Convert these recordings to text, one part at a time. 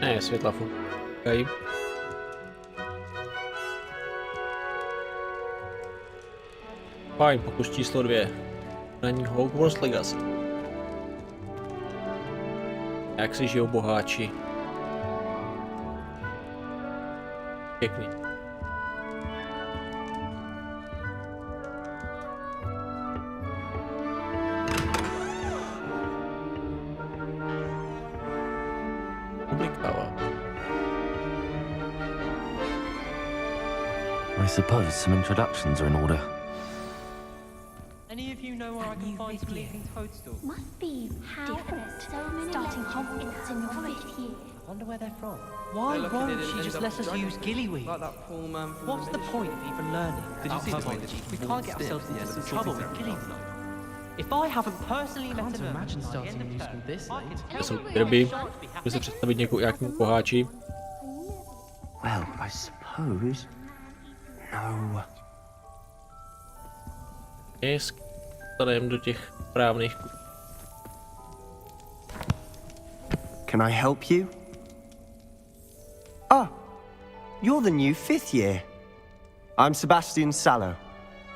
Ne, světla fungují. Fajn, pokus číslo 2. Na Hogwarts Legacy. Jak si žijou boháči? Pěkný. I suppose some introductions are in order. Any of you know where I can find Sleeping Toadstool? Must be different. So many starting Hogwarts in your 5th year. I wonder where they're from. Why won't she just let us use Gillyweed? Like that poor man from What's the point of even learning? Did you see the way that she We can't get ourselves into some trouble with Gillyweed. If I haven't personally met him, imagine starting a new school this late. Jsou derby, můžu si představit nějakému boháči. Well, I suppose. No. Staneme do těch správných. Can I help you? Ah, you're the new 5th year. I'm Sebastian Sallow.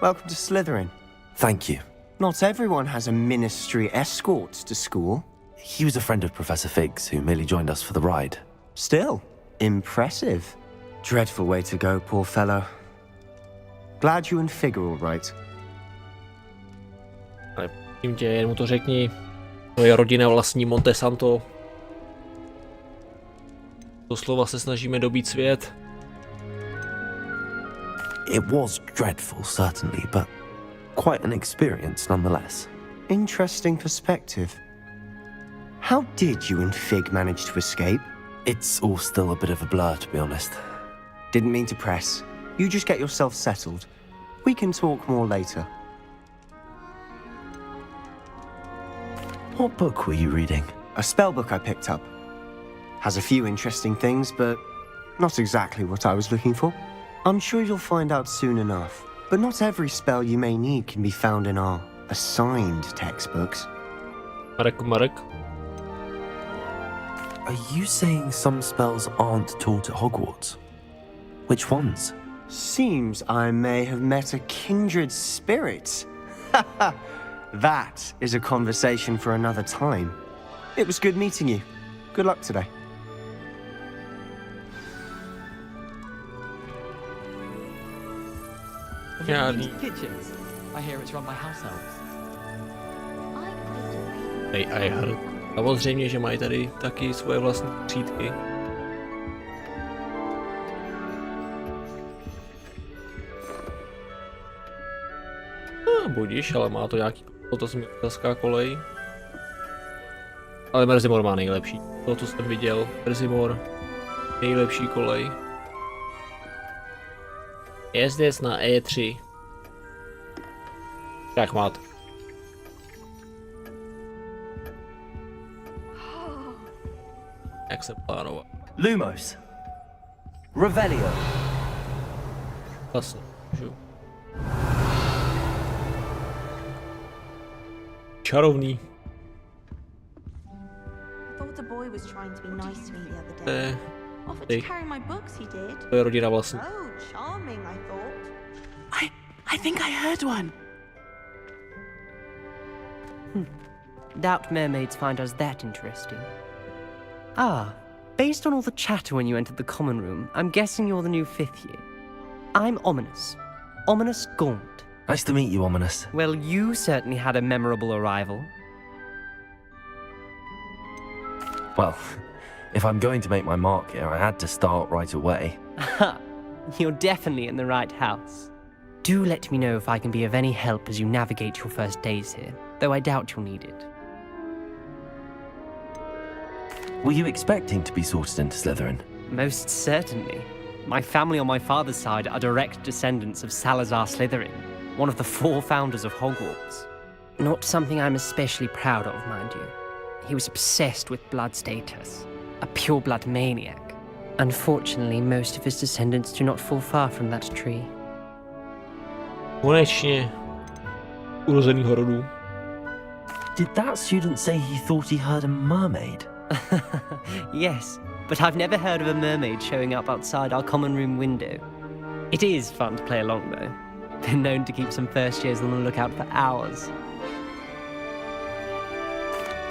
Welcome to Slytherin. Thank you. Not everyone has a ministry escort to school. He was a friend of Professor Fig's who merely joined us for the ride. Still, impressive. Dreadful way to go, poor fellow. Glad you and Fig are all right. Ale tím tě, jen mu to řekni. Moje rodina vlastní Montesanto. Doslova se snažíme dobít svět. It was dreadful, certainly, but quite an experience nonetheless. Interesting perspective. How did you and Fig manage to escape? It's all still a bit of a blur, to be honest. Didn't mean to press. You just get yourself settled. We can talk more later. What book were you reading? A spell book I picked up. Has a few interesting things, but not exactly what I was looking for. I'm sure you'll find out soon enough. But not every spell you may need can be found in our assigned textbooks. Marek. Are you saying some spells aren't taught at Hogwarts? Which ones? Seems I may have met a kindred spirit. That is a conversation for another time. It was good meeting you. Good luck today. Žádný. Kitchens. I hear it's run by house elves. I heard. Samozřejmě, že mají tady taky svoje vlastní třídky. Budíš, ale má to nějaký zemědělská kolej. Ale Merzimor má nejlepší. To, co jsem viděl, Merzimor, nejlepší kolej. Jezdec na E3. Tak máte. Jak se plánoval. Lumos. Revelio. Vlastně, můžu. Čarovný. I thought a boy was trying to be nice to me the other day. Offered Ty. to carry my books, he did. To je rodina vlastně. Oh, charming, I thought. I think I heard one. Doubt mermaids find us that interesting. Ah, based on all the chatter when you entered the common room, I'm guessing you're the new 5th year. I'm Ominous. Ominous Gaunt. Nice to meet you, Ominous. Well, you certainly had a memorable arrival. Well, if I'm going to make my mark here, I had to start right away. Aha, you're definitely in the right house. Do let me know if I can be of any help as you navigate your first days here, though I doubt you'll need it. Were you expecting to be sorted into Slytherin? Most certainly. My family on my father's side are direct descendants of Salazar Slytherin, one of the 4 founders of Hogwarts. Not something I'm especially proud of, mind you. He was obsessed with blood status, a pure-blood maniac. Unfortunately, most of his descendants do not fall far from that tree. Konečně. Urozenýho rodu. Did that student say he thought he heard a mermaid? Yes, but I've never heard of a mermaid showing up outside our common room window. It is fun to play along, though. Been known to keep some first years on the lookout for hours.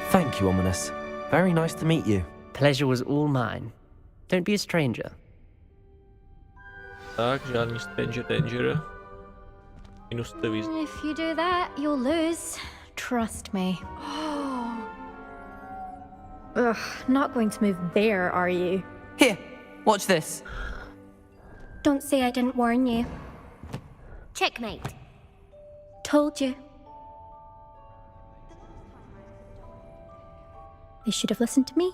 Thank you, Ominous. Very nice to meet you. Pleasure was all mine. Don't be a stranger. Tak, žádný stranger danger. Minus devíz. If you do that, you'll lose. Trust me. Ugh, not going to move there, are you? Here, watch this. Don't say I didn't warn you. Checkmate. Told you. They should have listened to me.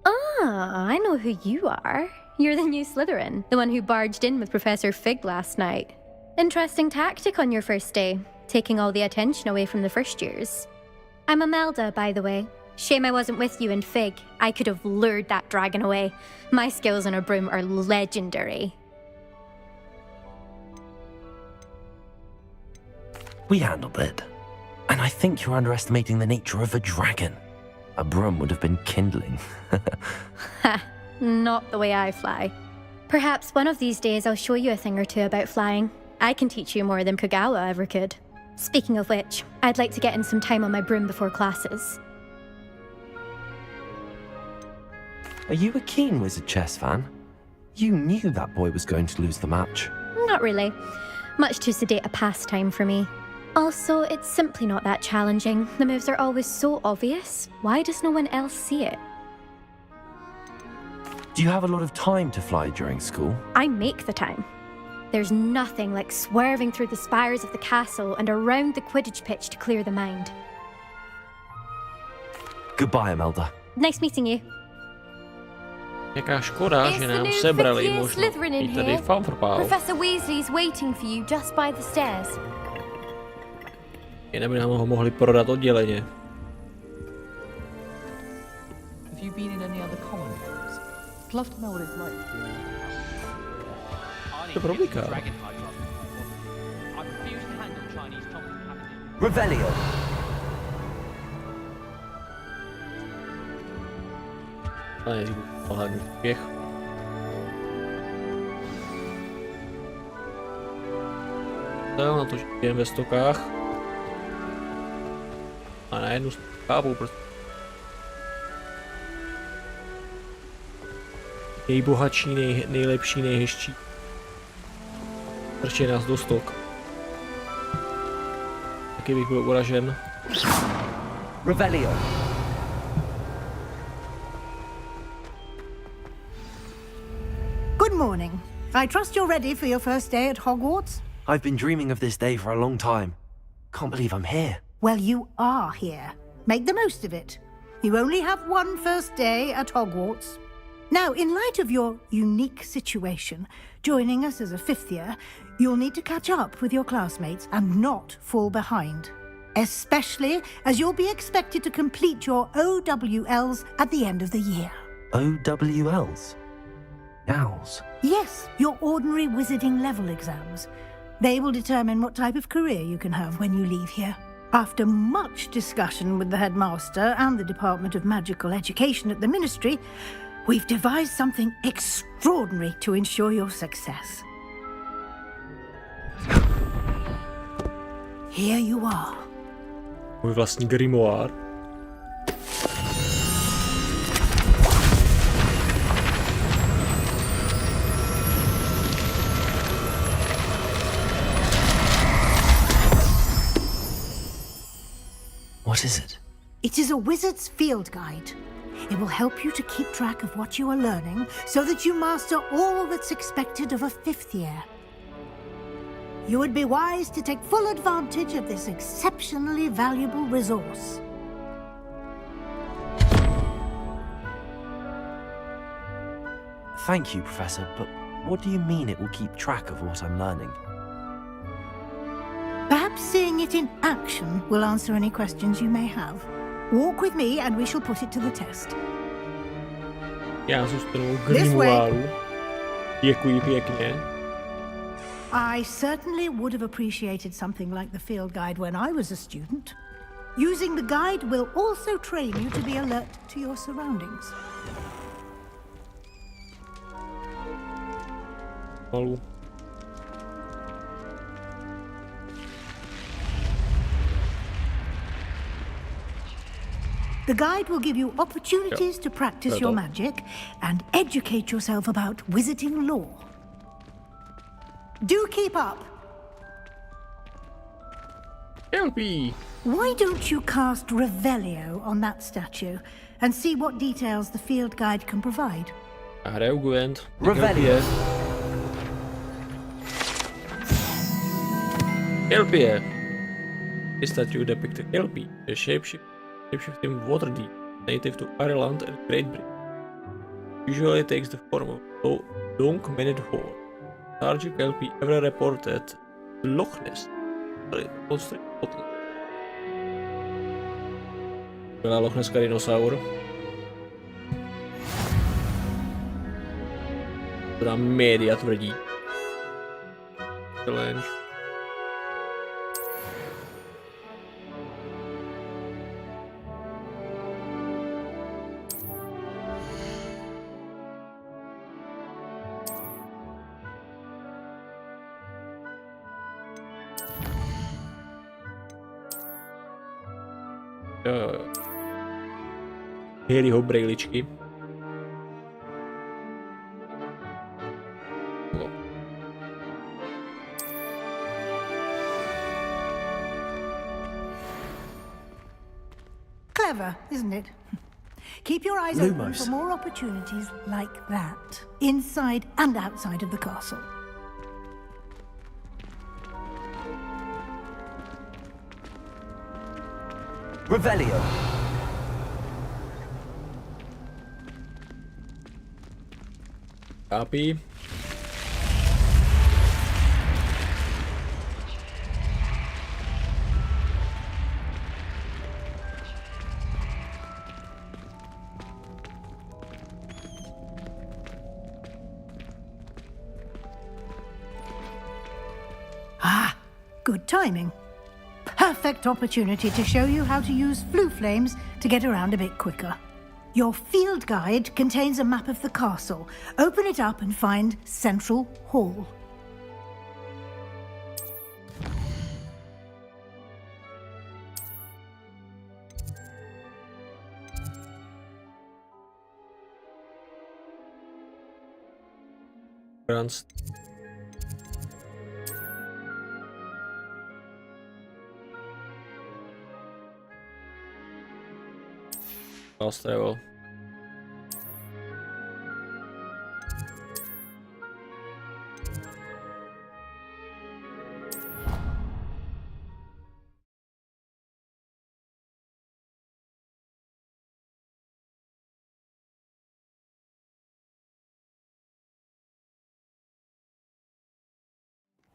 Ah, I know who you are. You're the new Slytherin, the one who barged in with Professor Fig last night. Interesting tactic on your first day, taking all the attention away from the first years. I'm Imelda, by the way. Shame I wasn't with you and Fig. I could have lured that dragon away. My skills on a broom are legendary. We handled it. And I think you're underestimating the nature of a dragon. A broom would have been kindling. Ha, not the way I fly. Perhaps one of these days I'll show you a thing or two about flying. I can teach you more than Kogawa ever could. Speaking of which, I'd like to get in some time on my broom before classes. Are you a keen Wizard chess fan? You knew that boy was going to lose the match. Not really. Much too sedate a pastime for me. Also, it's simply not that challenging. The moves are always so obvious. Why does no one else see it? Do you have a lot of time to fly during school? I make the time. There's nothing like swerving through the spires of the castle and around the Quidditch pitch to clear the mind. Goodbye, Imelda. Nice meeting you. Jaká škoda, že nám sebrali možno i tady Favrbal. Professor Weasley's waiting for you just by the stairs. Jinak by nám ho mohli prodat odděleně. Have you been in any other common rooms? I'd love to know what it's like. To probíká. Revelio. A nejdřív pohádný běh. Tak na to, že jen ve stokách. A na jednu kávu prostě. Nejbohatší, nejlepší, nejhezčí. Trčí nás do stok. Taky bych byl uražen. Revelio. Good morning. I trust you're ready for your first day at Hogwarts? I've been dreaming of this day for a long time. Can't believe I'm here. Well, you are here. Make the most of it. You only have one first day at Hogwarts. Now, in light of your unique situation, joining us as a fifth year, you'll need to catch up with your classmates and not fall behind. Especially as you'll be expected to complete your OWLs at the end of the year. OWLs? Owls? Yes, your ordinary wizarding level exams. They will determine what type of career you can have when you leave here. After much discussion with the headmaster and the Department of Magical Education at the Ministry, we've devised something extraordinary to ensure your success. Here you are. Můj vlastní grimoire. What is it? It is a wizard's field guide. It will help you to keep track of what you are learning so that you master all that's expected of a fifth year. You would be wise to take full advantage of this exceptionally valuable resource. Thank you, Professor, but what do you mean it will keep track of what I'm learning? Perhaps seeing it in action will answer any questions you may have. Walk with me and we shall put it to the test. Já zůstanu u grimoiru. Děkuji pěkně. I certainly would have appreciated something like the field guide when I was a student. Using the guide will also train you to be alert to your surroundings. Malu. The guide will give you opportunities to practice your magic and educate yourself about wizarding lore. Do keep up! Kelpie! Why don't you cast Revelio on that statue and see what details the field guide can provide? Hraju Gwent. Revelio. Kelpie! This statue depicts a Kelpie, a shapeshifting water deep, native to Ireland and Great Britain. Usually takes the form of a long-maned horn. Larger Kelpie ever reported to Loch Ness. Byla Loch Nesska dinosaur. To nám média tvrdí. Challenge. Harryho brejličky. No. Clever, isn't it? Keep your eyes open Lumos. for more opportunities like that, inside and outside of the castle. Revelio. Copy. Ah, good timing. Perfect opportunity to show you how to use flue flames to get around a bit quicker. Your field guide contains a map of the castle. Open it up and find Central Hall. Grants. Fast travel.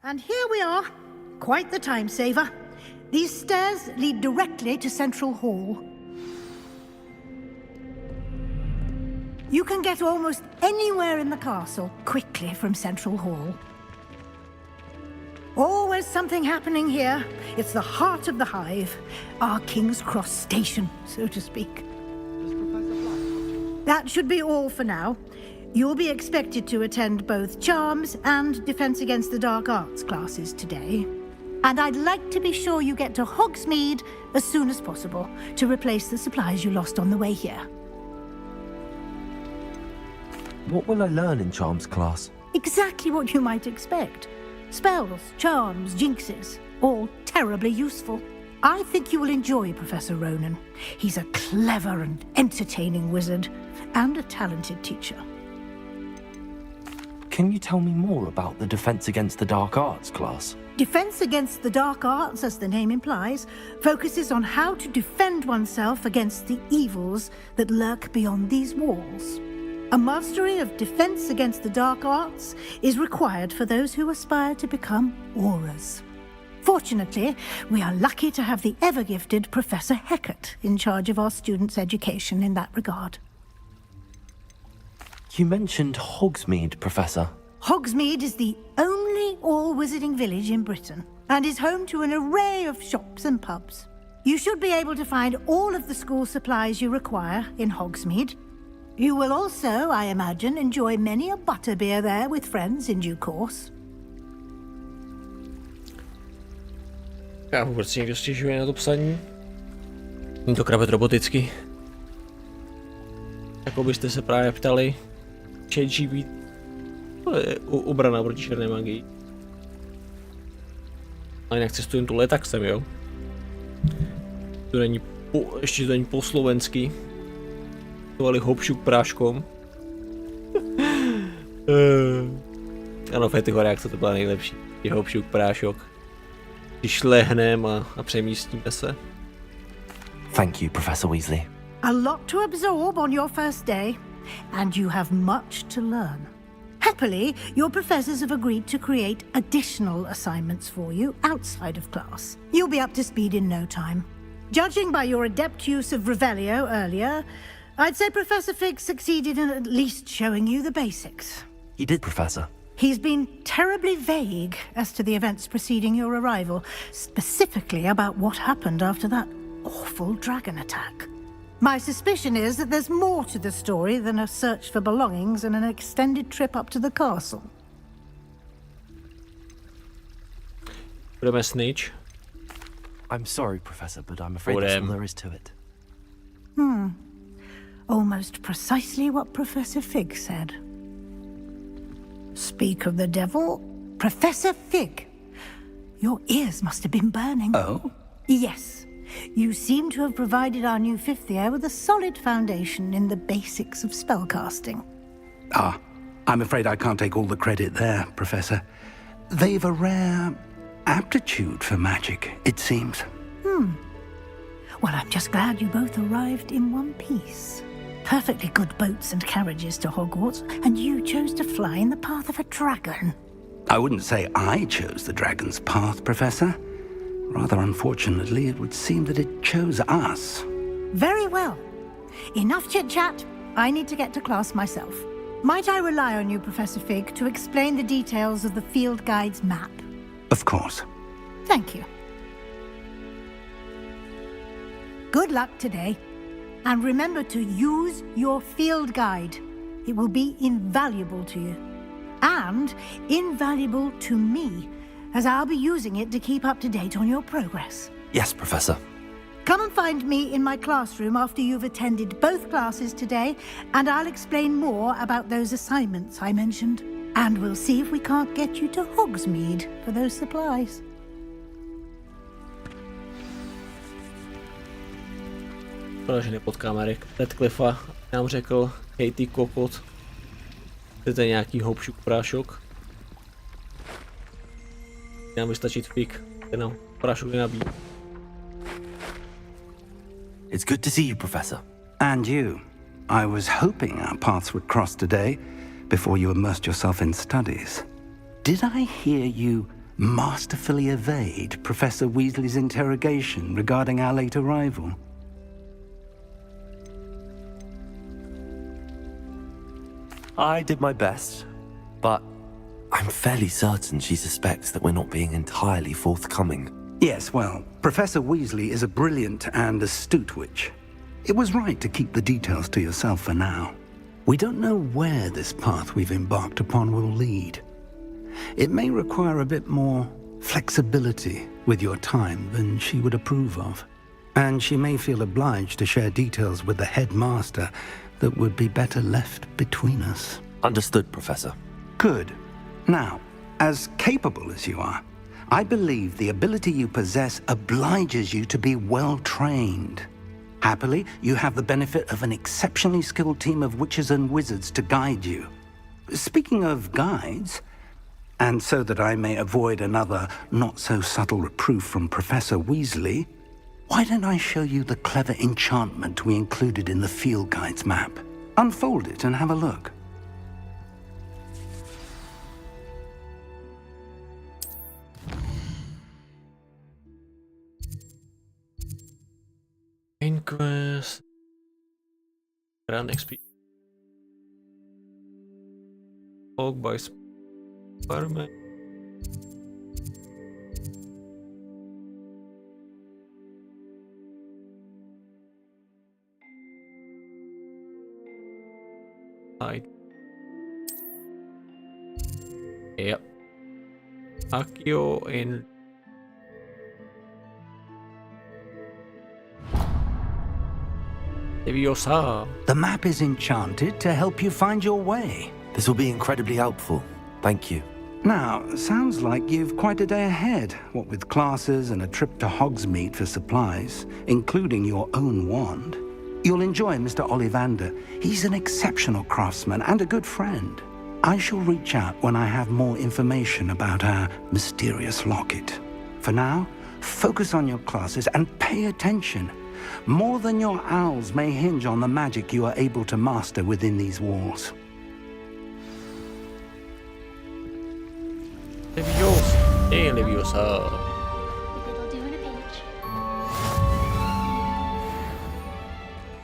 And here we are. Quite the time saver. These stairs lead directly to Central Hall. You can get almost anywhere in the castle quickly from Central Hall. Always something happening here. It's the heart of the hive. Our King's Cross station, so to speak. That should be all for now. You'll be expected to attend both Charms and Defense Against the Dark Arts classes today. And I'd like to be sure you get to Hogsmeade as soon as possible to replace the supplies you lost on the way here. What will I learn in Charms class? Exactly what you might expect. Spells, charms, jinxes, all terribly useful. I think you will enjoy Professor Ronan. He's a clever and entertaining wizard, and a talented teacher. Can you tell me more about the Defense Against the Dark Arts class? Defense Against the Dark Arts, as the name implies, focuses on how to defend oneself against the evils that lurk beyond these walls. A mastery of Defense Against the Dark Arts is required for those who aspire to become Aurors. Fortunately, we are lucky to have the ever-gifted Professor Hecat in charge of our students' education in that regard. You mentioned Hogsmeade, Professor. Hogsmeade is the only all-wizarding village in Britain and is home to an array of shops and pubs. You should be able to find all of the school supplies you require in Hogsmeade. You will also, I imagine, enjoy many a butterbeer there with friends in due course. Já vůbec si někdo stěžuje na to psaní. Není to krabet roboticky. Jako byste se právě ptali, ChatGPT je ubraná proti černé magii. Ale jinak cestujem tu letaxem, jo. To není ještě to není po slovensky. Chovali hopšuk práškom. Ano, Fettyho reakce to byla nejlepší. Je hopšuk prášok. Když lehnem a přemístíme se. Thank you, Professor Weasley. A lot to absorb on your first day, and you have much to learn. Happily, your professors have agreed to create additional assignments for you outside of class. You'll be up to speed in no time. Judging by your adept use of Revelio earlier, I'd say Professor Fig succeeded in at least showing you the basics. He did, Professor. He's been terribly vague as to the events preceding your arrival, specifically about what happened after that awful dragon attack. My suspicion is that there's more to the story than a search for belongings and an extended trip up to the castle. Budeme snitch. I'm sorry, Professor, but I'm afraid that's all there is to it. Almost precisely what Professor Fig said. Speak of the devil, Professor Fig. Your ears must have been burning. Oh? Yes. You seem to have provided our new fifth year with a solid foundation in the basics of spellcasting. Ah, I'm afraid I can't take all the credit there, Professor. They've a rare aptitude for magic, it seems. Well, I'm just glad you both arrived in one piece. Perfectly good boats and carriages to Hogwarts, and you chose to fly in the path of a dragon. I wouldn't say I chose the dragon's path, Professor. Rather unfortunately, it would seem that it chose us. Very well. Enough chit-chat. I need to get to class myself. Might I rely on you, Professor Fig, to explain the details of the field guide's map? Of course. Thank you. Good luck today. And remember to use your field guide. It will be invaluable to you. And invaluable to me, as I'll be using it to keep up to date on your progress. Yes, Professor. Come and find me in my classroom after you've attended both classes today, and I'll explain more about those assignments I mentioned. And we'll see if we can't get you to Hogsmeade for those supplies. Škoda, že nepotkáme Radcliffa, nám řekl, hej ty kokot, chcete nějaký hopšuk prášok? Nám vystačit Fig, ten nám prášok nenabíjí. It's good to see you, Professor. And you. I was hoping our paths would cross today, before you immersed yourself in studies. Did I hear you masterfully evade Professor Weasley's interrogation regarding our late arrival? I did my best, but I'm fairly certain she suspects that we're not being entirely forthcoming. Yes, well, Professor Weasley is a brilliant and astute witch. It was right to keep the details to yourself for now. We don't know where this path we've embarked upon will lead. It may require a bit more flexibility with your time than she would approve of. And she may feel obliged to share details with the headmaster that would be better left between us. Understood, Professor. Good. Now, as capable as you are, I believe the ability you possess obliges you to be well trained. Happily, you have the benefit of an exceptionally skilled team of witches and wizards to guide you. Speaking of guides, and so that I may avoid another not-so-subtle reproof from Professor Weasley, why don't I show you the clever enchantment we included in the field guide's map? Unfold it and have a look. Main quest. Grand XP. Hog by Spider-Man. Accio en Leviosa. The map is enchanted to help you find your way. This will be incredibly helpful. Thank you. Now, sounds like you've quite a day ahead, what with classes and a trip to Hogsmeade for supplies, including your own wand. You'll enjoy Mr. Ollivander. He's an exceptional craftsman and a good friend. I shall reach out when I have more information about our mysterious locket. For now, focus on your classes and pay attention. More than your owls may hinge on the magic you are able to master within these walls. Leviosa. Leviosa. It'll do in a pinch.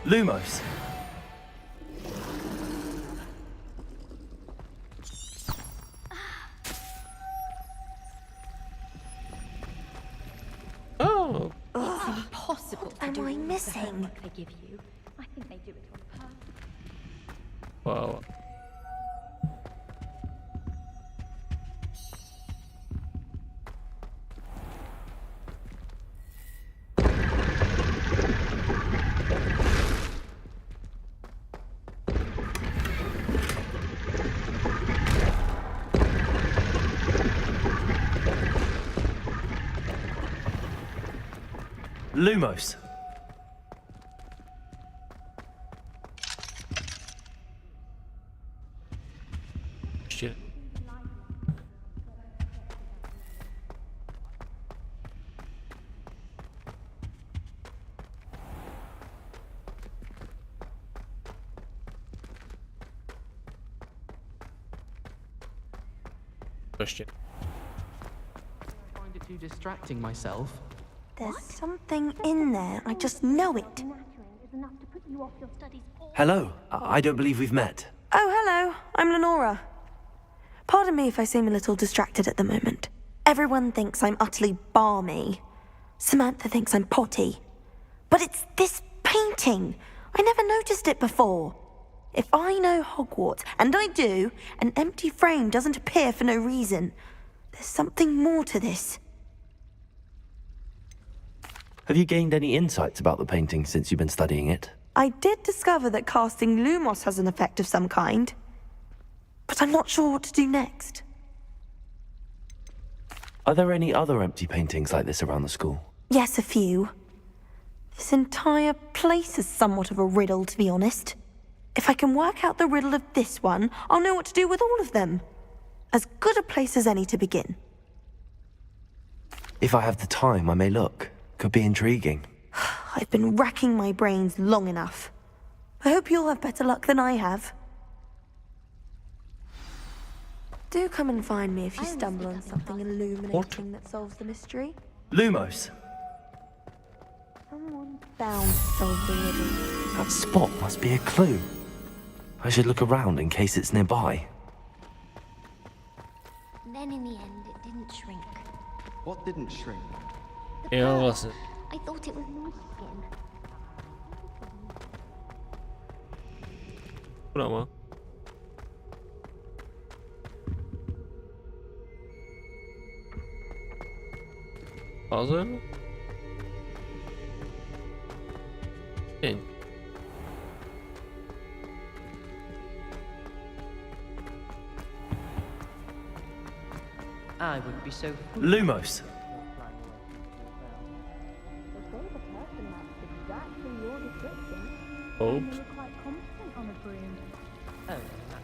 Lumos. Oh. It's impossible. Am I missing? They give you. I think they do it on purpose. Wow. Lumos. Shit. Question. I find it too distracting myself. There's something in there. I just know it. Hello. I don't believe we've met. Oh, hello. I'm Lenora. Pardon me if I seem a little distracted at the moment. Everyone thinks I'm utterly balmy. Samantha thinks I'm potty. But it's this painting. I never noticed it before. If I know Hogwarts, and I do, an empty frame doesn't appear for no reason. There's something more to this. Have you gained any insights about the painting since you've been studying it? I did discover that casting Lumos has an effect of some kind. But I'm not sure what to do next. Are there any other empty paintings like this around the school? Yes, a few. This entire place is somewhat of a riddle, to be honest. If I can work out the riddle of this one, I'll know what to do with all of them. As good a place as any to begin. If I have the time, I may look. Could be intriguing. I've been racking my brains long enough. I hope you'll have better luck than I have. Do come and find me if you stumble on something illuminating that solves the mystery. Lumos. Someone's bound to solve the riddle. That spot must be a clue. I should look around in case it's nearby. Then in the end, it didn't shrink. What didn't shrink? Ja, was het? I thought it was my skin. Programma. Puzzle. In. I would be so Lumos. Oops. Oh,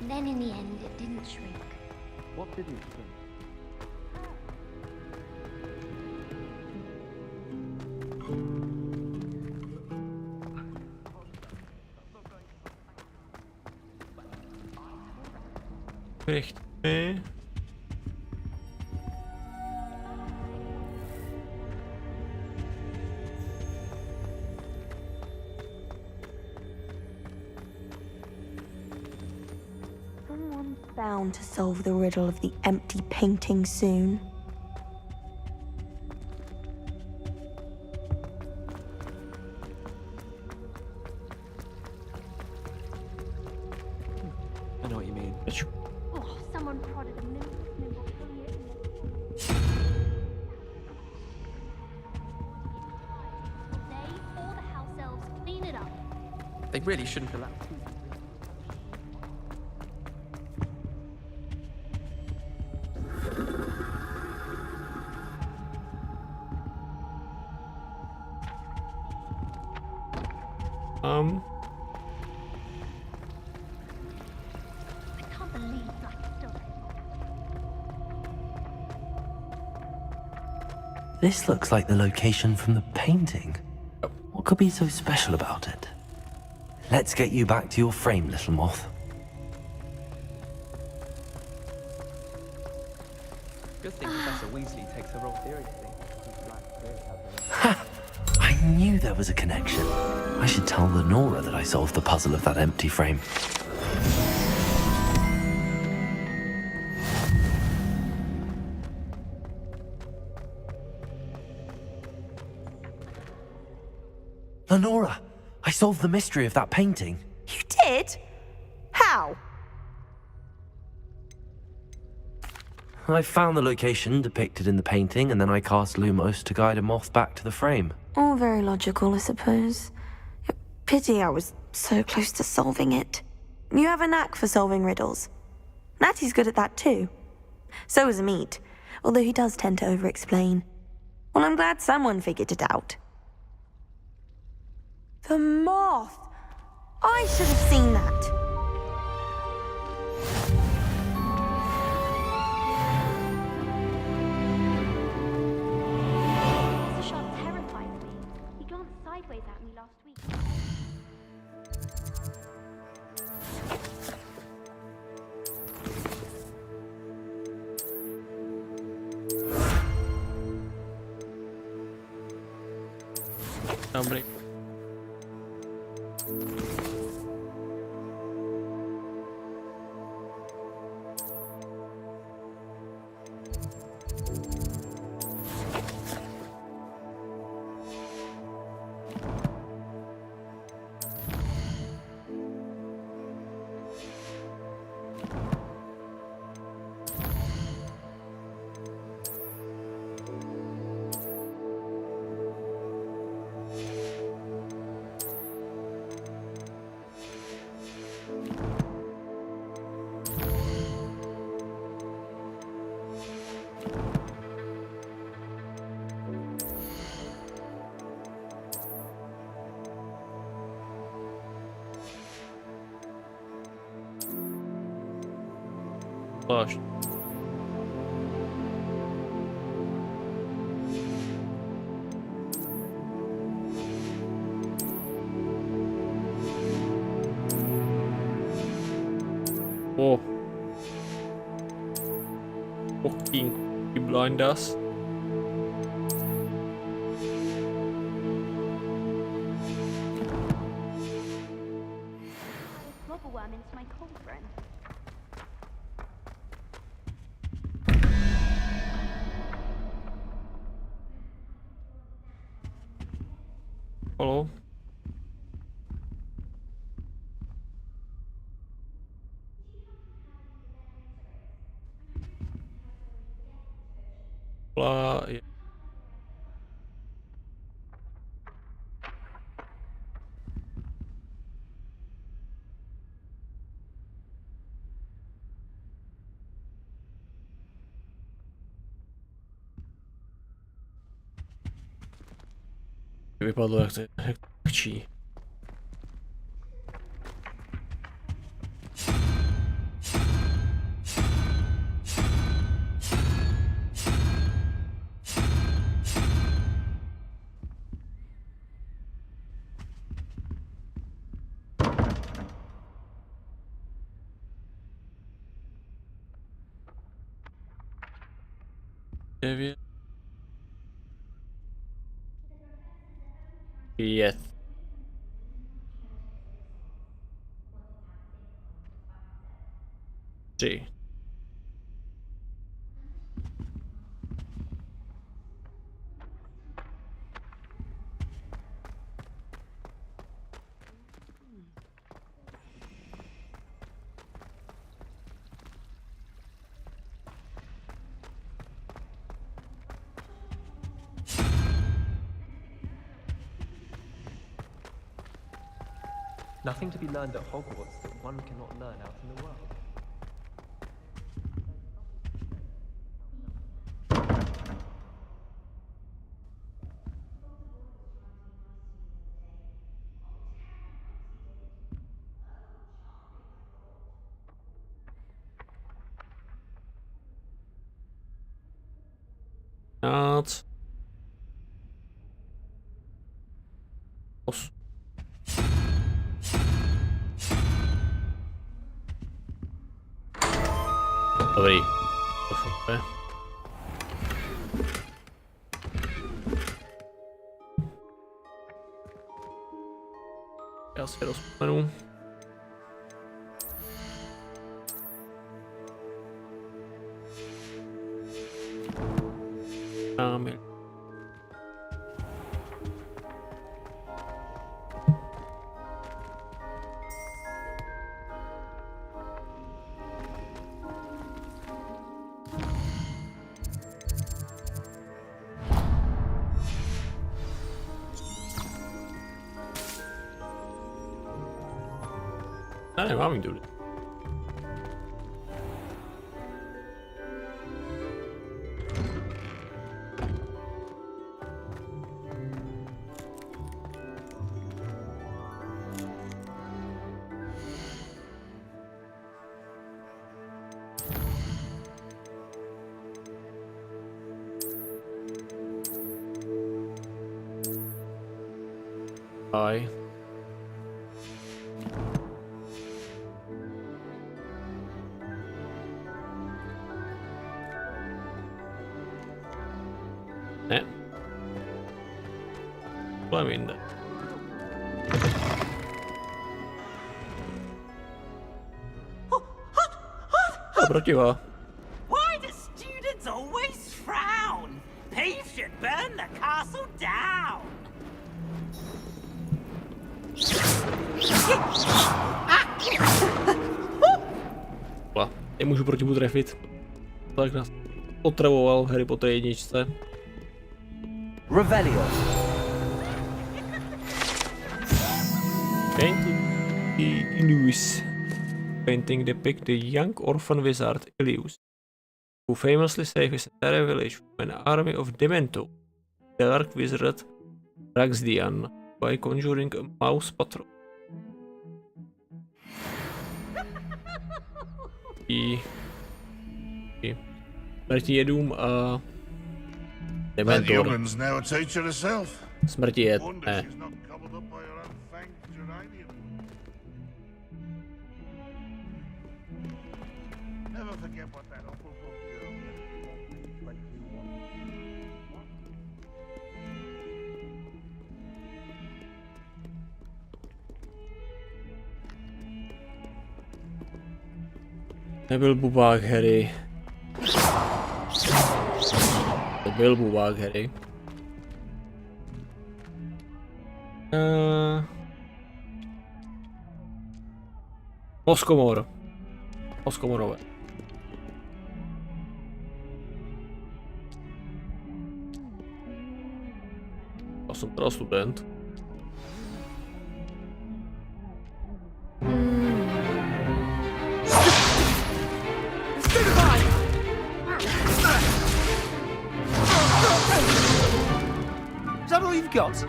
Then in the end, it didn't shrink. What didn't shrink? Recht mee. Someone's bound to solve the riddle of the empty painting soon. I know what you mean. Oh, someone prodded a nimble through it. They really shouldn't allow. I can't believe I still. This looks like the location from the painting. What could be so special about it? Let's get you back to your frame, little moth. Good thing Professor Weasley takes her old theory thing. Ha! I knew there was a connection. I should tell Lenora that I solved the puzzle of that empty frame. Lenora, I solved the mystery of that painting. You did? How? I found the location depicted in the painting, and then I cast Lumos to guide a moth back to the frame. All very logical, I suppose. Pity I was so close to solving it. You have a knack for solving riddles. Natty's good at that too. So is Amit, although he does tend to over-explain. Well, I'm glad someone figured it out. The moth! I should have seen that. Mr. Sharp terrifies me. He glanced sideways at me last week. Hombre. Gosh. Oh. Fucking you blind us. Rubber worm into my cauldron. Hello. Yeah. Vypadlo jak čí. Devět. Yes. Tři. Nothing to be learned at Hogwarts that one cannot learn out in the world. Dobrý. To funguje. Já si rozpomenu. Dámy. Ne, nemám jít důle. Aj. Ne. Tule minne. Protiva. Why do students always frown? Thieves should burn the castle down. Nemůžu proti mu trefit. Tak nás otravoval v Harry Potter jedničce. Revelio. Painting Ilius. Painting depicts the young orphan wizard Ilius, who famously saved his entire village from an army of Demento, dark wizard Raxdian, by conjuring a mouse patrol. Smrti jedům a Dementor. Smrti jed, ne. Nebyl bubák, Harry. To byl bubák, Harry. Moskomor. Moskomorové. Já jsem teda student. Is that all you've got?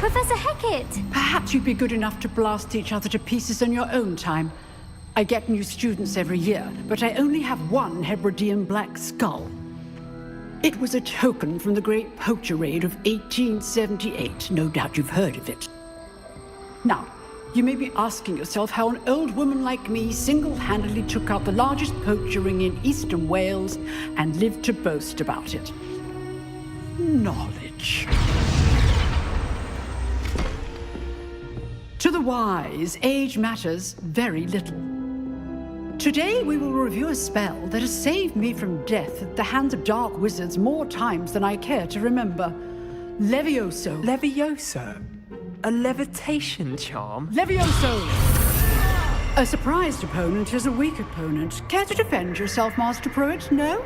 Professor Hecat! Perhaps you'd be good enough to blast each other to pieces in your own time. I get new students every year, but I only have one Hebridean black skull. It was a token from the Great Poacher Raid of 1878. No doubt you've heard of it. Now, you may be asking yourself how an old woman like me single-handedly took out the largest poacher ring in eastern Wales and lived to boast about it. Knowledge. To the wise, age matters very little. Today we will review a spell that has saved me from death at the hands of dark wizards more times than I care to remember. Levioso. Levioso? A levitation charm? Levioso! A surprised opponent is a weak opponent. Care to defend yourself, Master Pruitt? No?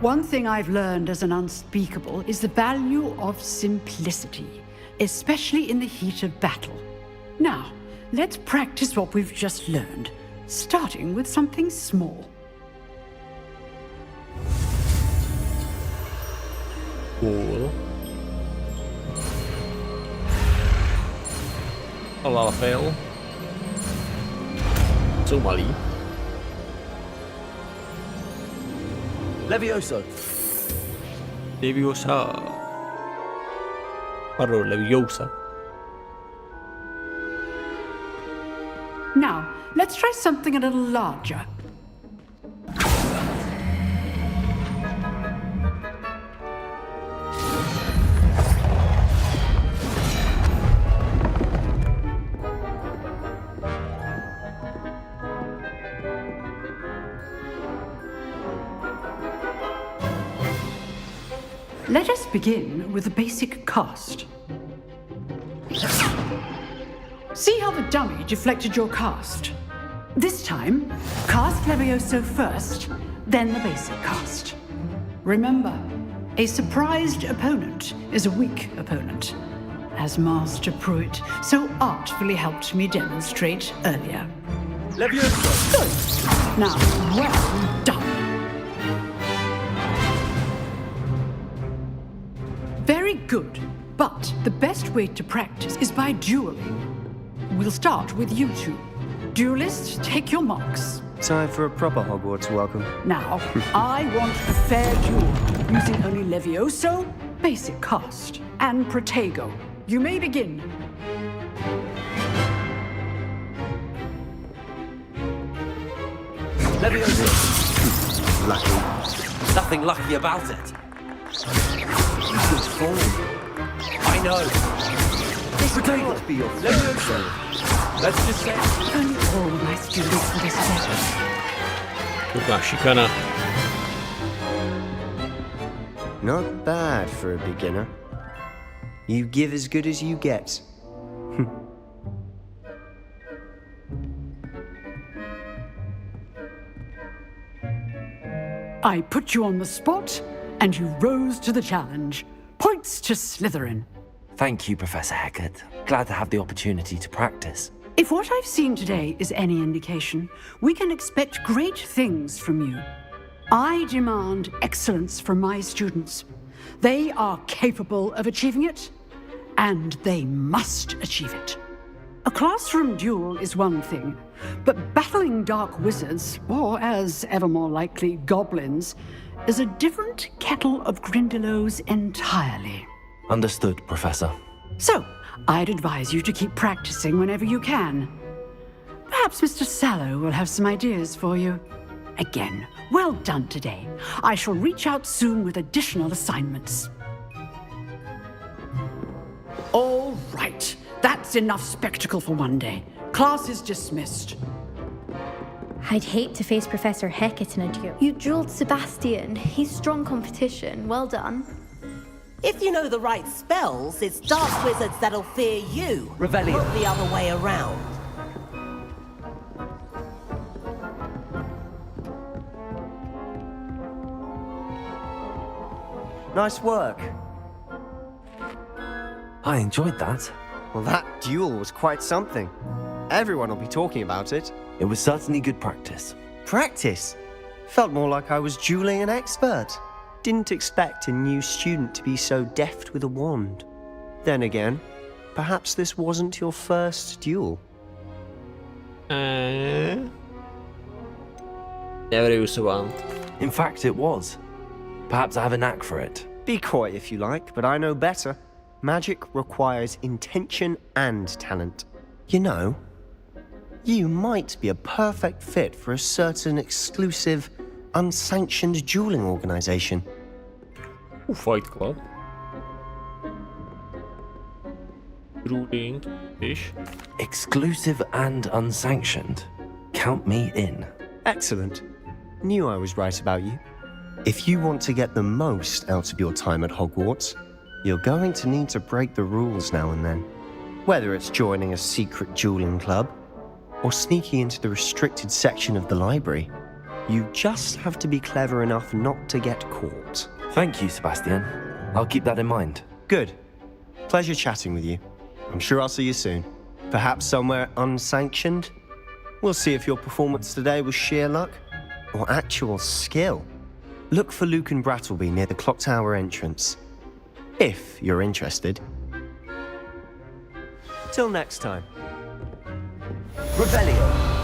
One thing I've learned as an unspeakable is the value of simplicity, especially in the heat of battle. Now, let's practice what we've just learned, starting with something small. Cool. A lot of fail. Somali. Levioso. Leviosa. Pardon, Leviosa. Now, let's try something a little larger. Let us begin with the basic cast. See how the dummy deflected your cast? This time, cast Levioso first, then the basic cast. Remember, a surprised opponent is a weak opponent, as Master Pruitt so artfully helped me demonstrate earlier. Levioso! Good. Now, well done. Very good, but the best way to practice is by dueling. We'll start with you two. Duelists, take your marks. Time for a proper Hogwarts welcome. Now, I want a fair duel, using only Levioso, basic cast, and Protego. You may begin. Levioso. Lucky. Nothing lucky about it. Good form. I know. This cannot be your Levioso. Let's just say. Only all my students will be special. Kurwa, szikana. Not bad for a beginner. You give as good as you get. I put you on the spot, and you rose to the challenge. Points to Slytherin. Thank you, Professor Hecat. Glad to have the opportunity to practice. If what I've seen today is any indication, we can expect great things from you. I demand excellence from my students. They are capable of achieving it, and they must achieve it. A classroom duel is one thing, but battling dark wizards, or as ever more likely, goblins, is a different kettle of Grindylows entirely. Understood, Professor. So, I'd advise you to keep practicing whenever you can. Perhaps Mr. Sallow will have some ideas for you. Again, well done today. I shall reach out soon with additional assignments. All right. That's enough spectacle for one day. Class is dismissed. I'd hate to face Professor Hecat in a duel. You dueled Sebastian. He's strong competition. Well done. If you know the right spells, it's dark wizards that'll fear you. Revelio. Not the other way around. Nice work. I enjoyed that. Well, that duel was quite something. Everyone will be talking about it. It was certainly good practice. Practice? Felt more like I was dueling an expert. Didn't expect a new student to be so deft with a wand. Then again, perhaps this wasn't your first duel. Never used to one. In fact, it was. Perhaps I have a knack for it. Be coy if you like, but I know better. Magic requires intention and talent. You know, you might be a perfect fit for a certain exclusive, unsanctioned dueling organization. Ooh, Fight Club. Dueling fish. Exclusive and unsanctioned. Count me in. Excellent. Knew I was right about you. If you want to get the most out of your time at Hogwarts, you're going to need to break the rules now and then. Whether it's joining a secret dueling club, or sneaking into the restricted section of the library. You just have to be clever enough not to get caught. Thank you, Sebastian. I'll keep that in mind. Good. Pleasure chatting with you. I'm sure I'll see you soon. Perhaps somewhere unsanctioned? We'll see if your performance today was sheer luck or actual skill. Look for Luke and Brattleby near the clock tower entrance. If you're interested. Till next time. Revelio.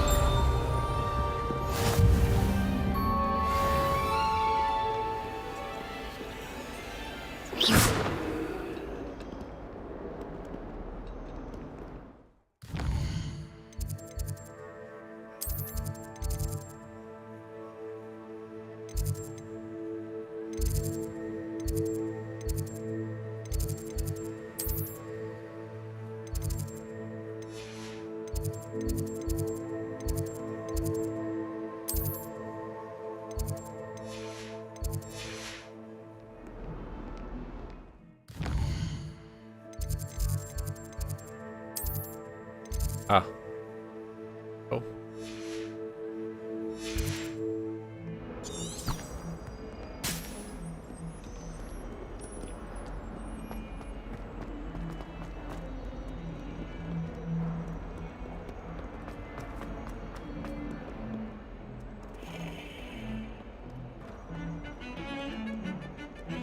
Ah. Oh.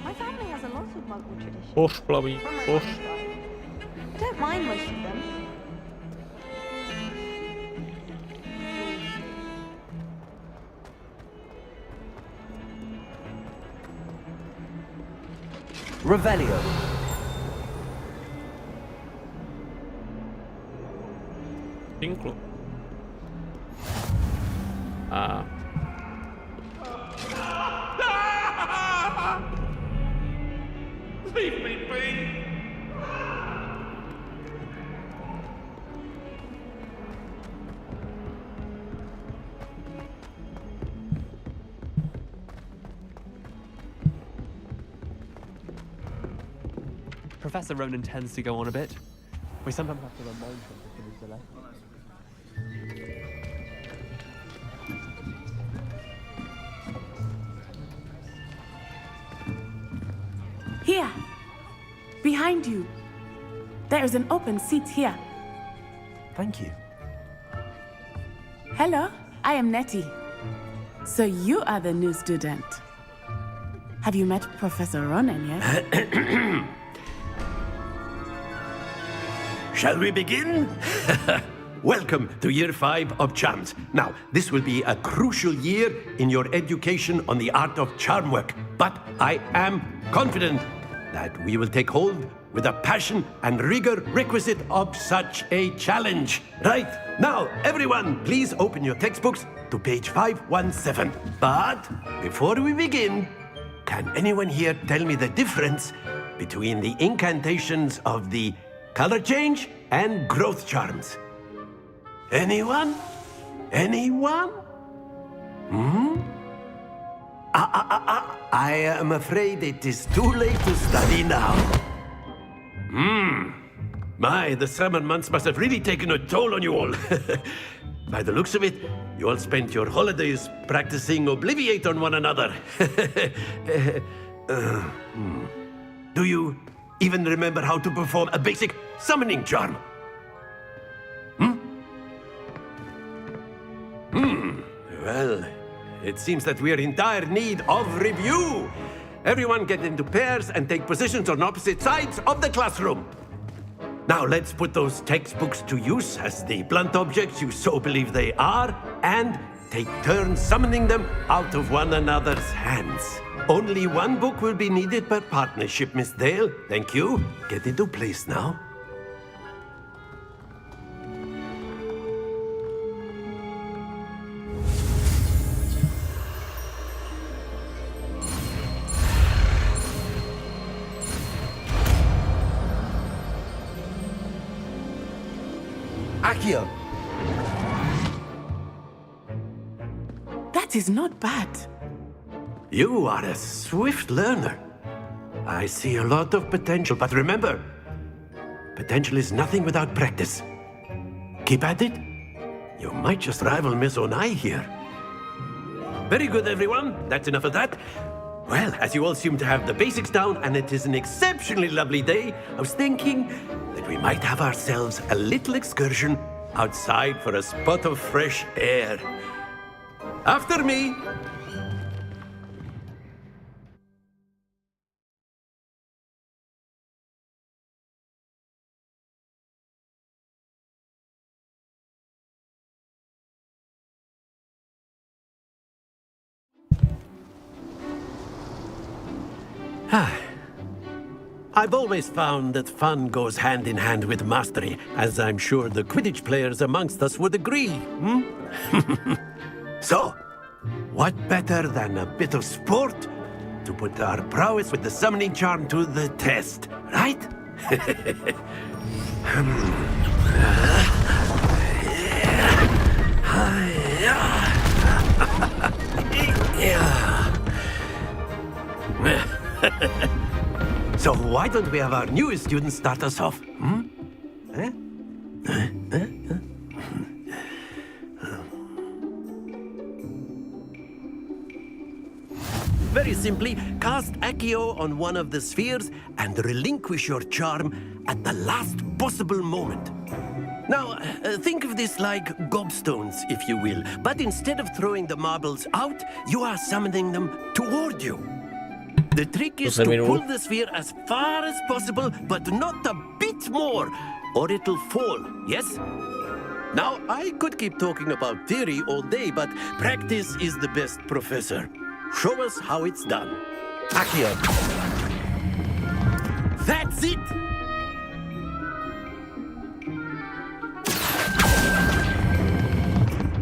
My family has a lot of Muggle traditions. Horse, Blobby, horse. I don't mind most of them. Revelio. Tinkle. Ah. Leave me be! Professor Ronan tends to go on a bit. We sometimes have to remind him to finish the lesson. Here! Behind you! There is an open seat here. Thank you. Hello, I am Nettie. So you are the new student. Have you met Professor Ronan yet? Shall we begin? Welcome to Year 5 of Charms. Now, this will be a crucial year in your education on the art of charm work, but I am confident that we will take hold with the passion and rigor requisite of such a challenge. Right, now, everyone, please open your textbooks to page 517. But before we begin, can anyone here tell me the difference between the incantations of the color change and growth charms? Anyone? Anyone? I am afraid it is too late to study now. My, the summer months must have really taken a toll on you all. By the looks of it, you all spent your holidays practicing Obliviate on one another. Do you even remember how to perform a basic summoning charm? Well, it seems that we are in dire need of review. Everyone get into pairs and take positions on opposite sides of the classroom. Now let's put those textbooks to use as the blunt objects you so believe they are, and take turns summoning them out of one another's hands. Only one book will be needed per partnership, Miss Dale. Thank you. Get into place now. Accio. That is not bad. You are a swift learner. I see a lot of potential, but remember, potential is nothing without practice. Keep at it. You might just rival Miss Onai here. Very good, everyone. That's enough of that. Well, as you all seem to have the basics down, and it is an exceptionally lovely day, I was thinking that we might have ourselves a little excursion outside for a spot of fresh air. After me. I've always found that fun goes hand in hand with mastery, as I'm sure the Quidditch players amongst us would agree. So, what better than a bit of sport to put our prowess with the summoning charm to the test, right? So why don't we have our newest student start us off? Very simply, cast Accio on one of the spheres and relinquish your charm at the last possible moment. Now, think of this like gobstones, if you will, but instead of throwing the marbles out, you are summoning them toward you. The trick is to pull the sphere as far as possible, but not a bit more, or it'll fall, yes? Now, I could keep talking about theory all day, but practice is the best professor. Show us how it's done. Accio. That's it!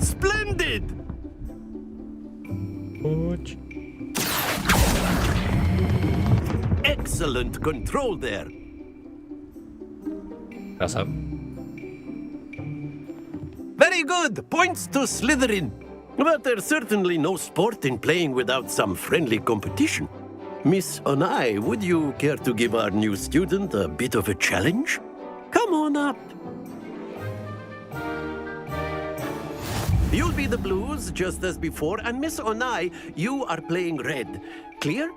Splendid! Excellent control there. Very good. Points to Slytherin. But there's certainly no sport in playing without some friendly competition. Miss Onai, would you care to give our new student a bit of a challenge? Come on up. You'll be the blues, just as before, and Miss Onai, you are playing red. Clear?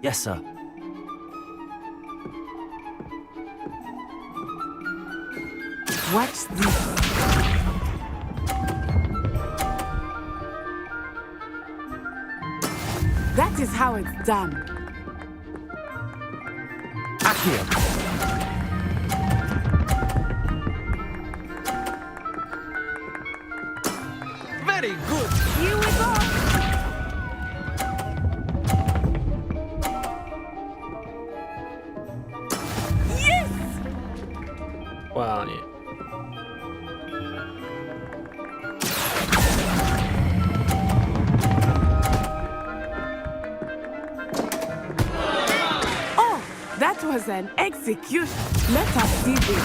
Yes, sir. Watch this. That is how it's done. Accio. Very good. Here we go. Yes! Wow, nie. Oh, that was an execution. Let us see this.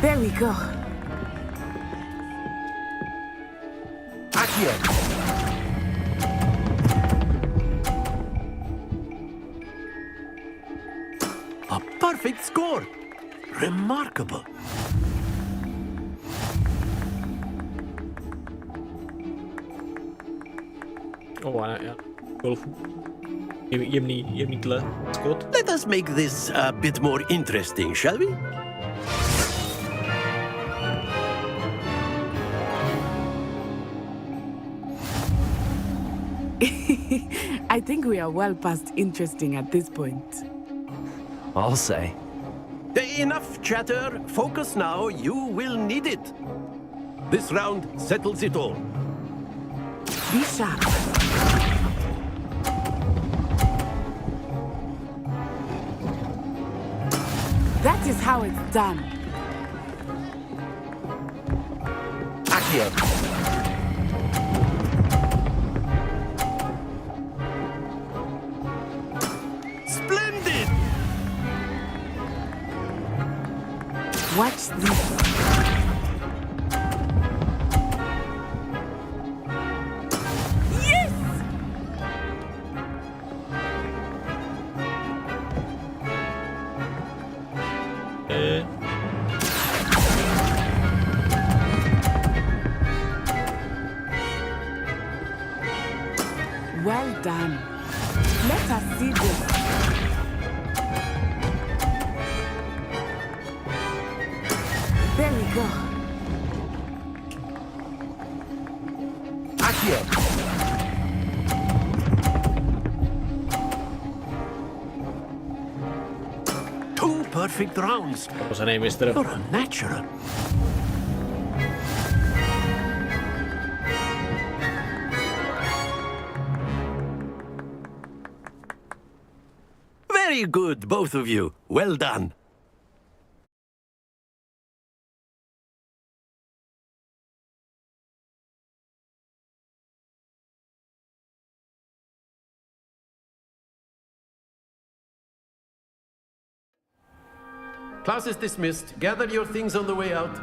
There we go. Accio. A perfect score. Remarkable. Oh, ja. Golf. Je hebt niet klaar. Scott. Let us make this a bit more interesting, shall we? I think we are well past interesting at this point. I'll say. Enough chatter. Focus now. You will need it. This round settles it all. Be sharp. That is how it's done. Accio. Splendid! Watch this. Yes! There we go. Accio! Two perfect rounds. What's her name, mister? You're a natural. Very good, both of you. Well done. Class is dismissed. Gather your things on the way out.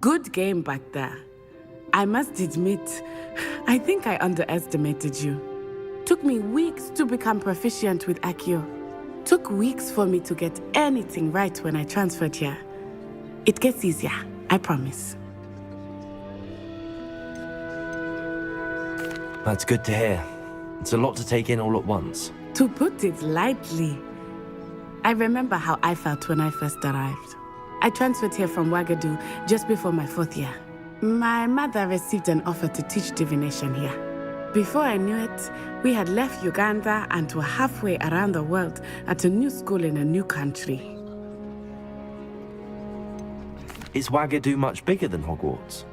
Good game back there. I must admit, I think I underestimated you. Took me weeks to become proficient with Accio. Took weeks for me to get anything right when I transferred here. It gets easier, I promise. That's good to hear. It's a lot to take in all at once. To put it lightly, I remember how I felt when I first arrived. I transferred here from Ouagadougou just before my 4th year. My mother received an offer to teach divination here. Before I knew it, we had left Uganda and were halfway around the world at a new school in a new country. Is Ouagadougou much bigger than Hogwarts?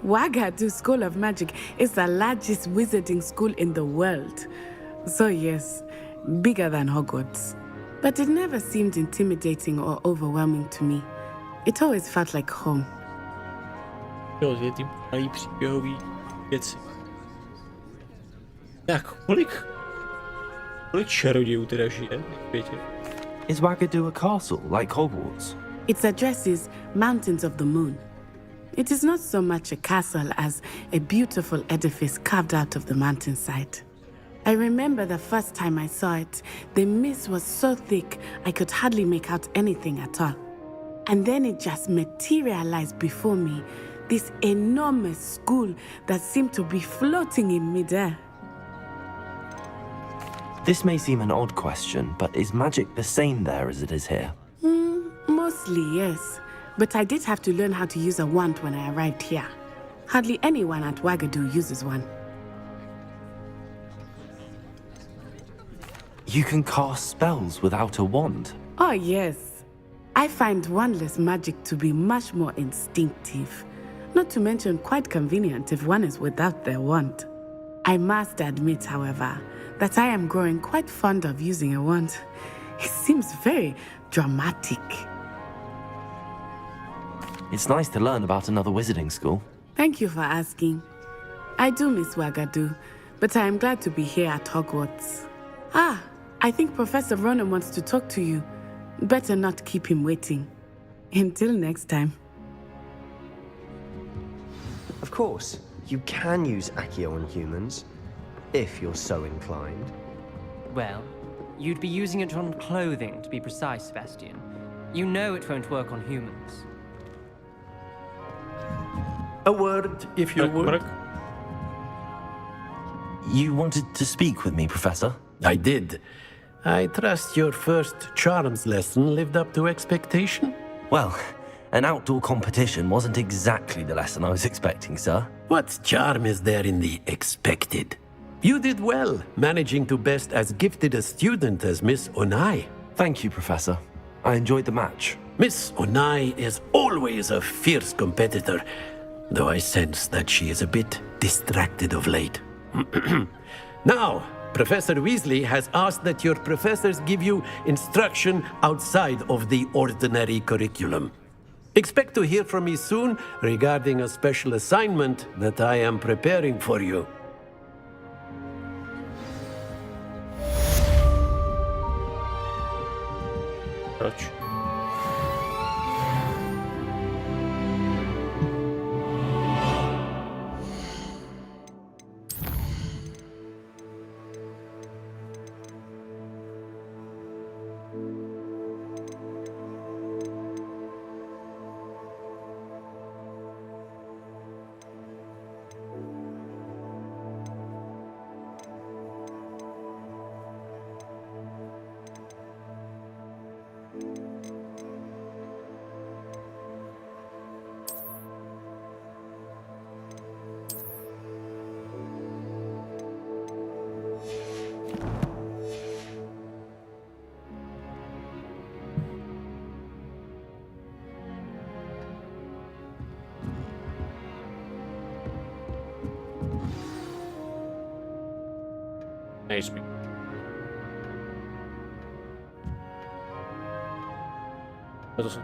Ouagadougou School of Magic is the largest wizarding school in the world. So yes, bigger than Hogwarts. But it never seemed intimidating or overwhelming to me. It always felt like home. Jo, je ty malý příběhový věci. Tak, kolik čarodějů teda žije v světě? Is Ouagadougou a castle like Hogwarts? Its address is Mountains of the Moon. It is not so much a castle as a beautiful edifice carved out of the mountainside. I remember the first time I saw it, the mist was so thick I could hardly make out anything at all. And then it just materialized before me, this enormous school that seemed to be floating in midair. This may seem an odd question, but is magic the same there as it is here? Mostly, yes. But I did have to learn how to use a wand when I arrived here. Hardly anyone at Ouagadougou uses one. You can cast spells without a wand? Oh, yes. I find wandless magic to be much more instinctive. Not to mention quite convenient if one is without their wand. I must admit, however, that I am growing quite fond of using a wand. It seems very dramatic. It's nice to learn about another wizarding school. Thank you for asking. I do miss Ouagadougou, but I am glad to be here at Hogwarts. Ah, I think Professor Ronan wants to talk to you. Better not keep him waiting. Until next time. Of course, you can use Accio on humans, if you're so inclined. Well, you'd be using it on clothing, to be precise, Sebastian. You know it won't work on humans. A word, if you would. You wanted to speak with me, Professor? I did. I trust your first charms lesson lived up to expectation? Well, an outdoor competition wasn't exactly the lesson I was expecting, sir. What charm is there in the expected? You did well, managing to best as gifted a student as Miss Onai. Thank you, Professor. I enjoyed the match. Miss Onai is always a fierce competitor, though I sense that she is a bit distracted of late. Now, Professor Weasley has asked that your professors give you instruction outside of the ordinary curriculum. Expect to hear from me soon regarding a special assignment that I am preparing for you. Proč? nejspí. To jsou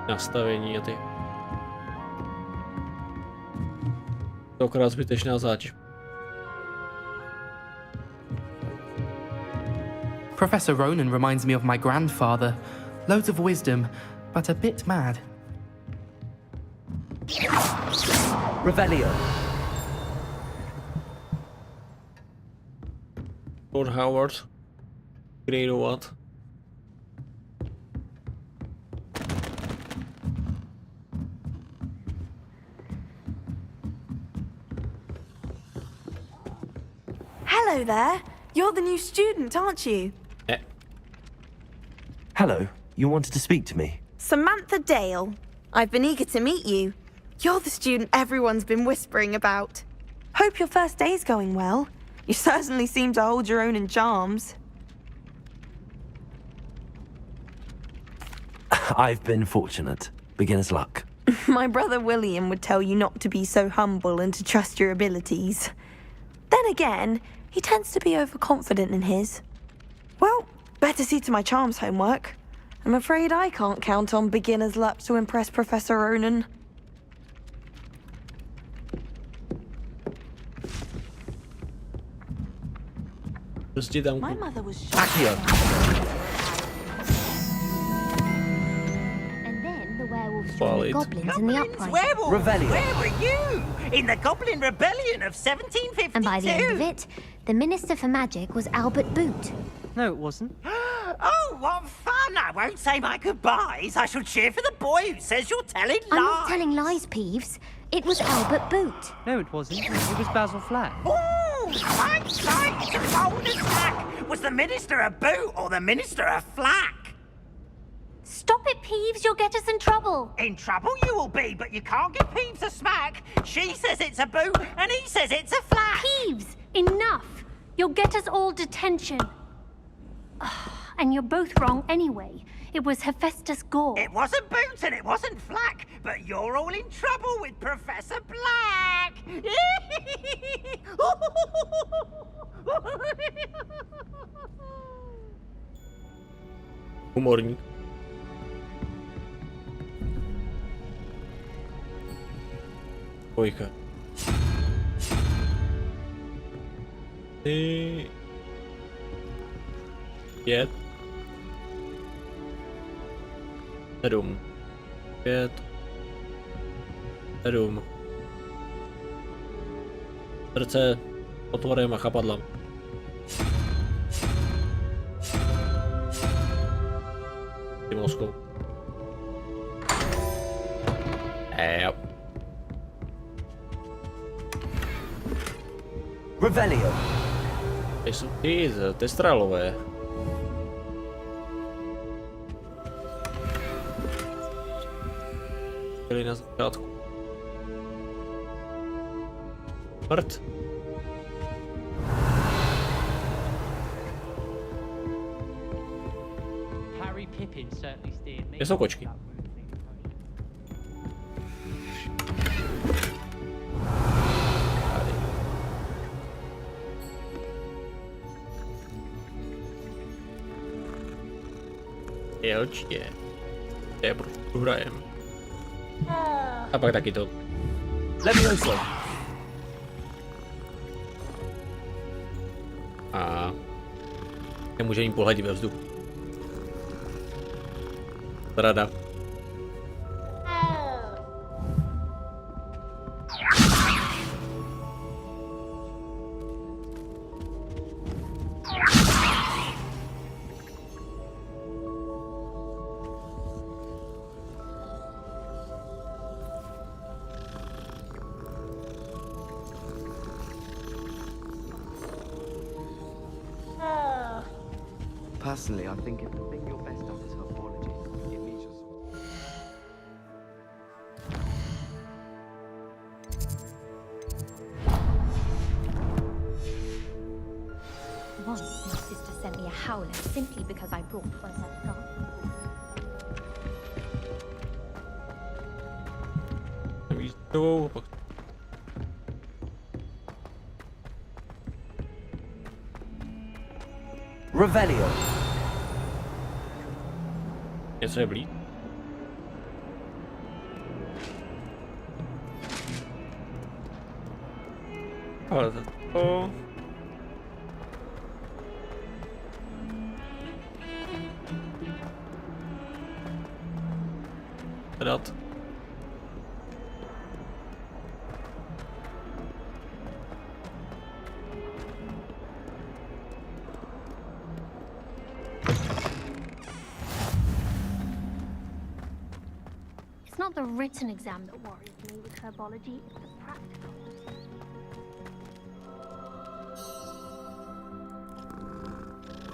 nastavení a ty. Tokrát zbytečná zátěž. Professor Ronan reminds me of my grandfather. Loads of wisdom, but a bit mad. Revelio. Lord Howard. Gradovat. Hello there. You're the new student, aren't you? Hello. You wanted to speak to me? Samantha Dale. I've been eager to meet you. You're the student everyone's been whispering about. Hope your first day's going well. You certainly seem to hold your own in charms. I've been fortunate. Beginner's luck. My brother William would tell you not to be so humble and to trust your abilities. Then again, he tends to be overconfident in his. Well, better see to my charms homework. I'm afraid I can't count on beginner's luck to impress Professor Ronan. My mother was Accio. And then the werewolves Well, joined the it- goblins in the uprising. Werewolves, Revelio. where were you? In the Goblin Rebellion of 1752. And by the end of it, the Minister for Magic was Albert Boot. No, it wasn't. Oh, what fun! I won't say my goodbyes. I shall cheer for the boy who says you're telling lies. I'm not telling lies, Peeves. It was Albert Boot. No, it wasn't. It was Basil Flack. Ooh, right, it's a bold attack. Was the Minister a boot or the Minister a flack? Stop it, Peeves. You'll get us in trouble. In trouble you will be, but you can't give Peeves a smack. She says it's a boot and he says it's a flack. Peeves, enough. You'll get us all detention. And you're both wrong anyway. It was Hephaestus Gore. It wasn't boot and it wasn't flack, but you're all in trouble with Professor Black. Humorník. Dvojka. Ty... 5. 7. 5. 7. Srdce otvorem a chapadlem. Ty mozkou. Jo. Revelio. Ty jsou ty testralové. Byli na začátku. Smrt. Harry Pippin certainly steered me. Kde jsou kočky? Je určitě. To je prostě hrajem. A pak taky to. Levioso. A nemůže jim pohledit ve vzduchu. Rada. Personally, I think if the thing you're best at is herbology, it means you're sort of... Once, my sister sent me a howler simply because I brought one of her garden. Místovou. Revelio. Něco je blíž. Ale to... Dát. It's not the written exam that worries me with herbology, it's the practical.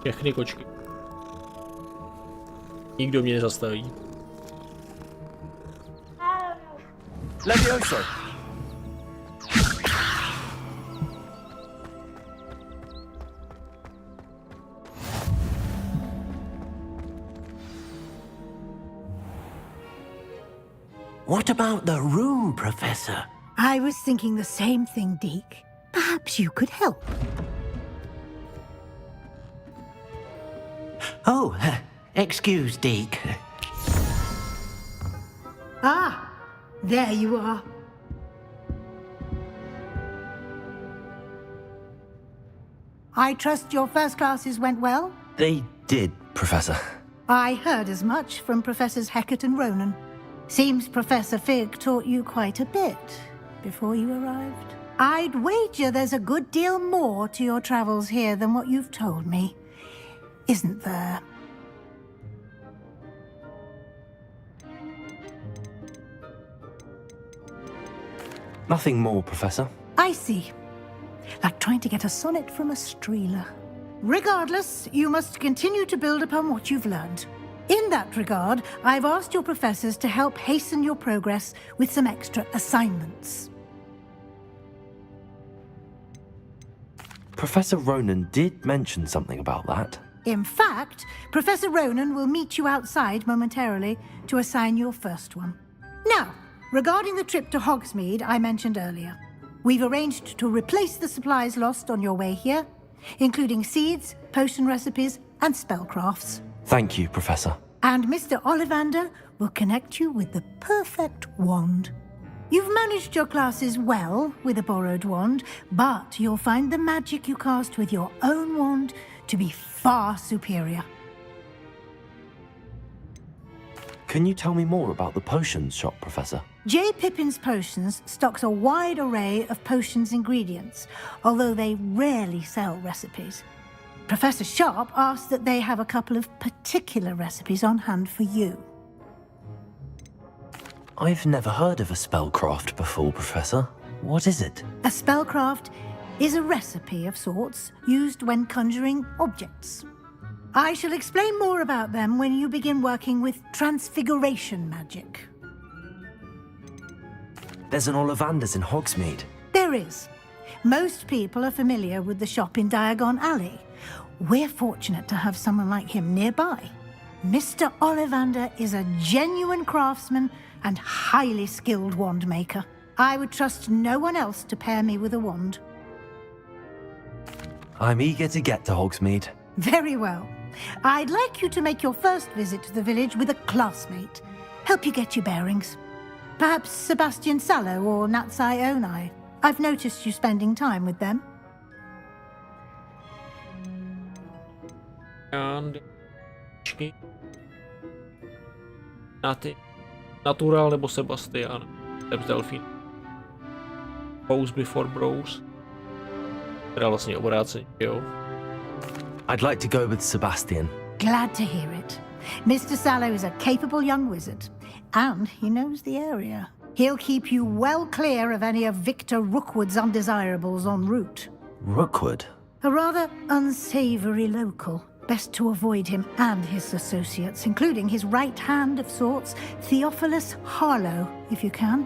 Všechny kočky. Nikdo mě nezastaví. Levioso. What about the room, Professor? I was thinking the same thing, Deke. Perhaps you could help. Oh, excuse, Deke. Ah, there you are. I trust your first classes went well? They did, Professor. I heard as much from Professors Hecat and Ronan. Seems Professor Fig taught you quite a bit before you arrived. I'd wager there's a good deal more to your travels here than what you've told me. Isn't there? Nothing more, Professor. I see. Like trying to get a sonnet from a streeler. Regardless, you must continue to build upon what you've learned. In that regard, I've asked your professors to help hasten your progress with some extra assignments. Professor Ronan did mention something about that. In fact, Professor Ronan will meet you outside momentarily to assign your first one. Now, regarding the trip to Hogsmeade I mentioned earlier, we've arranged to replace the supplies lost on your way here, including seeds, potion recipes, and spellcrafts. Thank you, Professor. And Mr. Ollivander will connect you with the perfect wand. You've managed your classes well with a borrowed wand, but you'll find the magic you cast with your own wand to be far superior. Can you tell me more about the potions shop, Professor? J. Pippin's Potions stocks a wide array of potions ingredients, although they rarely sell recipes. Professor Sharp asked that they have a couple of particular recipes on hand for you. I've never heard of a spellcraft before, Professor. What is it? A spellcraft is a recipe of sorts used when conjuring objects. I shall explain more about them when you begin working with transfiguration magic. There's an Ollivander's in Hogsmeade. There is. Most people are familiar with the shop in Diagon Alley. We're fortunate to have someone like him nearby. Mr. Ollivander is a genuine craftsman and highly skilled wand maker. I would trust no one else to pair me with a wand. I'm eager to get to Hogsmeade. Very well. I'd like you to make your first visit to the village with a classmate. Help you get your bearings. Perhaps Sebastian Sallow or Natsai Onai. I've noticed you spending time with them. And... Natural nebo Sebastian. Seb's Delfín. Pose before bros. Teda vlastně obráceně, jo. I'd like to go with Sebastian. Glad to hear it. Mr. Sallow is a capable young wizard, and he knows the area. He'll keep you well clear of any of Victor Rookwood's undesirables en route. Rookwood? A rather unsavory local. Best to avoid him and his associates, including his right hand of sorts, Theophilus Harlow, if you can.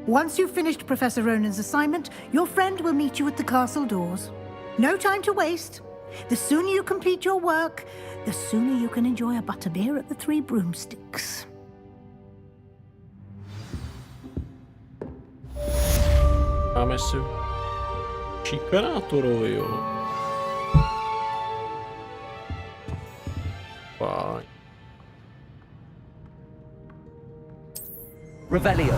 Once you've finished Professor Ronan's assignment, your friend will meet you at the castle doors. No time to waste. The sooner you complete your work, the sooner you can enjoy a butterbeer at the Three Broomsticks. Máme si šikanátorov, jo. Revelio.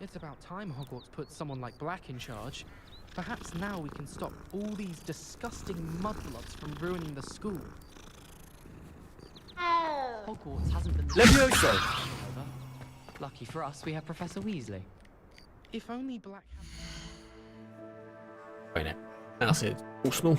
It's about time Hogwarts put someone like Black in charge. Perhaps now we can stop all these disgusting mudbloods from ruining the school. Hogwarts hasn't been... Levioso! However, lucky for us, we have Professor Weasley. If only Black... Fajne. Já si usnu.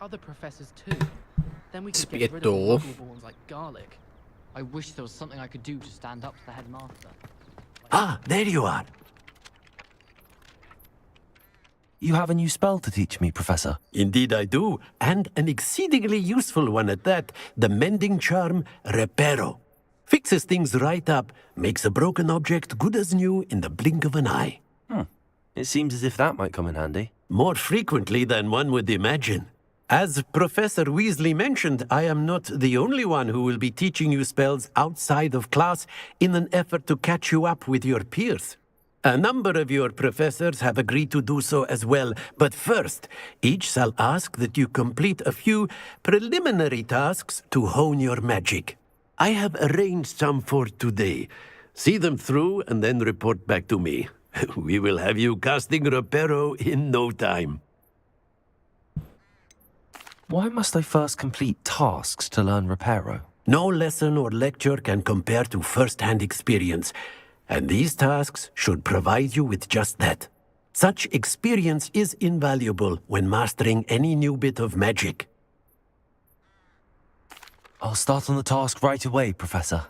other professors too. Then we could get rid of the Spieto. muggle-borns like garlic. I wish there was something I could do to stand up to the headmaster. Ah, there you are. You have a new spell to teach me, Professor. Indeed I do, and an exceedingly useful one at that, the mending charm Reparo. Fixes things right up, makes a broken object good as new in the blink of an eye. It seems as if that might come in handy. More frequently than one would imagine. As Professor Weasley mentioned, I am not the only one who will be teaching you spells outside of class in an effort to catch you up with your peers. A number of your professors have agreed to do so as well, but first, each shall ask that you complete a few preliminary tasks to hone your magic. I have arranged some for today. See them through and then report back to me. We will have you casting Reparo in no time. Why must I first complete tasks to learn Reparo? No lesson or lecture can compare to first-hand experience, and these tasks should provide you with just that. Such experience is invaluable when mastering any new bit of magic. I'll start on the task right away, Professor.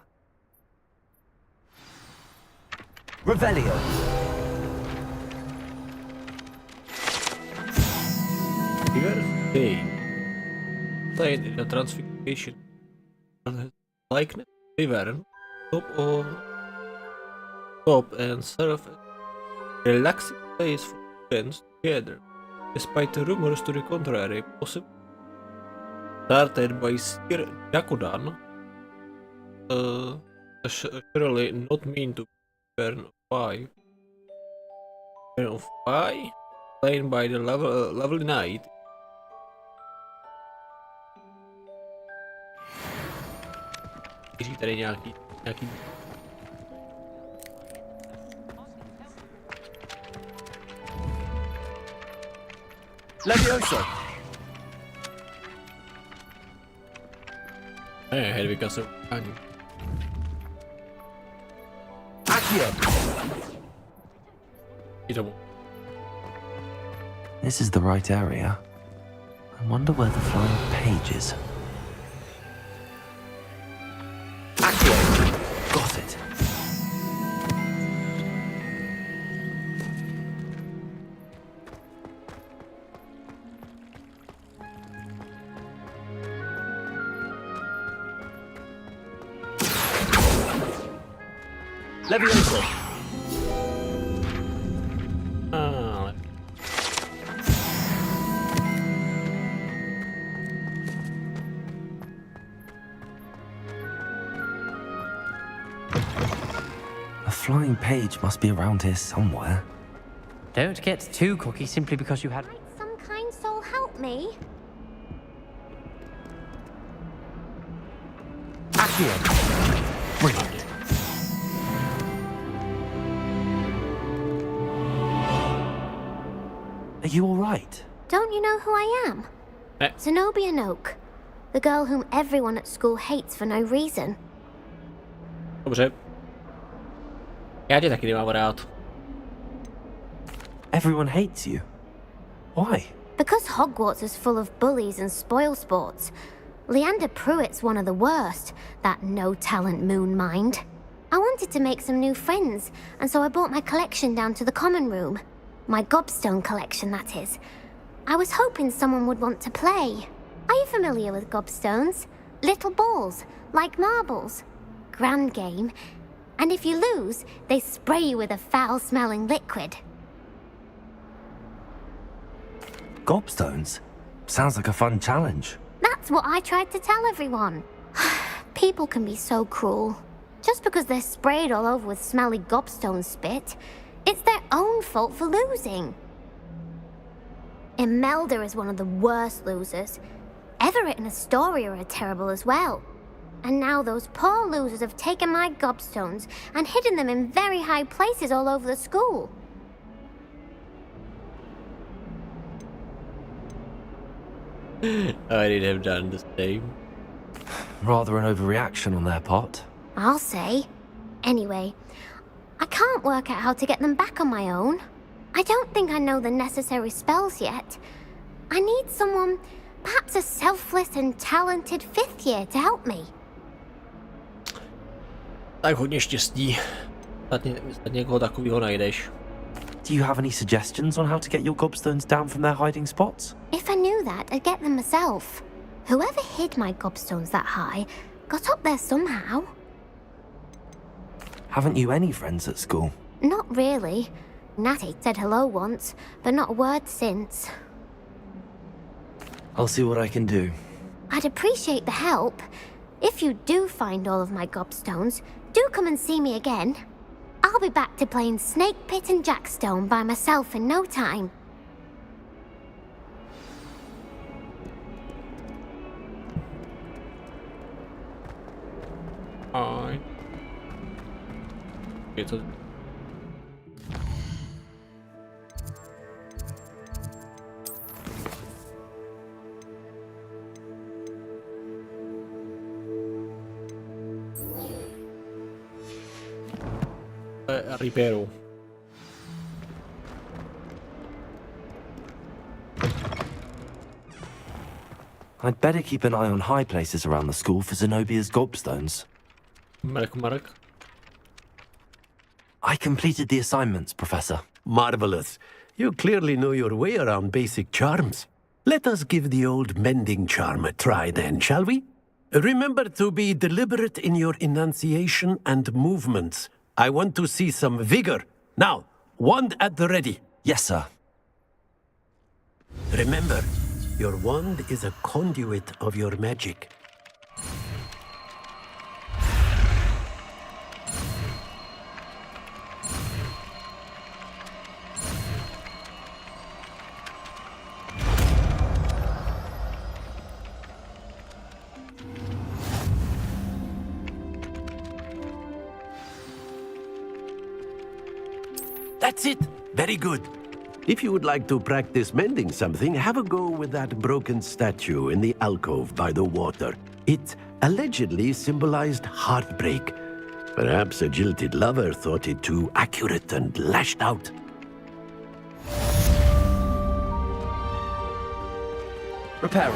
Revelio. Here, they played in a transfiguration likeness, Wyvern, top and serve as a relaxing place for friends together, despite the rumors to the contrary, possible. Started by Sir Jakudan, surely not mean to be Wyvern of 5. Wyvern of 5, played by the lovely knight. Jestli tady nějaký Levioso. Hedvika se ani. Accio. This is the right area. I wonder where the flying page is. Got it. Levioso. A flying page must be around here somewhere. Don't get too cocky simply because you had... Might some kind soul help me? Accio. Brilliant. Are you all right? Don't you know who I am? Zenobia Noak, the girl whom everyone at school hates for no reason. Dobře. Já tě taky nemám rád. Everyone hates you. Why? Because Hogwarts is full of bullies and spoilsports. Leander Pruitt's one of the worst, that no-talent moon mind. I wanted to make some new friends, and so I brought my collection down to the common room. My gobstone collection, that is. I was hoping someone would want to play. Are you familiar with gobstones? Little balls, like marbles. Grand game. And if you lose, they spray you with a foul-smelling liquid. Gobstones? Sounds like a fun challenge. That's what I tried to tell everyone. People can be so cruel. Just because they're sprayed all over with smelly gobstone spit, it's their own fault for losing. Imelda is one of the worst losers. Everett and Astoria are terrible as well. And now those poor losers have taken my gobstones and hidden them in very high places all over the school. I'd have done the same. Rather an overreaction on their part. I'll say. Anyway, I can't work out how to get them back on my own. I don't think I know the necessary spells yet. I need someone Perhaps a selfless and talented 5th year to help me. Tak hodně štěstí. Snad někoho takového najdeš. Do you have any suggestions on how to get your gobstones down from their hiding spots? If I knew that, I'd get them myself. Whoever hid my gobstones that high got up there somehow. Haven't you any friends at school? Not really. Natty said hello once, but not a word since. I'll see what I can do. I'd appreciate the help. If you do find all of my gobstones, do come and see me again. I'll be back to playing Snake Pit and Jackstone by myself in no time. Aj. Je to... Repairu. I'd better keep an eye on high places around the school for Zenobia's gobstones. Mark. I completed the assignments, Professor. Marvelous. You clearly know your way around basic charms. Let us give the old mending charm a try then, shall we? Remember to be deliberate in your enunciation and movements. I want to see some vigor. Now, wand at the ready. Yes, sir. Remember, your wand is a conduit of your magic. That's it. Very good. If you would like to practice mending something, have a go with that broken statue in the alcove by the water. It allegedly symbolized heartbreak. Perhaps a jilted lover thought it too accurate and lashed out. Repair.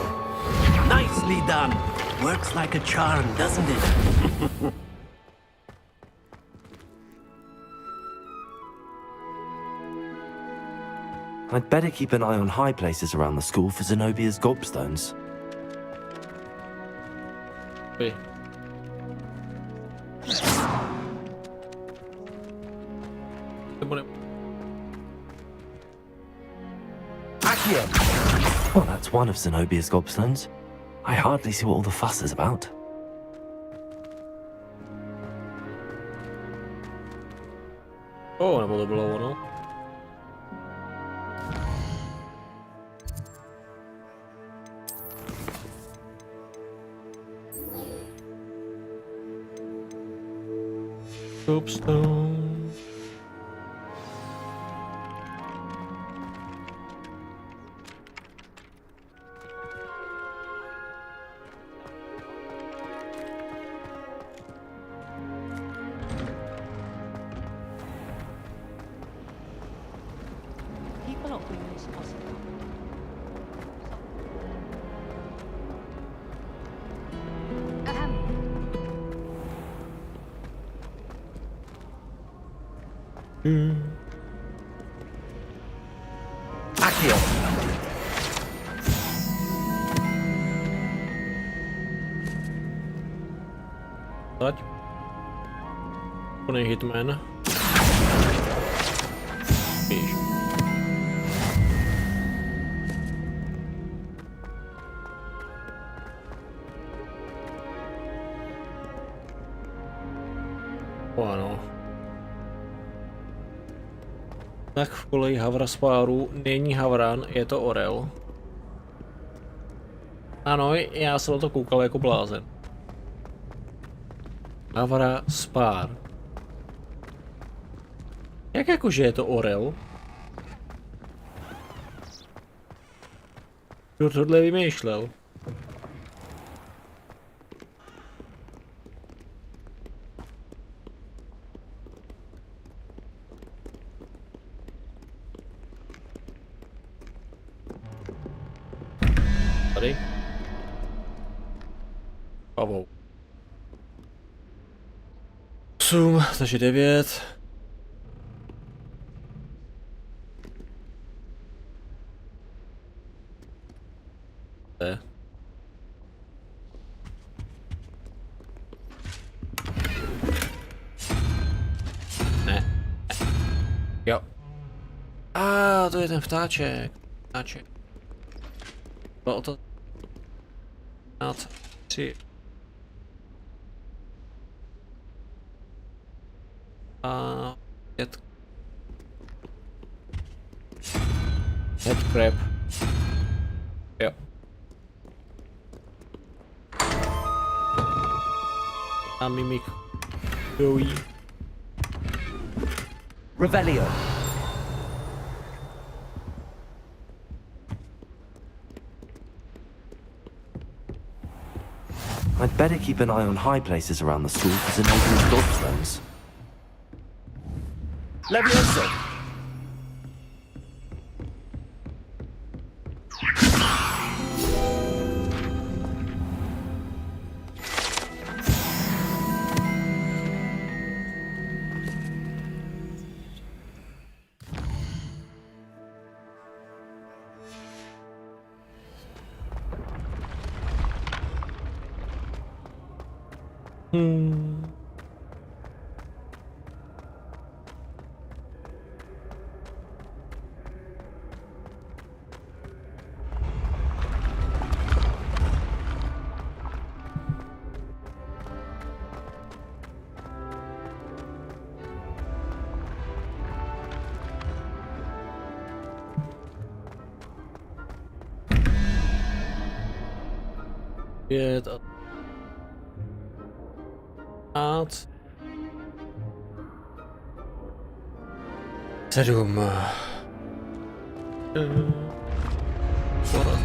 Nicely done. Works like a charm, doesn't it? I'd better keep an eye on high places around the school for Zenobia's gobstones. Wait. Well, that's one of Zenobia's gobstones. I hardly see what all the fuss is about. Oh, nebo to bylo ono. Soapstone. People are doing this possible. Accio. Stať. Úplný hitman. Víš. Ano. Tak v koleji Havraspáru není Havran, je to orel. Ano, já jsem na to koukal jako blázen. Havraspár. Jak jakože je to orel? Kdo tohle vymýšlel? Tady. Pavou. 8, takže 9. Ne. Jo. A to je ten vtáček. Vtáček. Bylo to 3. A 5. Headcrab. Jo. A mimik. Joey. Revelio. I'd better keep an eye on high places around the school for Zenobia's gobstones. Levioso! Je to 7. Porad.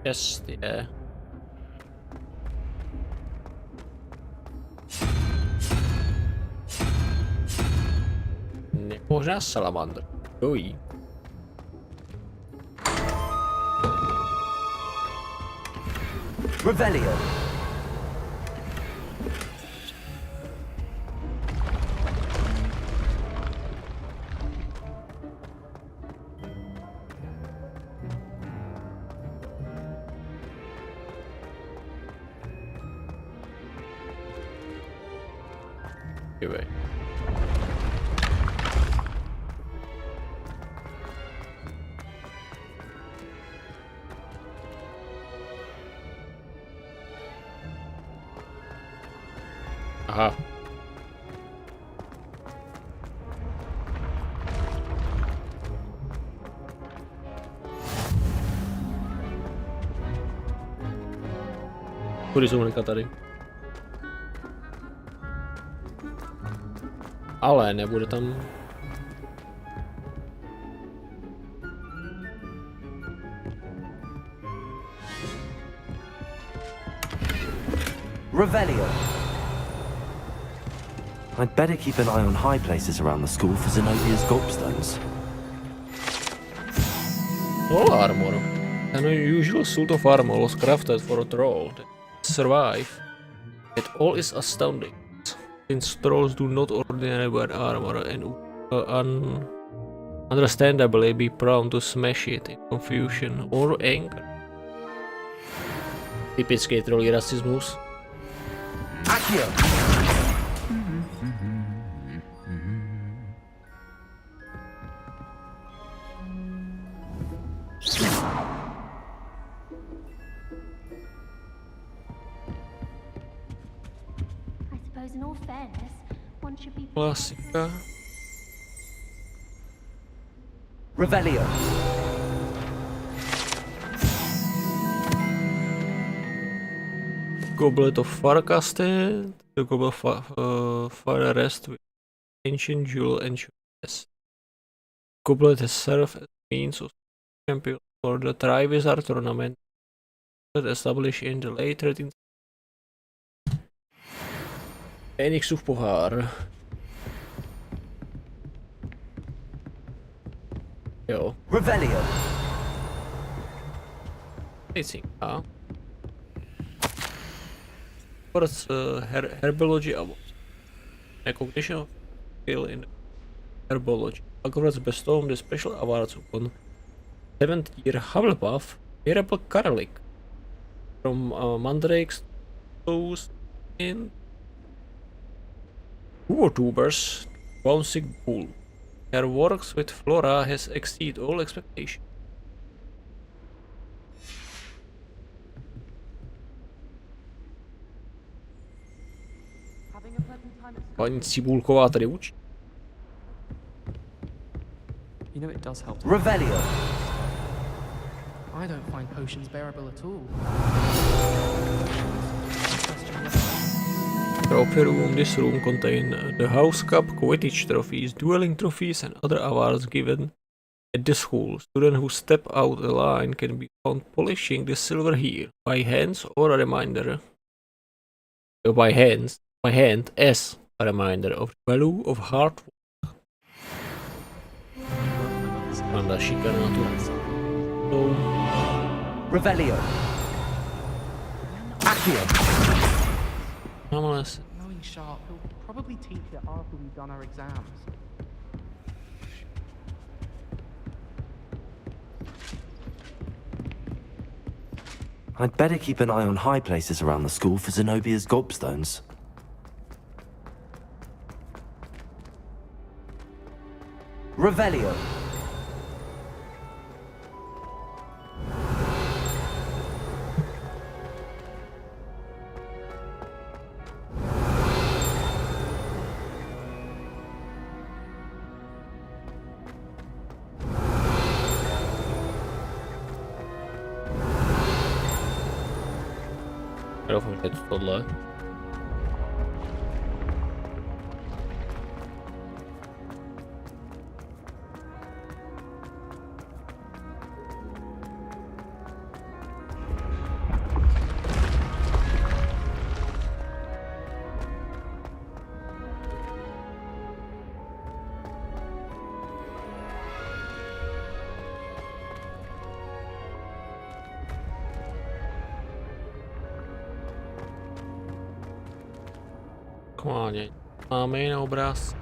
Šest je. Možná salamandr. Jojí. Revelio. Dívej. Aha. Kudy jsou hnedka tady. Ale nebude tam... Revelio. I'd better keep an eye on high places around the school for Zenobia's gobstones. All armor. An unusual suit of armor was crafted for a troll that survive. It all is astounding, since trolls do not ordinarily wear armor and understandably be prone to smash it in confusion or anger. Typický trolí rasismus. Accio! In all fairness, one should be... Klasika. Revelio. Goblet of Farcasted. The Goblet of Fire Rest with Ancient Jewel and Yes. Goblet has served as means of champion for the Triwizard tournament that established in the late 13th. Fénixův pohár. Jo. Revelio. A. Hogwarts Herbology Award. Recognition skill in herbology. Hogwarts bestowed the special awards upon 7th year Hufflepuff Mirabel Carlick from Mandrakes Toes in Hoovertubers Bouncing Bull. Her works with Flora has exceeded all expectations. Paní Cibulková tady učí. You know it does help. Revelio. I don't find potions bearable at all. Trophy room. This room contains the House Cup, Quidditch trophies, dueling trophies, and other awards given at the school. Students who step out the line can be found polishing the silver here by hands or a reminder. By hand as a reminder of the value of hard work. Manda šikanátu. Revelio. Accio. Knowing Sharp, he'll probably teach it after we've done our exams. I'd better keep an eye on high places around the school for Zenobia's gobstones. Revelio. Doufám, že je to tohle. Schválně. Máme jiný obraz.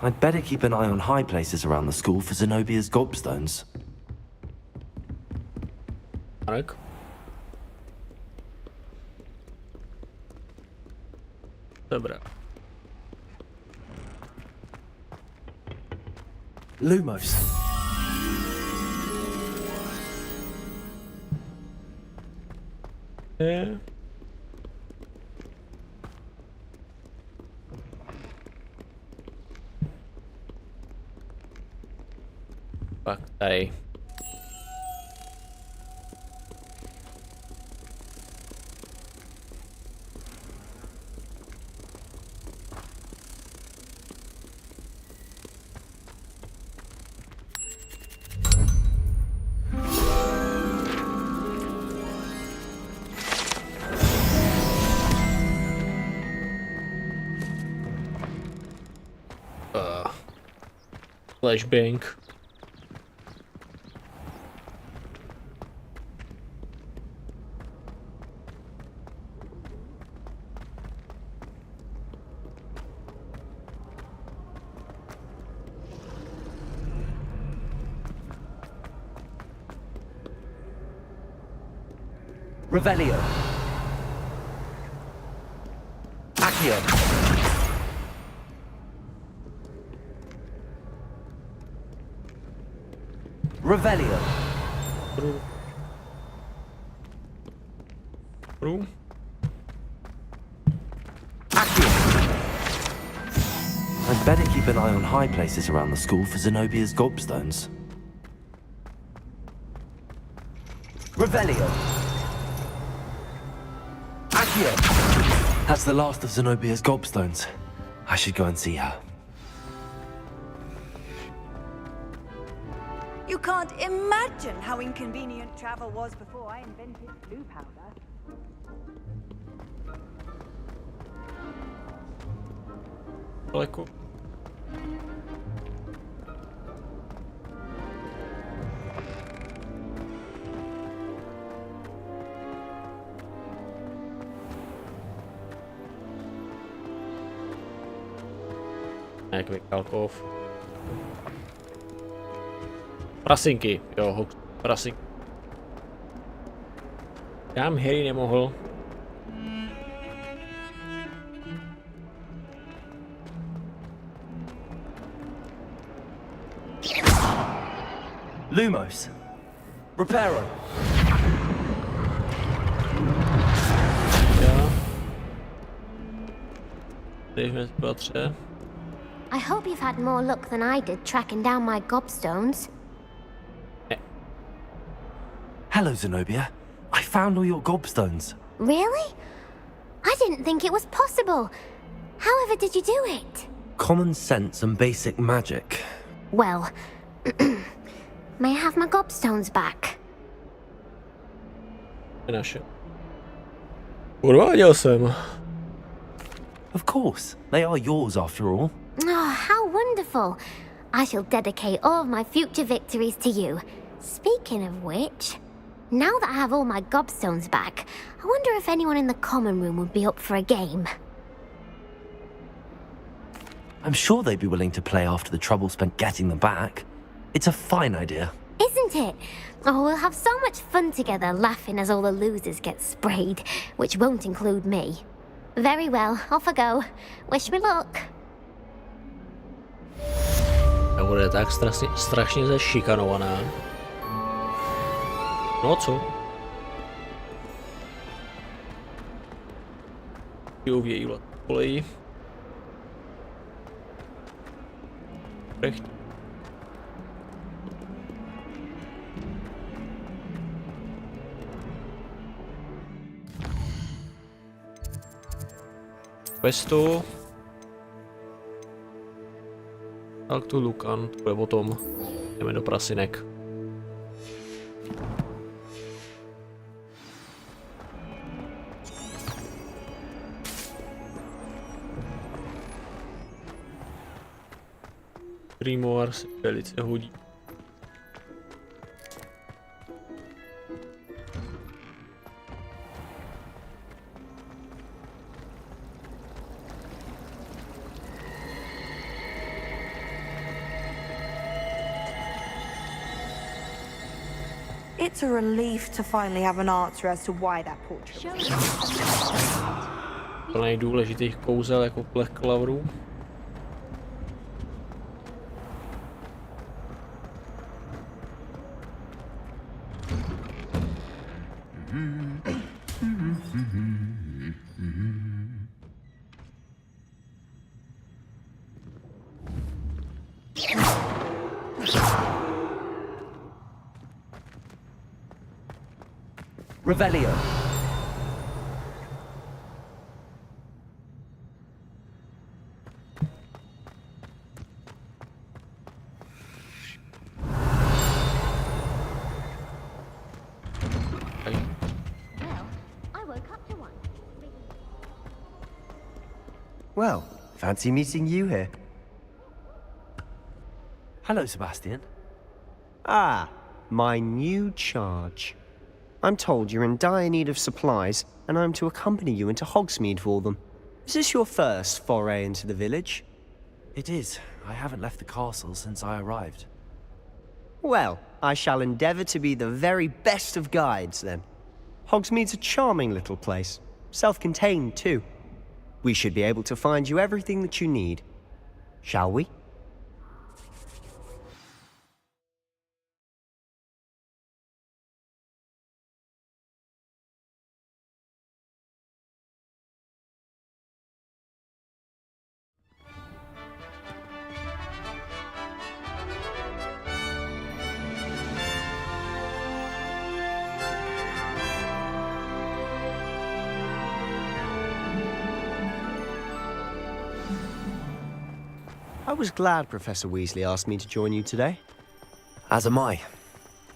I'd better keep an eye on high places around the school for Zenobia's gobstones. Marek? Dobrá. Lumos. Pak tady. Flashbang. Revelio. Accio. Revelio. Accio. I'd better keep an eye on high places around the school for Zenobia's gobstones. Revelio. Accio. That's the last of Zenobia's gobstones. I should go and see her. You can't imagine how inconvenient travel was before I invented blue powder. Daleko. Jak Kalkov. Prasinky, jo, prasinky. Kam Harry nemohl. Lumos. Reparo. Jo. Teď jsme patře. I hope you've had more luck than I did tracking down my gobstones. Hello, Zenobia. I found all your gobstones. Really? I didn't think it was possible. However did you do it? Common sense and basic magic. Well, may I have my gobstones back? Naše. Podváděl jsem. Of course. They are yours after all. Oh, how wonderful. I shall dedicate all of my future victories to you. Speaking of which, now that I have all my gobstones back, I wonder if anyone in the common room would be up for a game. I'm sure they'd be willing to play after the trouble spent getting them back. It's a fine idea. Isn't it? Oh, we'll have so much fun together laughing as all the losers get sprayed, which won't include me. Very well, off I go. Wish me luck. A bude tak strašně zešikanovaná. No co? Jo, vějíla koleji. Recht. Questu. Tak tu Lukan, to bude potom. Jdeme do prasinek. Grimoire se velice hodí. It's a relief to finally have an answer as to why that portrait was. Plný důležitých kouzel jako plech klavrů. Revelio. Well, fancy meeting you here. Hello, Sebastian. Ah, my new charge. I'm told you're in dire need of supplies, and I'm to accompany you into Hogsmeade for them. Is this your first foray into the village? It is. I haven't left the castle since I arrived. Well, I shall endeavour to be the very best of guides, then. Hogsmeade's a charming little place. Self-contained, too. We should be able to find you everything that you need. Shall we? I was glad Professor Weasley asked me to join you today. As am I.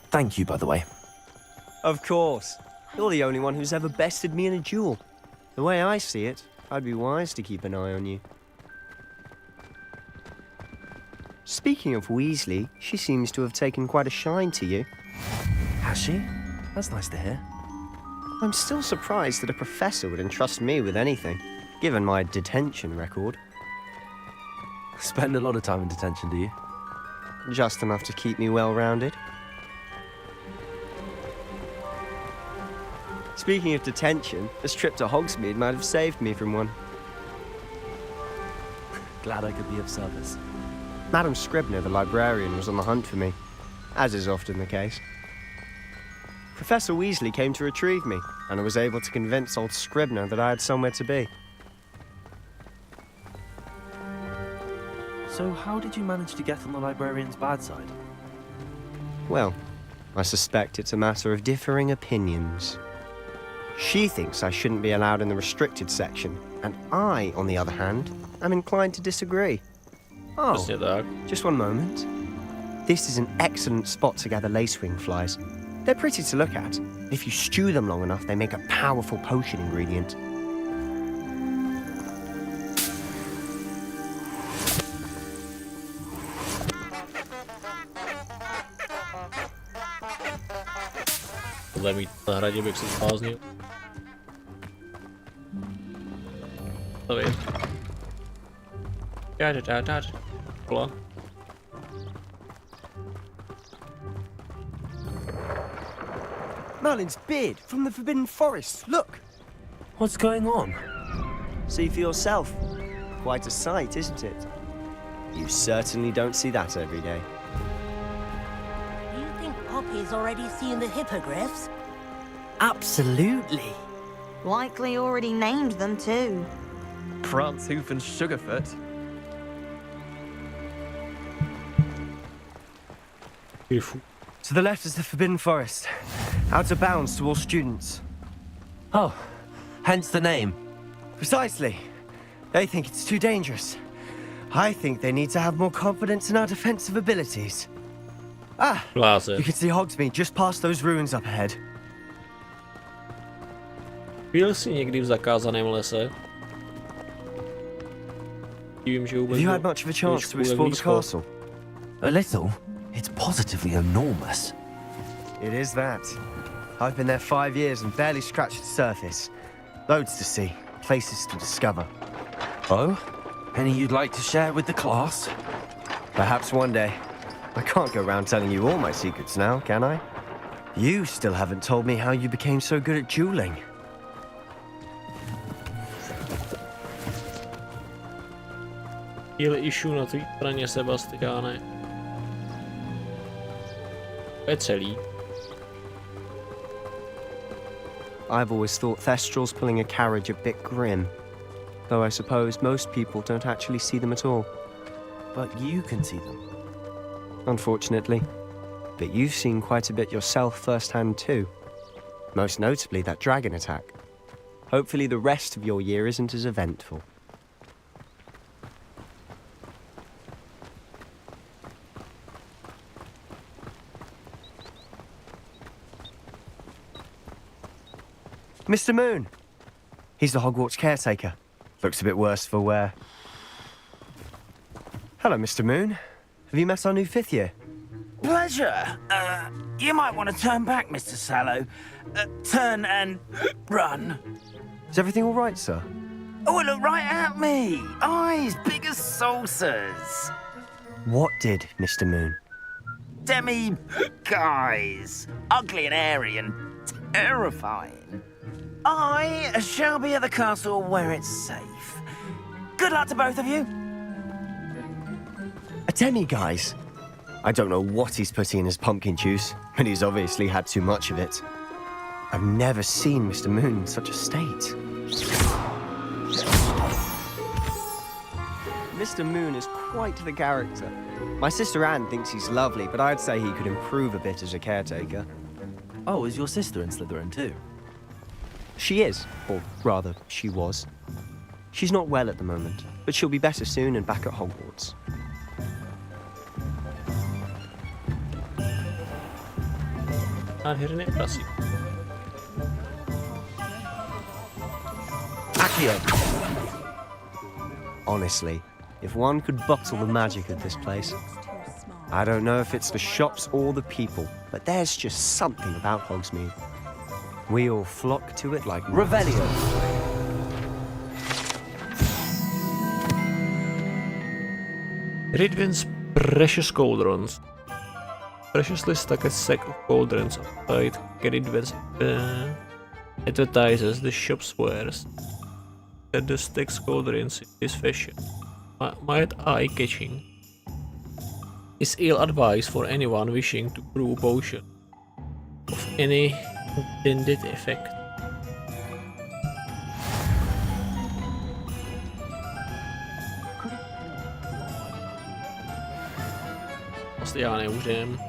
Thank you, by the way. Of course. You're the only one who's ever bested me in a duel. The way I see it, I'd be wise to keep an eye on you. Speaking of Weasley, she seems to have taken quite a shine to you. Has she? That's nice to hear. I'm still surprised that a professor would entrust me with anything, given my detention record. Spend a lot of time in detention, do you? Just enough to keep me well-rounded. Speaking of detention, this trip to Hogsmeade might have saved me from one. Glad I could be of service. Madam Scribner, the librarian, was on the hunt for me, as is often the case. Professor Weasley came to retrieve me, and I was able to convince old Scribner that I had somewhere to be. So how did you manage to get on the librarian's bad side? Well, I suspect it's a matter of differing opinions. She thinks I shouldn't be allowed in the restricted section, and I, on the other hand, am inclined to disagree. Oh, just one moment. This is an excellent spot to gather lacewing flies. They're pretty to look at. If you stew them long enough, they make a powerful potion ingredient. Podle mít na hradě bych se zbláznil. To víš. Kola. Merlin's beard from the Forbidden Forest, look! What's going on? See for yourself. Quite a sight, isn't it? You certainly don't see that every day. You think Poppy's already seen the hippogriffs? Absolutely. Likely already named them too. Prance, Hoof, and Sugarfoot. Beautiful. To the left is the Forbidden Forest. Out of bounds to all students. Oh, hence the name. Precisely. They think it's too dangerous. I think they need to have more confidence in our defensive abilities. Ah, you can see Hogsmeade just past those ruins up ahead. Byl jsi někdy v zakázaném lese? Have you had much of a chance to explore the castle? A little. It's positively enormous. It is that. I've been there 5 years and barely scratched the surface. Loads to see, places to discover. Oh? Any you'd like to share with the class? Perhaps one day. I can't go around telling you all my secrets now, can I? You still haven't told me how you became so good at dueling. Díl issue na tvý straně, Sebastiáne. To je celý. I've always thought Thestrals pulling a carriage a bit grim. Though I suppose most people don't actually see them at all. But you can see them. Unfortunately. But you've seen quite a bit yourself firsthand too. Most notably that dragon attack. Hopefully the rest of your year isn't as eventful. Mr. Moon! He's the Hogwarts caretaker. Looks a bit worse for wear. Hello, Mr. Moon. Have you met our new 5th year? Pleasure. You might want to turn back, Mr. Sallow. Turn and run. Is everything all right, sir? Oh, look right at me. Eyes big as saucers. What did, Mr. Moon? Guys. Ugly and airy and terrifying. I shall be at the castle where it's safe. Good luck to both of you. A demi-guise? I don't know what he's putting in his pumpkin juice, but he's obviously had too much of it. I've never seen Mr. Moon in such a state. Mr. Moon is quite the character. My sister Anne thinks he's lovely, but I'd say he could improve a bit as a caretaker. Oh, is your sister in Slytherin too? She is, or rather, she was. She's not well at the moment, but she'll be better soon and back at Hogwarts. Nádherný krasy. Accio! Honestly, if one could bottle the magic of this place. I don't know if it's the shops or the people, but there's just something about Hogsmeade. We all flock to it like Revelio. Ridvin's precious cauldrons. Preciously stuck a sack of cauldrons outside Ridvin's advertises the shop's wares. That the stacks cauldrons in this fashion might eye-catching. Is ill advice for anyone wishing to brew potion of any intended effect. Vlastně já neužím.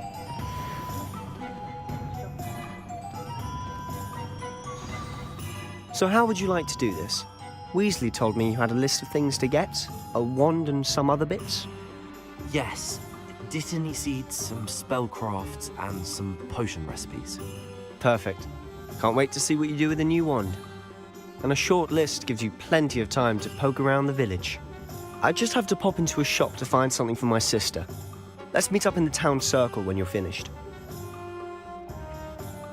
So how would you like to do this? Weasley told me you had a list of things to get, a wand and some other bits. Yes. Dittany seeds, some spellcrafts, and some potion recipes. Perfect. Can't wait to see what you do with the new wand. And a short list gives you plenty of time to poke around the village. I just have to pop into a shop to find something for my sister. Let's meet up in the town circle when you're finished.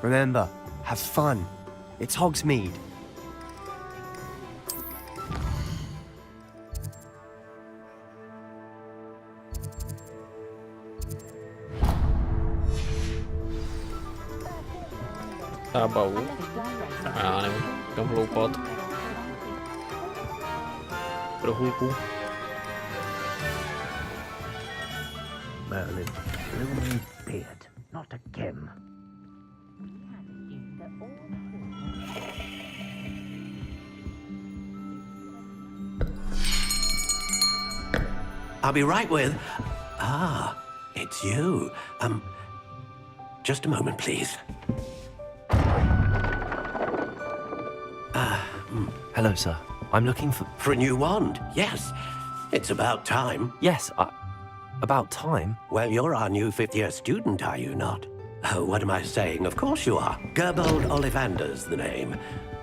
Remember, have fun. It's Hogsmeade. Tábavu. Já nevím, kam vloupat. Pro hůlku. Merlin, blue beard, not a gem. I'll be right with... Ah, it's you. Just a moment, please. Hello, sir. I'm looking for... For a new wand, yes. It's about time. Yes, about time? Well, you're our new fifth-year student, are you not? Oh, what am I saying? Of course you are. Gerbold Ollivander's the name.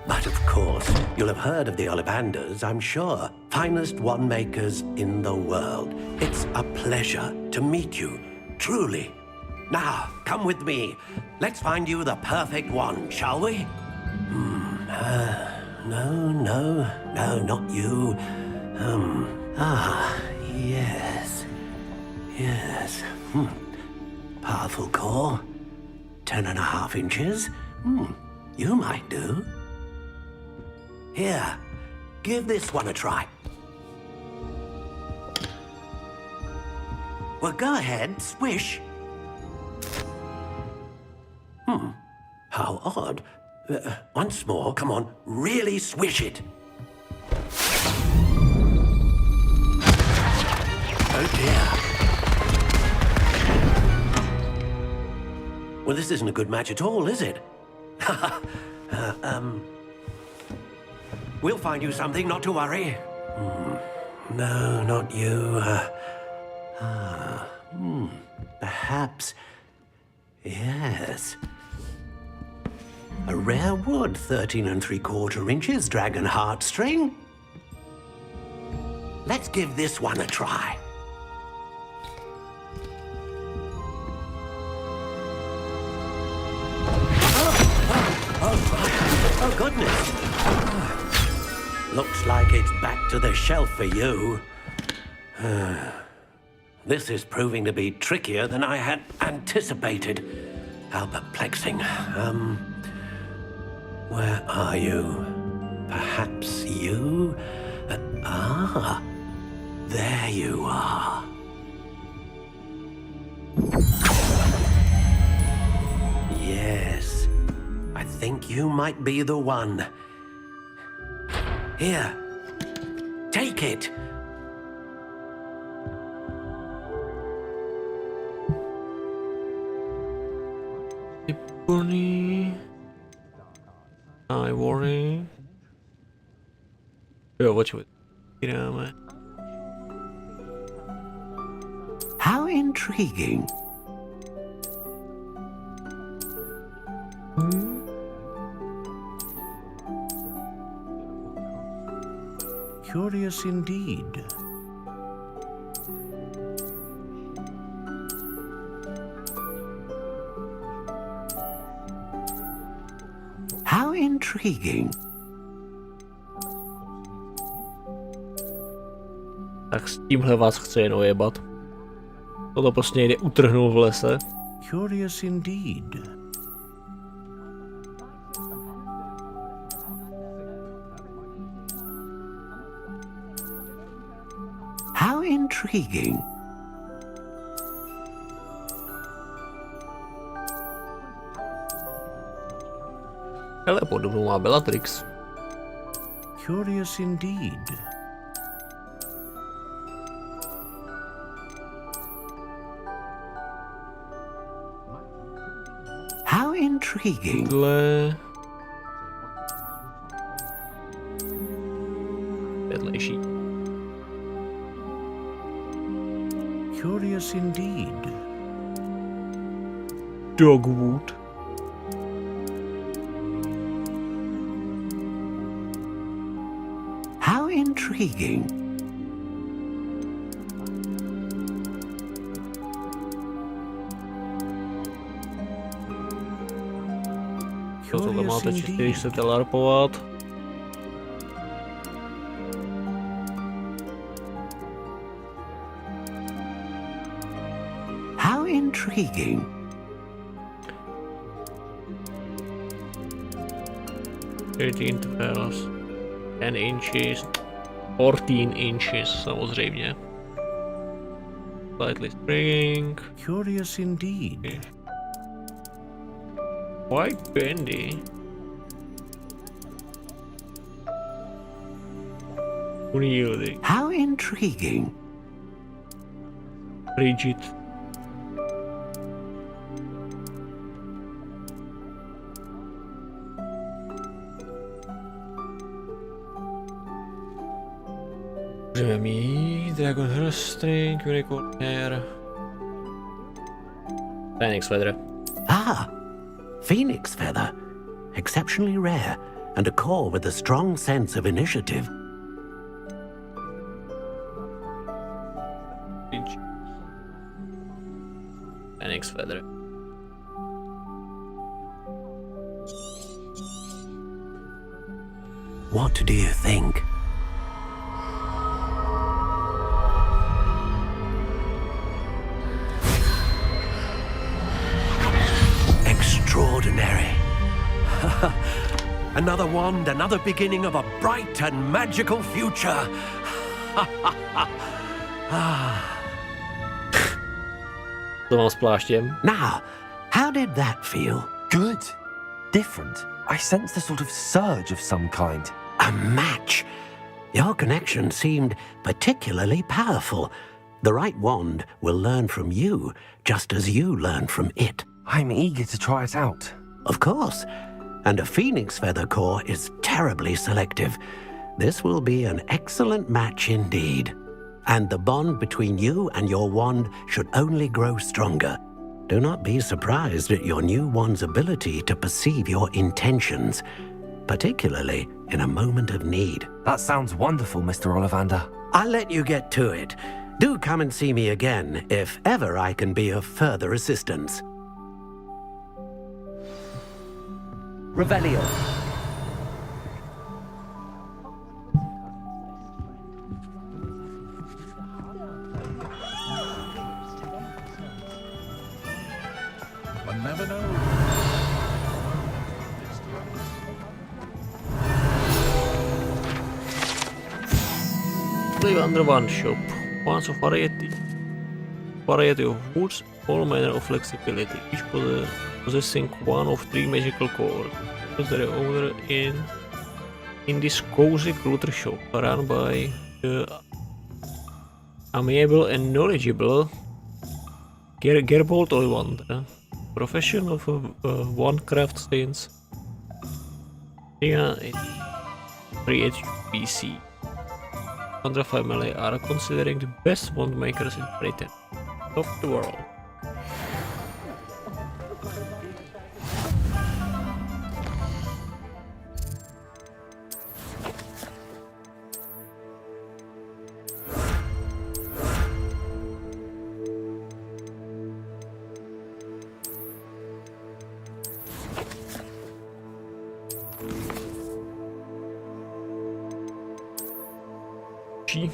But of course, you'll have heard of the Ollivanders, I'm sure. Finest wand makers in the world. It's a pleasure to meet you, truly. Now, come with me. Let's find you the perfect wand, shall we? No, not you. Yes. Powerful core. 10.5 inches. You might do. Here, give this one a try. Well, go ahead, swish. How odd. Once more, come on, really swish it. Oh dear. Well, this isn't a good match at all, is it? We'll find you something, not to worry. No, not you. Perhaps. Yes. A rare wood, 13 3/4 inches, dragon heartstring. Let's give this one a try. Oh, goodness. Looks like it's back to the shelf for you. This is proving to be trickier than I had anticipated. How perplexing. Where are you? Perhaps you? There you are. Yes, I think you might be the one. Here, take it. Bunny. I worry. Jo, počuj. Jdeme. How intriguing. Curious indeed. How intriguing. Tak s tímhle vás chce jen ojebat. Toto prostě někde utrhnul v lese. Curious indeed. How intriguing. Hele, podobnou má Bellatrix. Curious indeed. How intriguing. Vedlejší. Curious indeed. Dogwood. How intriguing. Co to máte, když chcete larpovat? How intriguing. 13 12, 10 inches, 14 inches samozřejmě. Slightly spring. Curious indeed. Quite bendy. Unyielding. How intriguing. Rigid. Můžeme mít Dragon Heartstring, Unicorn Hair. Phoenix Feather. Ah, Phoenix Feather. Exceptionally rare, and a core with a strong sense of initiative. Phoenix Feather. What do you think? Extraordinary. Another wand, another beginning of a bright and magical future. To mám s pláštěm. Now, how did that feel? Good. Different. I sensed a sort of surge of some kind. A match. Your connection seemed particularly powerful. The right wand will learn from you, just as you learn from it. I'm eager to try it out. Of course. And a Phoenix Feather core is terribly selective. This will be an excellent match indeed. And the bond between you and your wand should only grow stronger. Do not be surprised at your new wand's ability to perceive your intentions, particularly in a moment of need. That sounds wonderful, Mr. Ollivander. I'll let you get to it. Do come and see me again if ever I can be of further assistance. Revelio. One never knows. Ollivander One Shop. Wands of variety. Variety of woods, all manner of flexibility. Each possessing one of three magical cores. Their owner in this cozy clutter shop, run by the amiable and knowledgeable Gerbold Ollivander, professional of one craft since 3 BC. Ollivander family are considering the best wand makers in Britain, of the world. Či.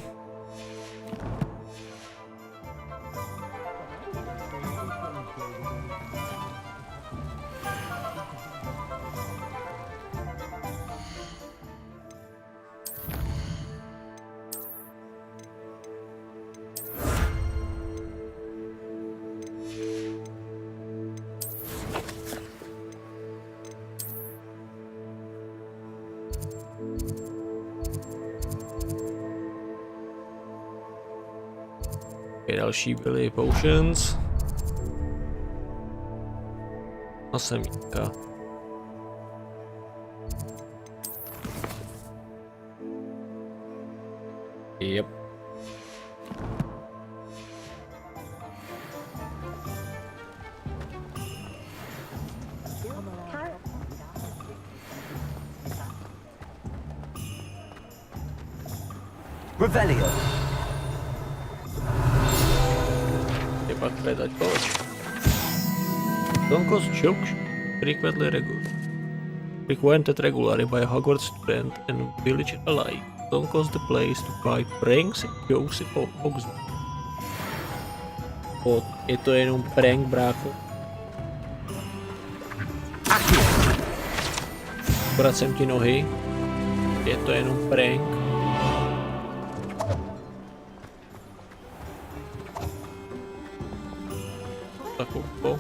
Další byly potions. A semítka. Yep. Revelio. Pak hledať koč. Donkos jokes frequented regularly by Hogwarts student and village alike. Donkos the place to buy pranks and jokes of Hogsmeade. Je to jenom prank, brácho. Vracem ti nohy. Je to jenom prank. Takovou.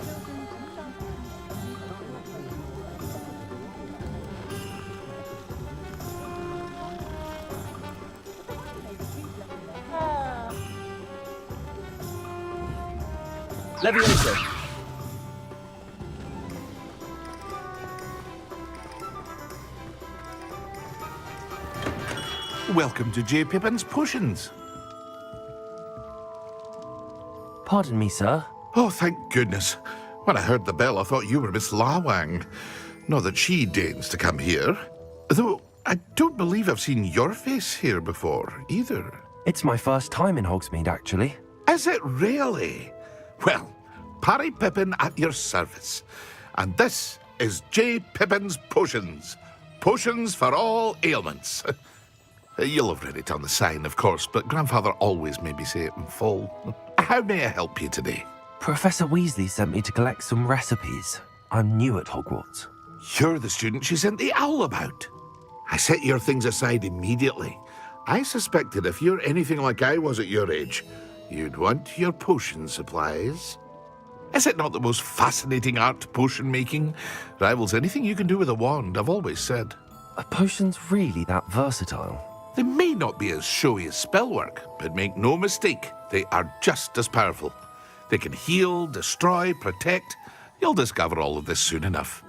Leviosa. Welcome to J. Pippin's Potions. Pardon me, sir. Oh, thank goodness. When I heard the bell, I thought you were Miss Lawang. Not that she deigns to come here. Though, I don't believe I've seen your face here before, either. It's my first time in Hogsmeade, actually. Is it really? Well, Parry Pippin at your service. And this is J. Pippin's Potions. Potions for all ailments. You'll have read it on the sign, of course, but Grandfather always made me say it in full. How may I help you today? Professor Weasley sent me to collect some recipes. I'm new at Hogwarts. You're the student she sent the owl about. I set your things aside immediately. I suspected if you're anything like I was at your age, you'd want your potion supplies. Is it not the most fascinating art, potion making? Rivals anything you can do with a wand, I've always said. Are potions really that versatile? They may not be as showy as spellwork, but make no mistake, they are just as powerful. They can heal, destroy, protect. You'll discover all of this soon enough.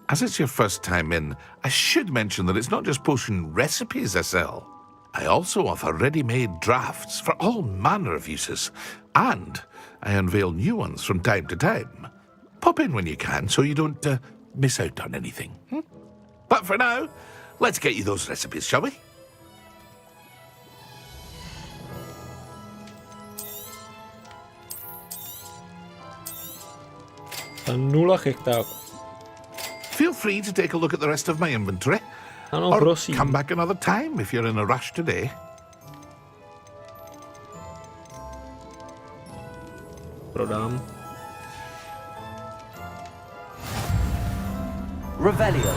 As it's your first time in, I should mention that it's not just potion recipes I sell. I also offer ready-made drafts for all manner of uses, and I unveil new ones from time to time. Pop in when you can so you don't miss out on anything. But for now, let's get you those recipes, shall we? Nula hektářů. Feel free to take a look at the rest of my inventory. Ano, or prosím. come back another time if you're in a rush today. Prodám. Revelio.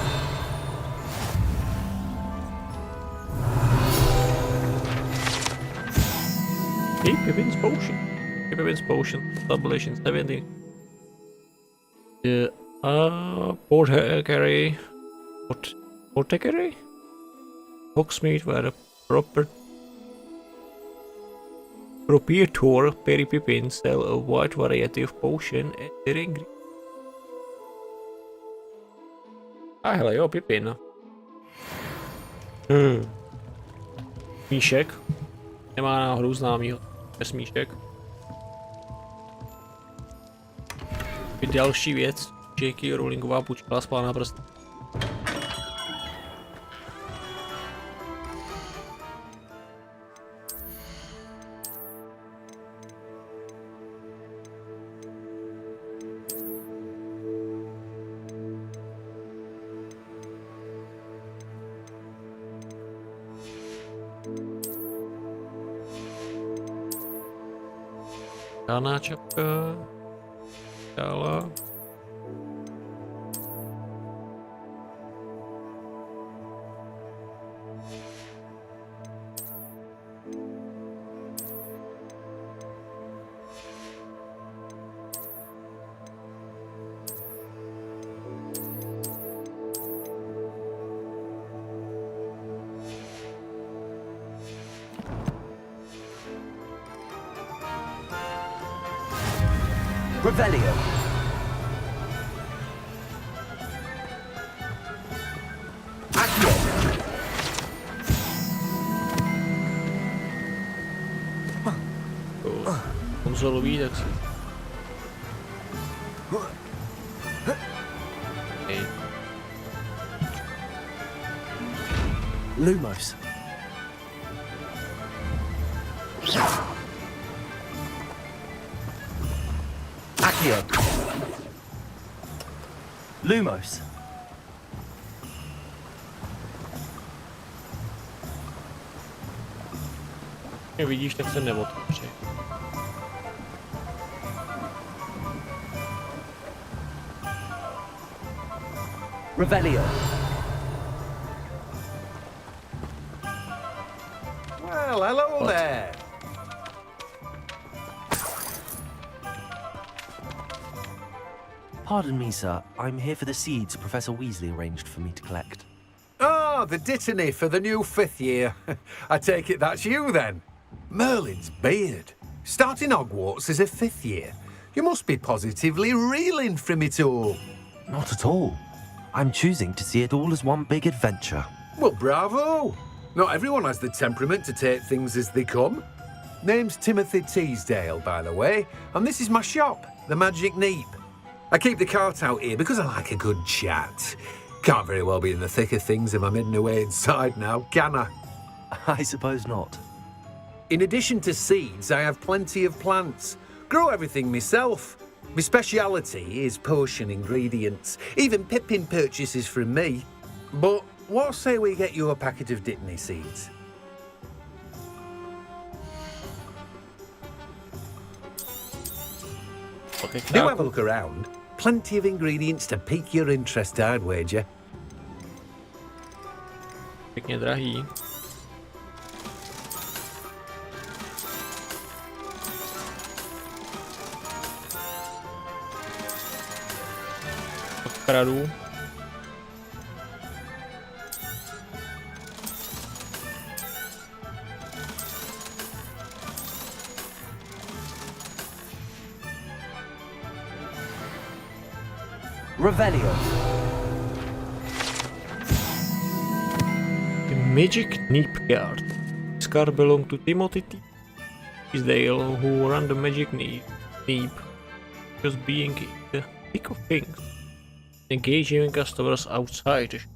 Hey, Pippin's Potion. Hey, Pippin's Potion. Establishing 70. Apothecary. Apothecary? Hogsmeade where a proprietor Perry Pippin sell a wide variety of potion and their ingredients. Hele jo, Pippin. Míšek. Nemá náhodou známýho smíšek. Další věc. J.K. Rowlingová půjčila z Pána prstů. Žádná čapka. Dále. Revelio. Accio. Konzolový, tak si... Hej. Lumos. Accio. Lumos. Jak vidíš, tak se neotevře. Revelio. Well, hello there. Pardon me, sir. I'm here for the seeds Professor Weasley arranged for me to collect. Ah, the dittany for the new 5th year. I take it that's you, then. Merlin's beard. Starting Hogwarts as a 5th year. You must be positively reeling from it all. Not at all. I'm choosing to see it all as one big adventure. Well, bravo. Not everyone has the temperament to take things as they come. Name's Timothy Teasdale, by the way, and this is my shop, the Magic Neep. I keep the cart out here because I like a good chat. Can't very well be in the thick of things if I'm hidden away inside now, can I? I suppose not. In addition to seeds, I have plenty of plants. Grow everything myself. My speciality is potion ingredients. Even Pippin purchases from me. But what say we get you a packet of Dittany seeds? Okay, do have a look around. Plenty of ingredients to pique your interest, I'd wager. Pěkně drahý. Odkradu. Revelio. The Magic Neep card. This card belongs to Timothy Teasdale, who ran the Magic Neep. Just being in the thick of things. Engaging customers outside the shop.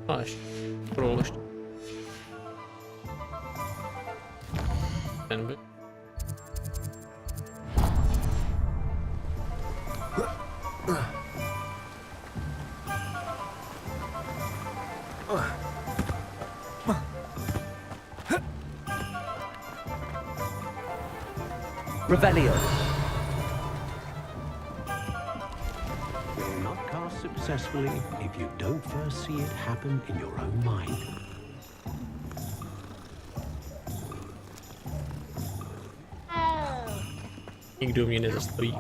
Máš scroll ještě. Ten by. Revelio. Will not cast successfully if you don't first see it happen in your own mind. Nikdo mě nezastaví.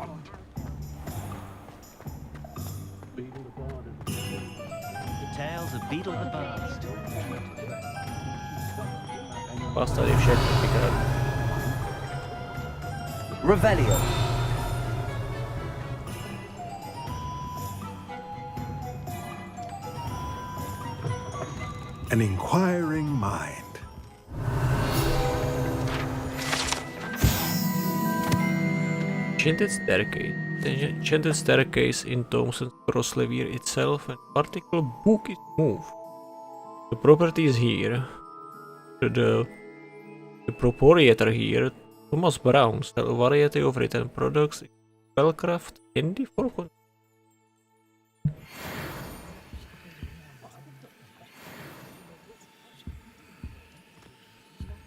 The tales of Beetle the Burst. Vás tady všechny vykradu. Revelio. An inquiring mind. Enchanted staircase. The enchanted staircase in Thompson's Crosslevier itself and particular book is moved. The property is here. The The proprietor here, Thomas Brown, sells a variety of written products in spellcraft, handy for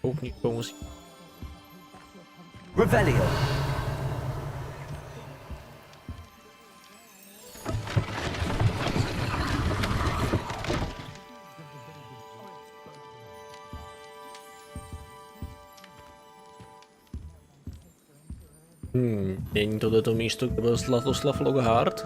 ook niet komen zien. Revelio. Není tohleto místo, kde byl Zlatoslav Lockhart?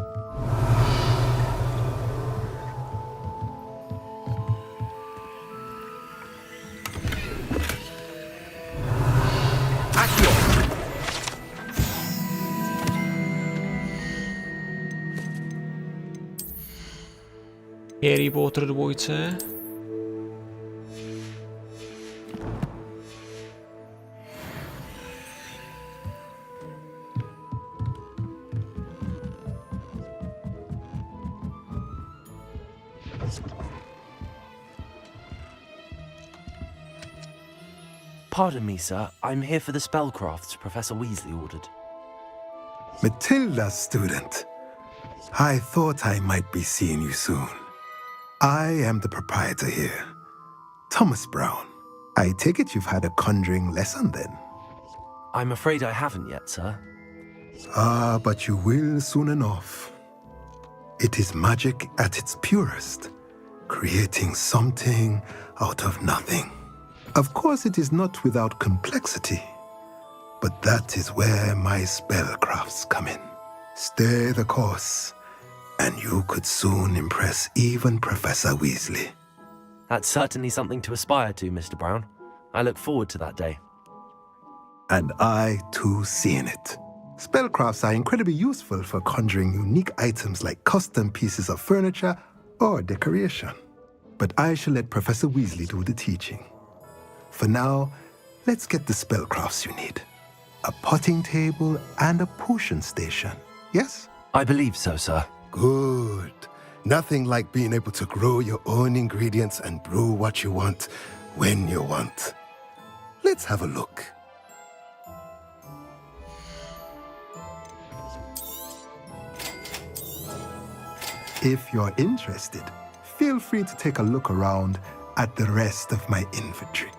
Harry Potter 2. Pardon me, sir. I'm here for the spellcrafts Professor Weasley ordered. Matilda's student. I thought I might be seeing you soon. I am the proprietor here, Thomas Brown. I take it you've had a conjuring lesson then? I'm afraid I haven't yet, sir. Ah, but you will soon enough. It is magic at its purest, creating something out of nothing. Of course, it is not without complexity, but that is where my spellcrafts come in. Stay the course, and you could soon impress even Professor Weasley. That's certainly something to aspire to, Mr. Brown. I look forward to that day. And I, too, seeing it. Spellcrafts are incredibly useful for conjuring unique items like custom pieces of furniture or decoration. But I shall let Professor Weasley do the teaching. For now, let's get the spellcrafts you need. A potting table and a potion station, yes? I believe so, sir. Good. Nothing like being able to grow your own ingredients and brew what you want when you want. Let's have a look. If you're interested, feel free to take a look around at the rest of my inventory.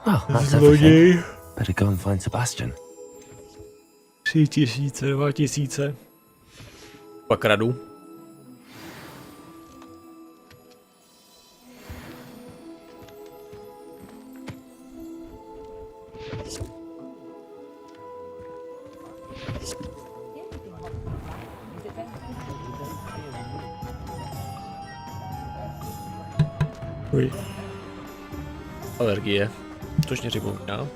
Well, that's everything. Better go and find Sebastian. 3000, 2000. Pak radu. Uj. Alergie. Točně připomíná.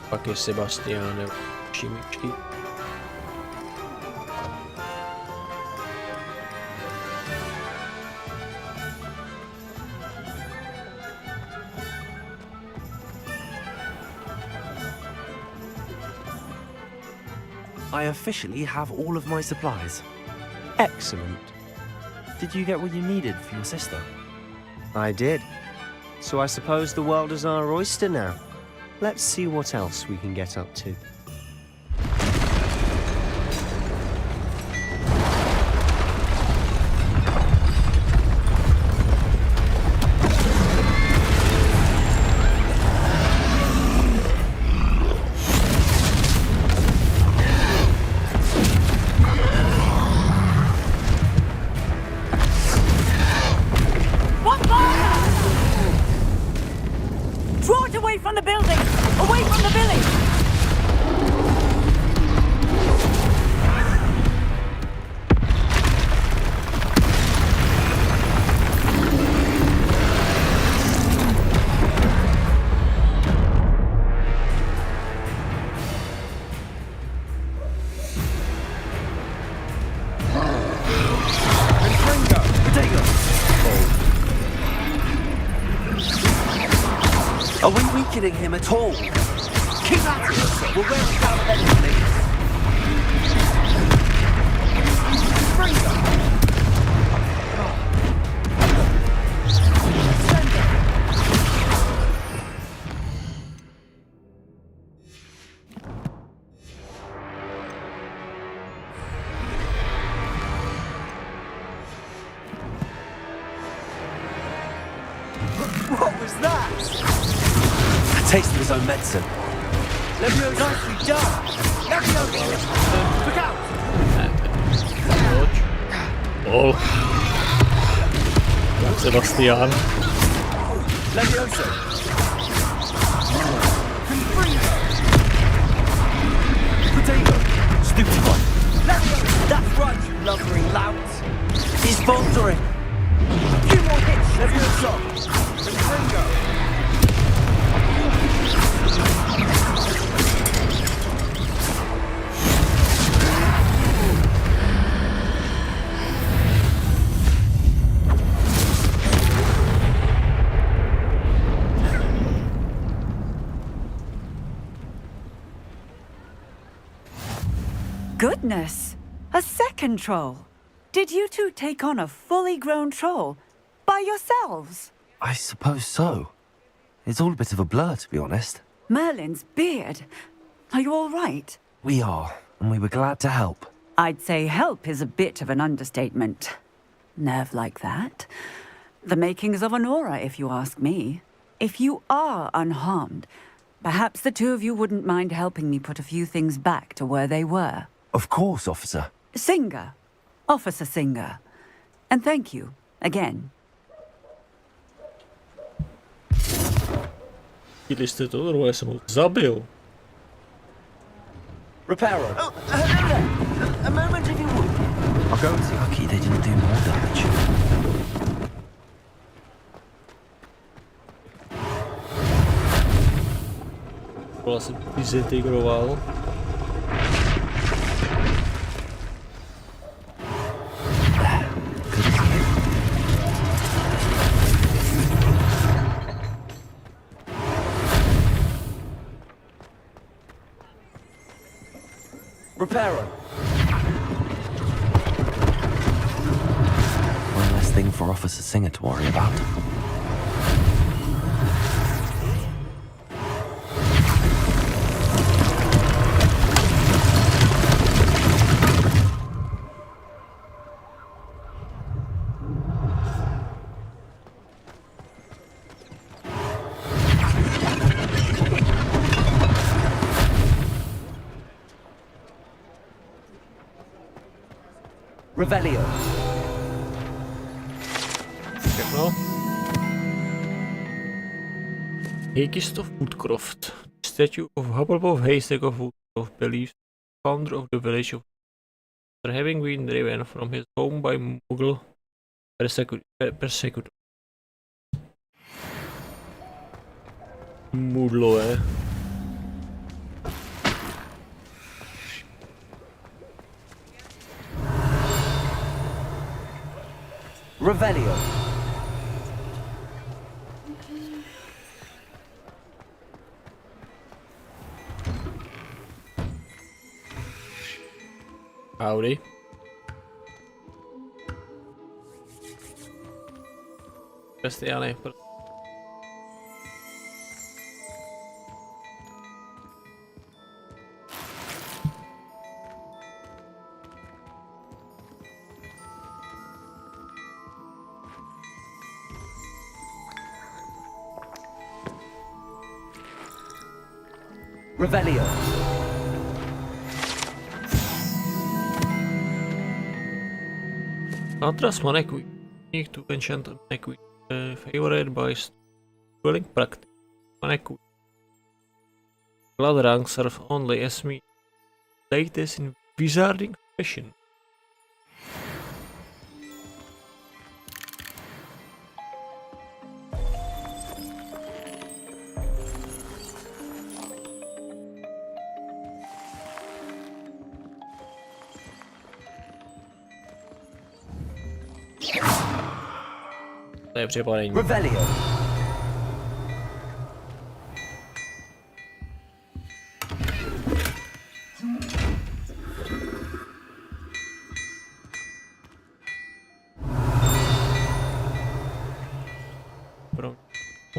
Pak je Sebastian nebo Šimičky. I officially have all of my supplies. Excellent. Did you get what you needed for your sister? I did. So I suppose the world is our oyster now. Let's see what else we can get up to. Draw it away from the building! Away from the village! weakening him at all. Keep at it, sir. We'll wear him down eventually. What was that? A taste of his own medicine. Levio's nicely done. Leviosa! Look out! Lol. Jak Sebastian. Leviosa! Potato! Stupid one! Leviosa! That's right, you lumbering lout! He's faltering! Few more hits, Leviosa! Ringo! Goodness! A second troll! Did you two take on a fully grown troll? By yourselves? I suppose so. It's all a bit of a blur, to be honest. Merlin's beard. Are you all right? We are, and we were glad to help. I'd say help is a bit of an understatement. Nerve like that. The makings of an aura, if you ask me. If you are unharmed, perhaps the two of you wouldn't mind helping me put a few things back to where they were. Of course, officer. Singer. Officer Singer. And thank you, again. Ili jste to, normálně jsem ho zabil. Reparo. Oh, hello there. A moment if you would. I'll go and see. Lucky they didn't do more damage. To asi dezintegroval. Reparo. One less thing for Officer Singer to worry about. Revelio. Všechno. Hakist of Woodcroft. Statue of Hubblepuff Haystack of Woodcroft believes founder of the village of after having been driven from his home by Muggle persecutor. Mudlové. Revelio. Howdy. Křesťané. Revelio. Contrast Manekui. Unique to ancient Manekui. Favored by dueling practice. Manekui. Blood rank serves only as me. Latest in wizarding fashion. To je přepadení. Revelio.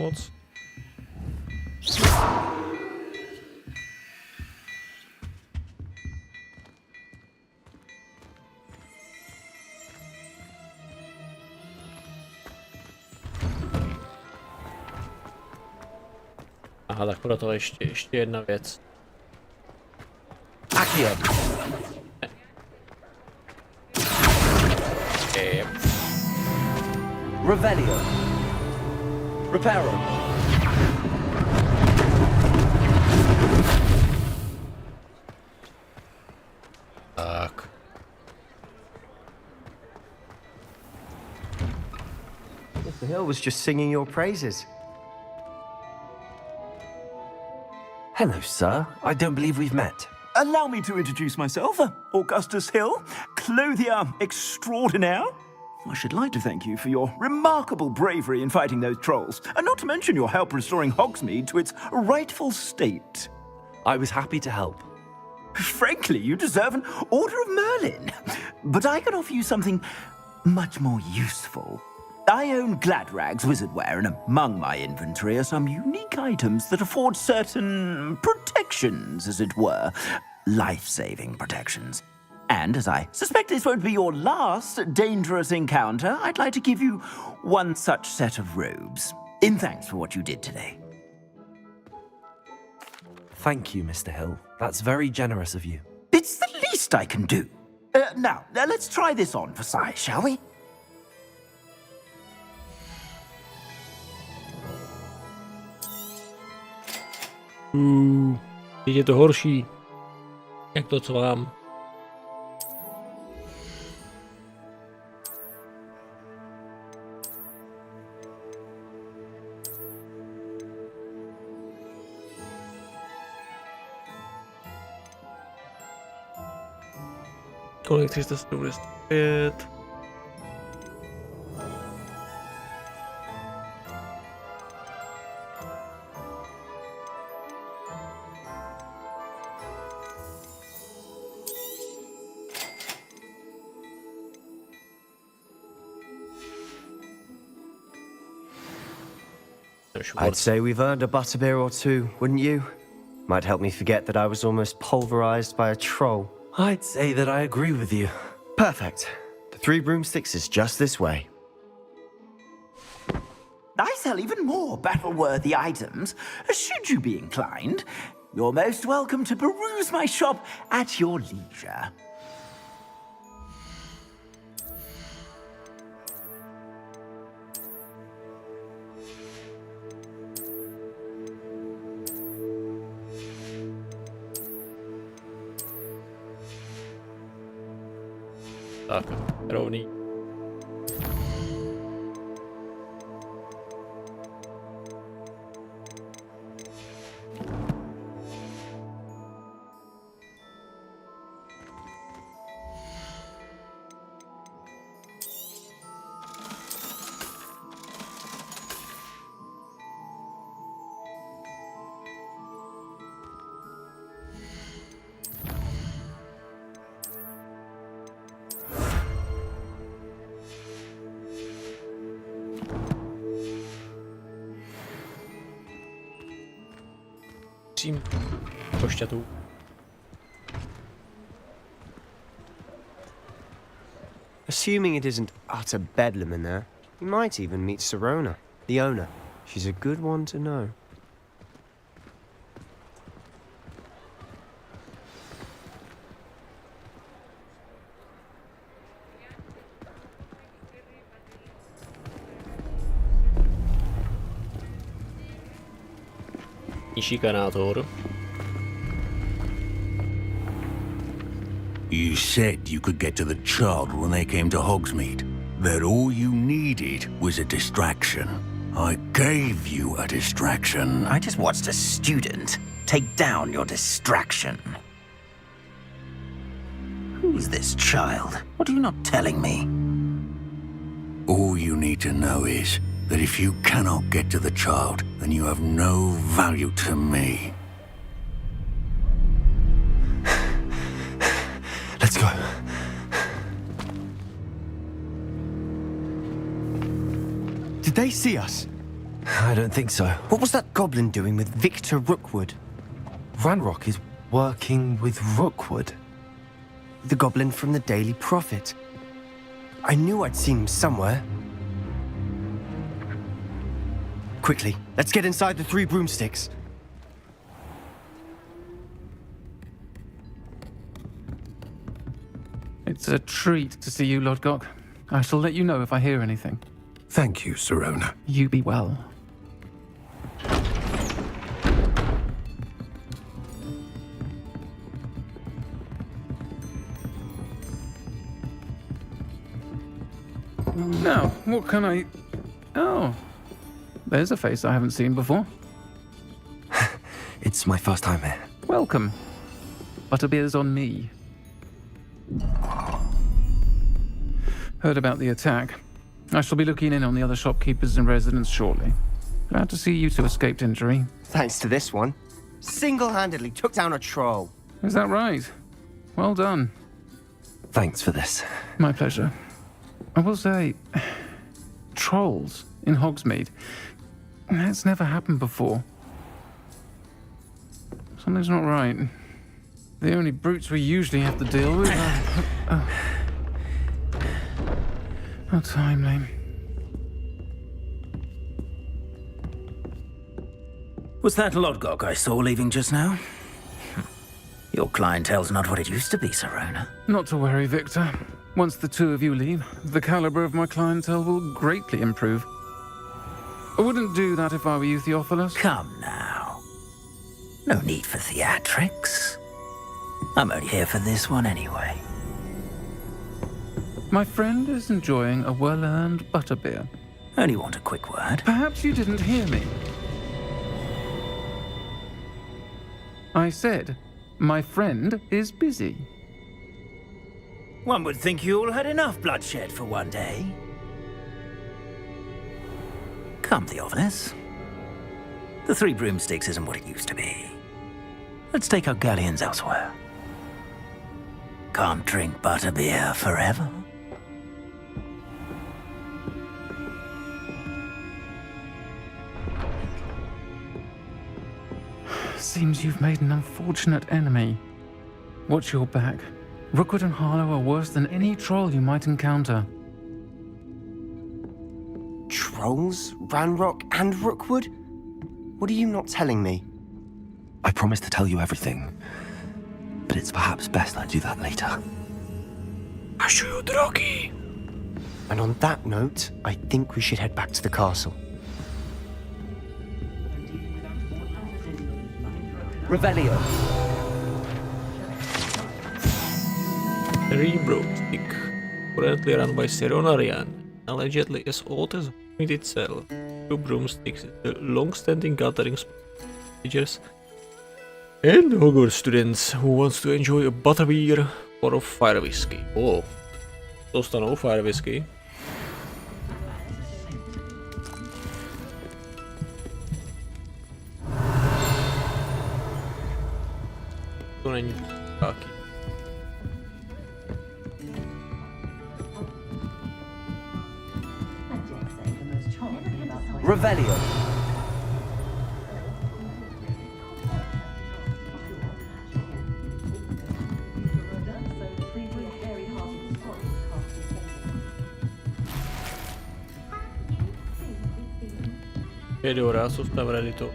moc. Aha, tak pro to ještě jedna věc. Accio. Revelio. Reparo. Tak. Mr. Hill was just singing your praises. Hello, sir. I don't believe we've met. Allow me to introduce myself, Augustus Hill, clothier extraordinaire. I should like to thank you for your remarkable bravery in fighting those trolls, and not to mention your help restoring Hogsmeade to its rightful state. I was happy to help. Frankly, you deserve an Order of Merlin. But I can offer you something much more useful. I own Gladrag's wizardware, and among my inventory are some unique items that afford certain protections, as it were. Life-saving protections. And as I suspect this won't be your last dangerous encounter, I'd like to give you one such set of robes, in thanks for what you did today. Thank you, Mr. Hill. That's very generous of you. It's the least I can do. Now, let's try this on for size, shall we? Teď je to horší. Jak to, co mám. Kolik 375. I'd say we've earned a butterbeer or two, wouldn't you? Might help me forget that I was almost pulverized by a troll. I'd say that I agree with you. Perfect. The 3 broomsticks is just this way. I sell even more battle-worthy items. Should you be inclined, you're most welcome to peruse my shop at your leisure. Tak, rovný. Košťatů. Assuming it isn't utter bedlam in there, you might even meet Sirona, the owner. She's a good one to know. Šikanátor. You said you could get to the child when they came to Hogsmeade. That all you needed was a distraction. I gave you a distraction. I just watched a student take down your distraction. Who's this child? What are you not telling me? All you need to know is that if you cannot get to the child, then you have no value to me. Let's go. Did they see us? I don't think so. What was that goblin doing with Victor Rookwood? Ranrock is working with Rookwood. The goblin from the Daily Prophet. I knew I'd seen him somewhere. Quickly, let's get inside the 3 broomsticks. It's a treat to see you, Lodgok. I shall let you know if I hear anything. Thank you, Sirona. You be well. Now, what can I... Oh, there's a face I haven't seen before. It's my first time here. Welcome. Butterbeer's on me. Heard about the attack. I shall be looking in on the other shopkeepers and residents shortly. Glad to see you two escaped injury. Thanks to this one. Single-handedly took down a troll. Is that right? Well done. Thanks for this. My pleasure. I will say, trolls in Hogsmeade. That's never happened before. Something's not right. The only brutes we usually have to deal with are... How timely. Was that Lodgok I saw leaving just now? Your clientele's not what it used to be, Sirona. Not to worry, Victor. Once the two of you leave, the caliber of my clientele will greatly improve. I wouldn't do that if I were you, Theophilus. Come now. No need for theatrics. I'm only here for this one anyway. My friend is enjoying a well-earned butterbeer. Only want a quick word. Perhaps you didn't hear me. I said, my friend is busy. One would think you all had enough bloodshed for one day. Come, Theophilus. The 3 broomsticks isn't what it used to be. Let's take our galleons elsewhere. Can't drink butterbeer forever. Seems you've made an unfortunate enemy. Watch your back. Rookwood and Harlow are worse than any troll you might encounter. Trolls? Ranrock and Rookwood? What are you not telling me? I promised to tell you everything, but it's perhaps best I do that later. Ashu drogi! And on that note, I think we should head back to the castle. Revelio. 3 broomstick, currently run by Sirona Ryan, allegedly as old as Hogsmeade itself. 2 broomsticks is the long-standing gathering spot for teenagers and Hogwarts students who wants to enjoy a butterbeer or a fire whiskey. Oh, dostanou fire whiskey. To není taky. Revelio. Fedora, sta reddito.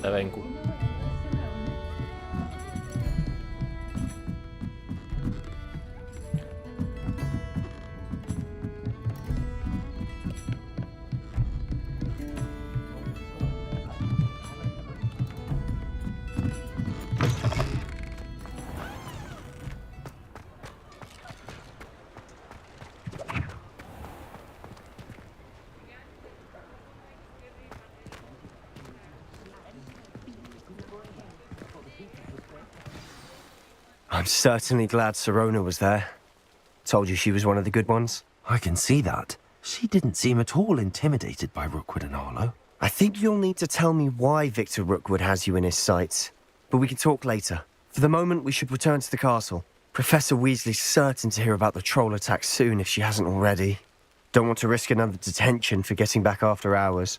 Venku. I'm certainly glad Sirona was there. Told you she was one of the good ones. I can see that. She didn't seem at all intimidated by Rookwood and Harlow. I think you'll need to tell me why Victor Rookwood has you in his sights. But we can talk later. For the moment, we should return to the castle. Professor Weasley's certain to hear about the troll attack soon if she hasn't already. Don't want to risk another detention for getting back after hours.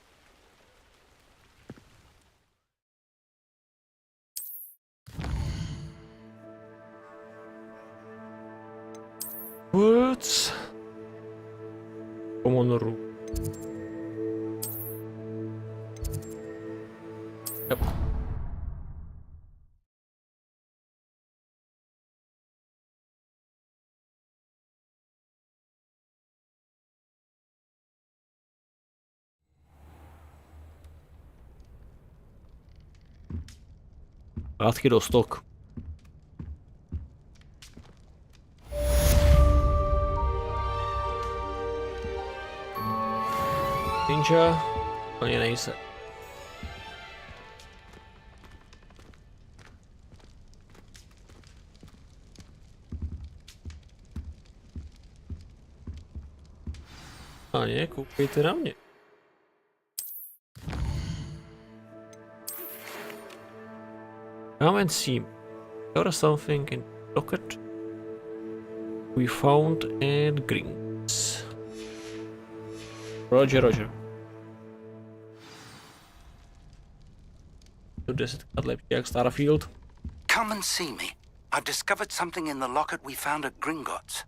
Words. Common room. Yep. Vrátky do stok. Ninja, ani nejse. A ne, koukejte na mě. Come and see me. There is something in the locket we found at Gring's. Roger, Roger. To 10krát lepší jak Starfield. Come and see me. I've discovered something in the locket we found at Gringotts.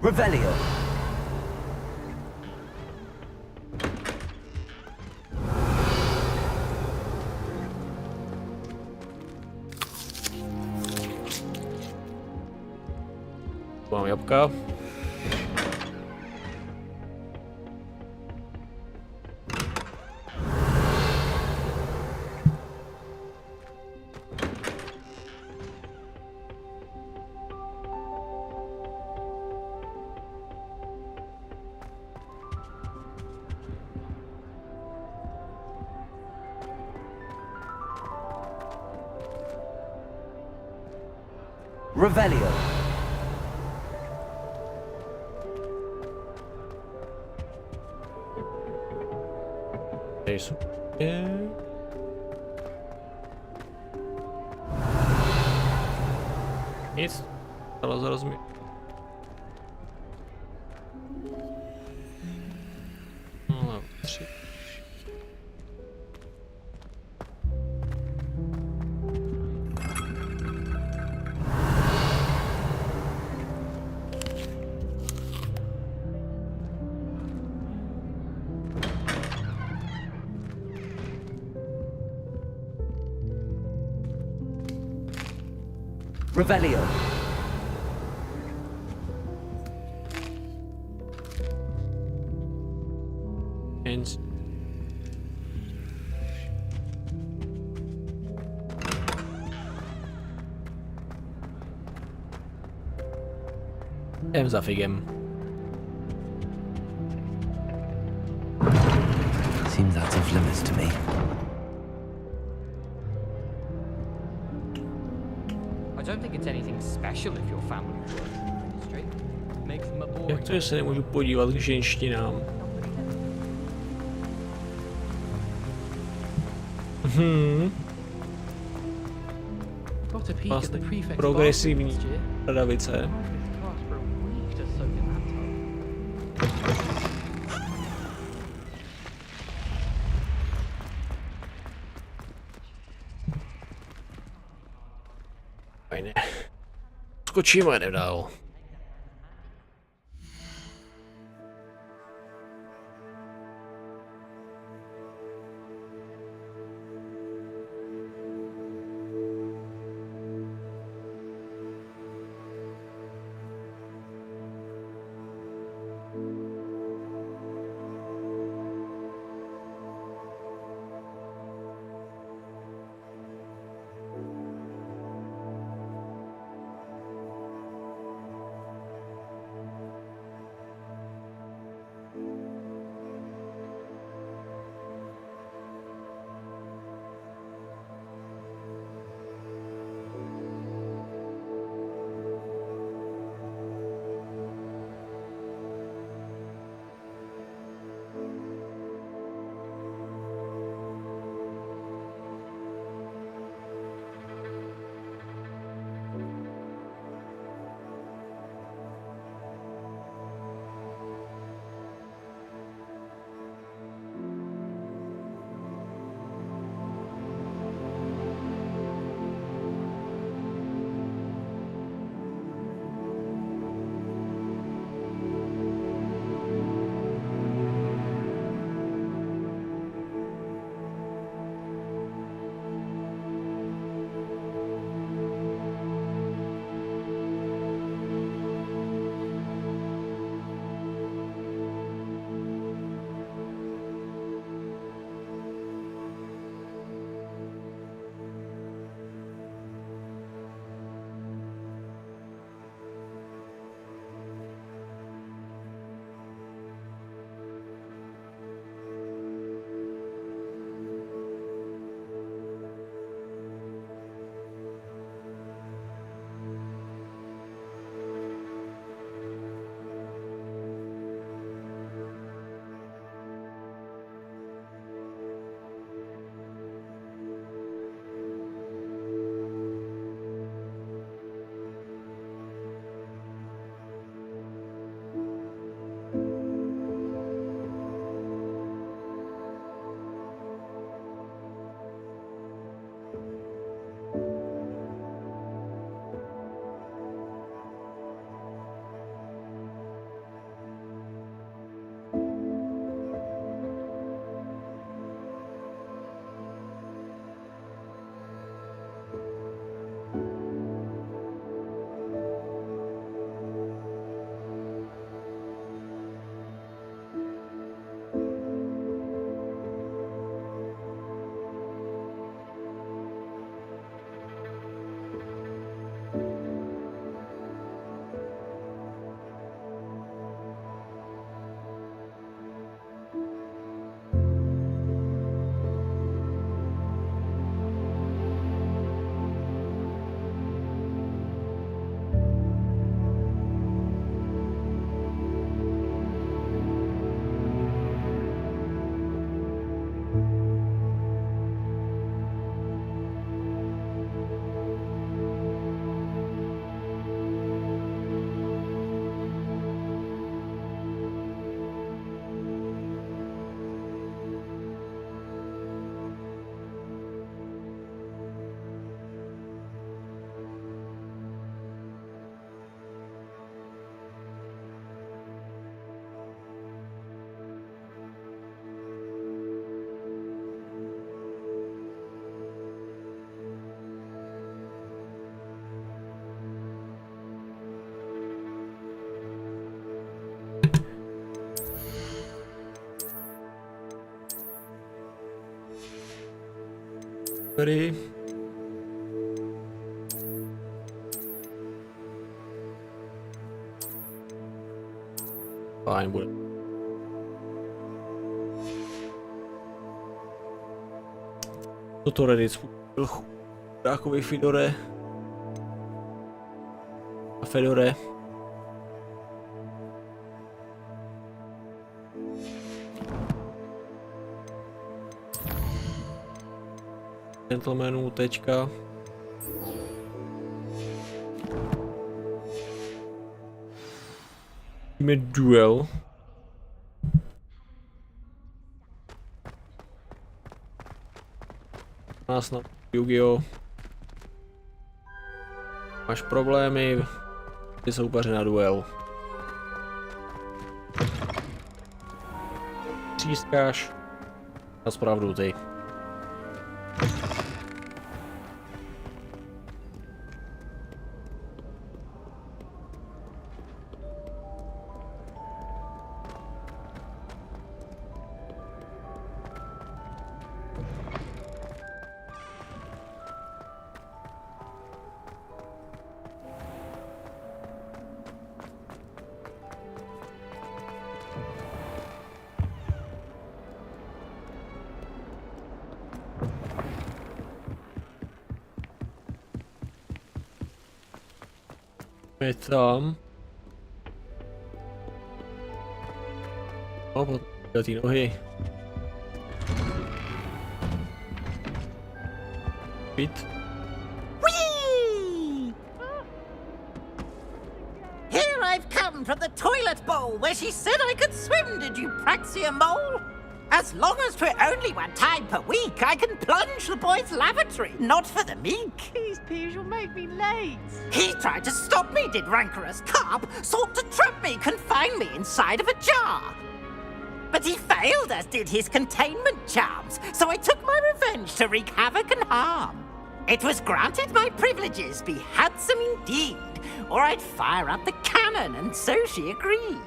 Revelio. Mám jabka. Revelio. Nejsou. Nic, ale zaraz mi. No, 3. Revelio. Ends. Jdem za figem. Seems that's off limits to me. I don't think it's anything special if your family works in the industry. Makes them a boring. Jak to, že se nemůžu podívat k ženštinám? Got a peek at the prefect's Progresivní bathroom last year. radavice. This class for a week to soak in that tub. Fajně. Skočíme, jdem dál. Ready? Fajn bude. Toto Reddit byl chudákový Fedore. A Fedore. Gentlemanů, tečka. Jdeme duel. Nás na Yu-Gi-Oh! Máš problémy, ty soupeře na duel. Třískáš na spravdu ty. Je tam. O, do té nohy. Pít. Whee! Here I've come from the toilet bowl where she said I could swim, did you praxia mole? As long as 'twere only one time per week, I can plunge the boy's lavatory, not for the meek. These peas, you'll make me late. He tried to stop me, did rancorous carp, sought to trap me, confine me inside of a jar. But he failed, as did his containment charms, so I took my revenge to wreak havoc and harm. It was granted my privileges be handsome indeed, or I'd fire up the cannon, and so she agreed.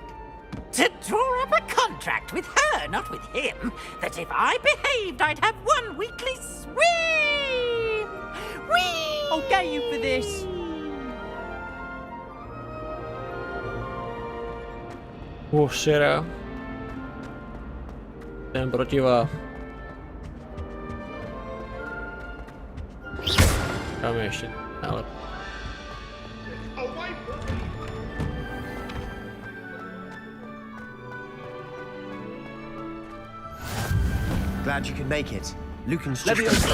To draw up a contract with her, not with him, that if I behaved, I'd have one weekly swim! Whee! I'll get you for this. Šera. Jdem proti vás. Kam ještě? Ale... Glad you could make it. Lucan's Let me just...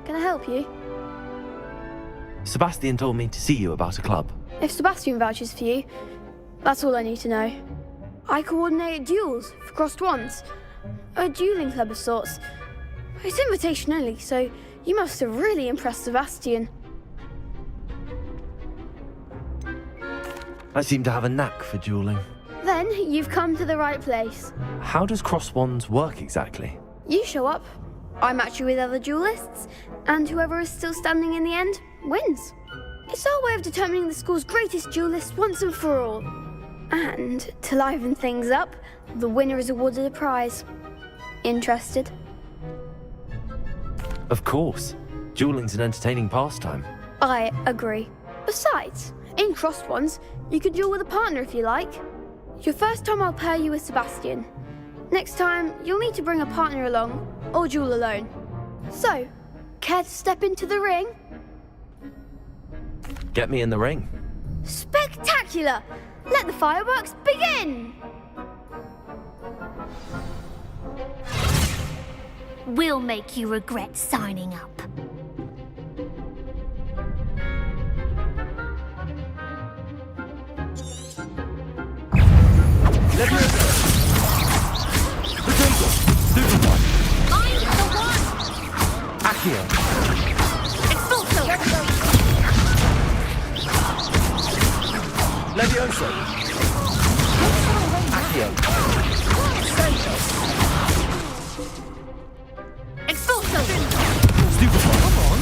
Can I help you? Sebastian told me to see you about a club. If Sebastian vouches for you, that's all I need to know. I coordinate duels for crossed wands. A dueling club of sorts. It's invitation only, so you must have really impressed Sebastian. I seem to have a knack for dueling. Then you've come to the right place. How does cross wands work exactly? You show up, I match you with other duelists, and whoever is still standing in the end wins. It's our way of determining the school's greatest duelist once and for all. And to liven things up, the winner is awarded a prize. Interested? Of course. Dueling's an entertaining pastime. I agree. Besides, in crossed ones, you can duel with a partner if you like. Your first time I'll pair you with Sebastian. Next time, you'll need to bring a partner along, or duel alone. So, care to step into the ring? Get me in the ring. Spectacular! Let the fireworks begin! We'll make you regret signing up. Let me... Potato! Super one! I'm the one! Accio! Expulso! Levioso! Accio! Expulso! Stupefy! Come on!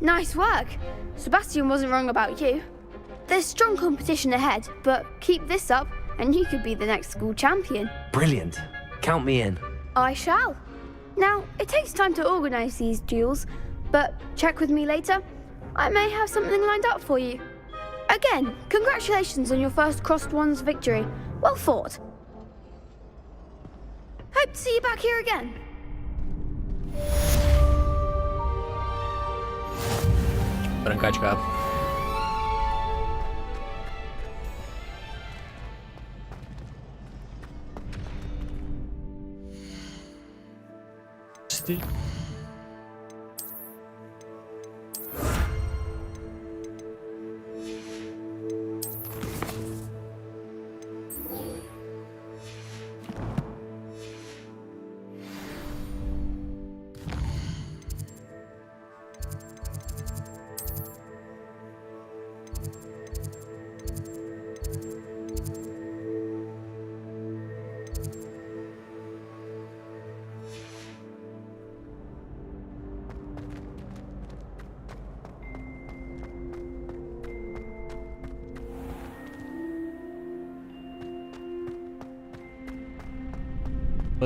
Nice work. Sebastian wasn't wrong about you. There's strong competition ahead, but keep this up and you could be the next school champion. Brilliant. Count me in. I shall. Now, it takes time to organise these duels, but check with me later. I may have something lined up for you. Again, congratulations on your first Crossed Ones victory. Well fought. Hope to see you back here again. Brankáčka.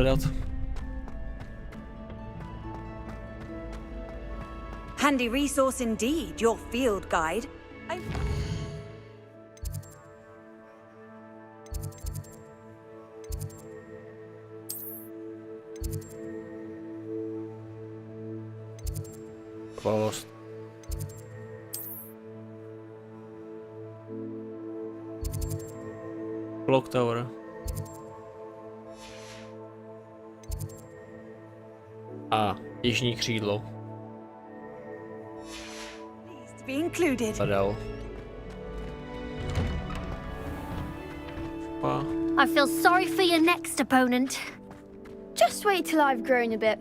Dat. Handy resource indeed, your field guide. Post. Clock Tower. A jižní křídlo. Be included. Padal. I feel sorry for your next opponent. Just wait till I've grown a bit.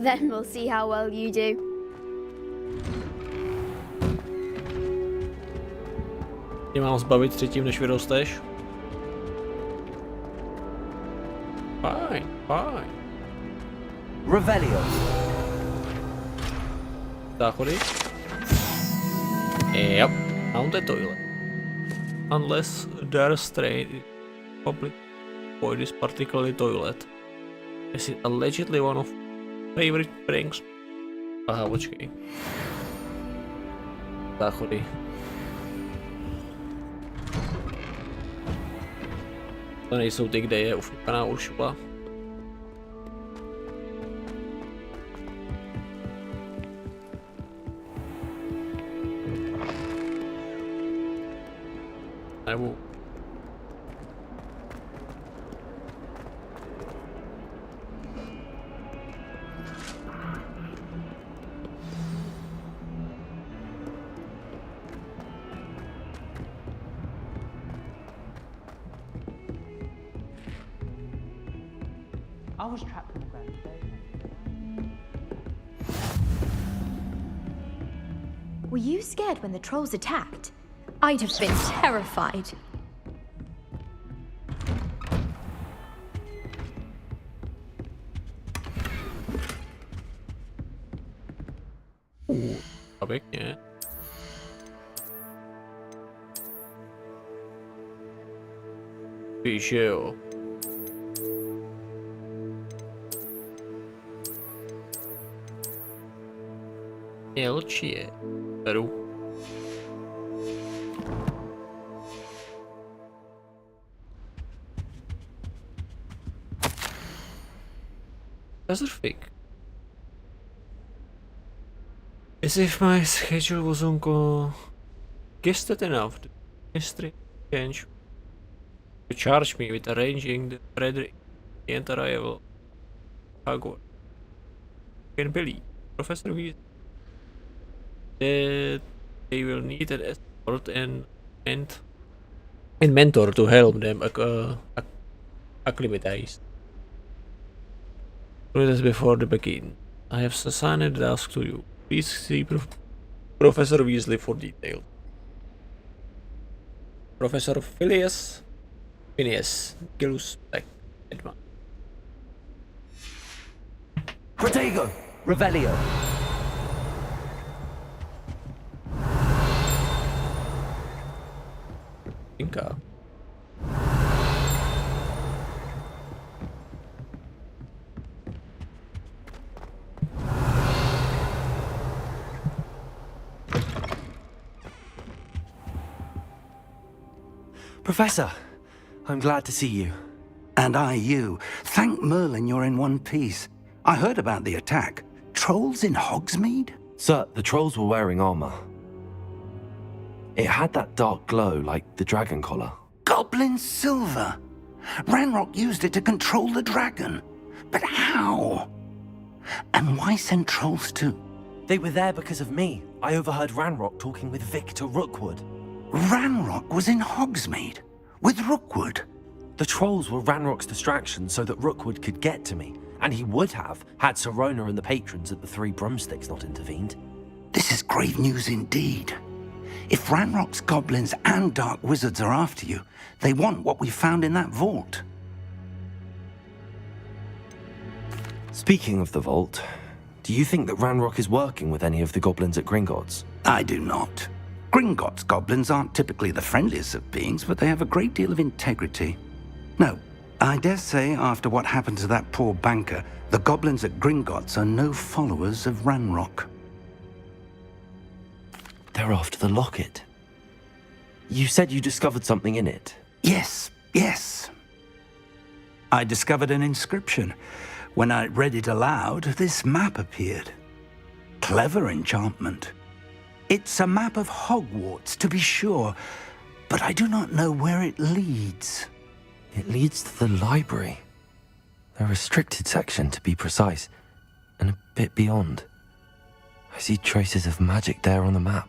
Then we'll see how well you do. Tě mám zbavit třetím, než vyrosteš? Fajn, fajn. Revelio. Záchody. Yep, down the toilet. Unless their strain is public for this particular toilet. Is it allegedly one of favorite pranks? Aha, počkej. Záchody. To nejsou ty, kde je ufukaná Uršula. Nebo... I was trapped in the ground. Were you scared when the trolls attacked? I'd have been terrified. A pěkně. Víš, jo. Elčie. Beru. Razorfig. As if my schedule was congested enough, the ministry changed to charge me with arranging the Frederick and arrival Hogwarts. Can believe Professor Weasley that they will need an escort and mentor to help them acclimatize. 2 minutes before the begin, I have assigned the task to you. Please see Professor Weasley for details. Professor Phineas Gillus Black, Edmund. Protego, Revelio. Inka. Professor, I'm glad to see you. And I you. Thank Merlin you're in one piece. I heard about the attack. Trolls in Hogsmeade? Sir, the trolls were wearing armor. It had that dark glow like the dragon collar. Goblin silver. Ranrock used it to control the dragon. But how? And why send trolls too? They were there because of me. I overheard Ranrock talking with Victor Rookwood. Ranrock was in Hogsmeade? With Rookwood? The trolls were Ranrock's distraction so that Rookwood could get to me. And he would have, had Sirona and the patrons at the Three Broomsticks not intervened. This is grave news indeed. If Ranrock's goblins and dark wizards are after you, they want what we found in that vault. Speaking of the vault, do you think that Ranrock is working with any of the goblins at Gringotts? I do not. Gringotts goblins aren't typically the friendliest of beings, but they have a great deal of integrity. No, I dare say after what happened to that poor banker, the goblins at Gringotts are no followers of Ranrock. They're after the locket. You said you discovered something in it. Yes. I discovered an inscription. When I read it aloud, this map appeared. Clever enchantment. It's a map of Hogwarts, to be sure, but I do not know where it leads. It leads to the library. A restricted section, to be precise, and a bit beyond. I see traces of magic there on the map.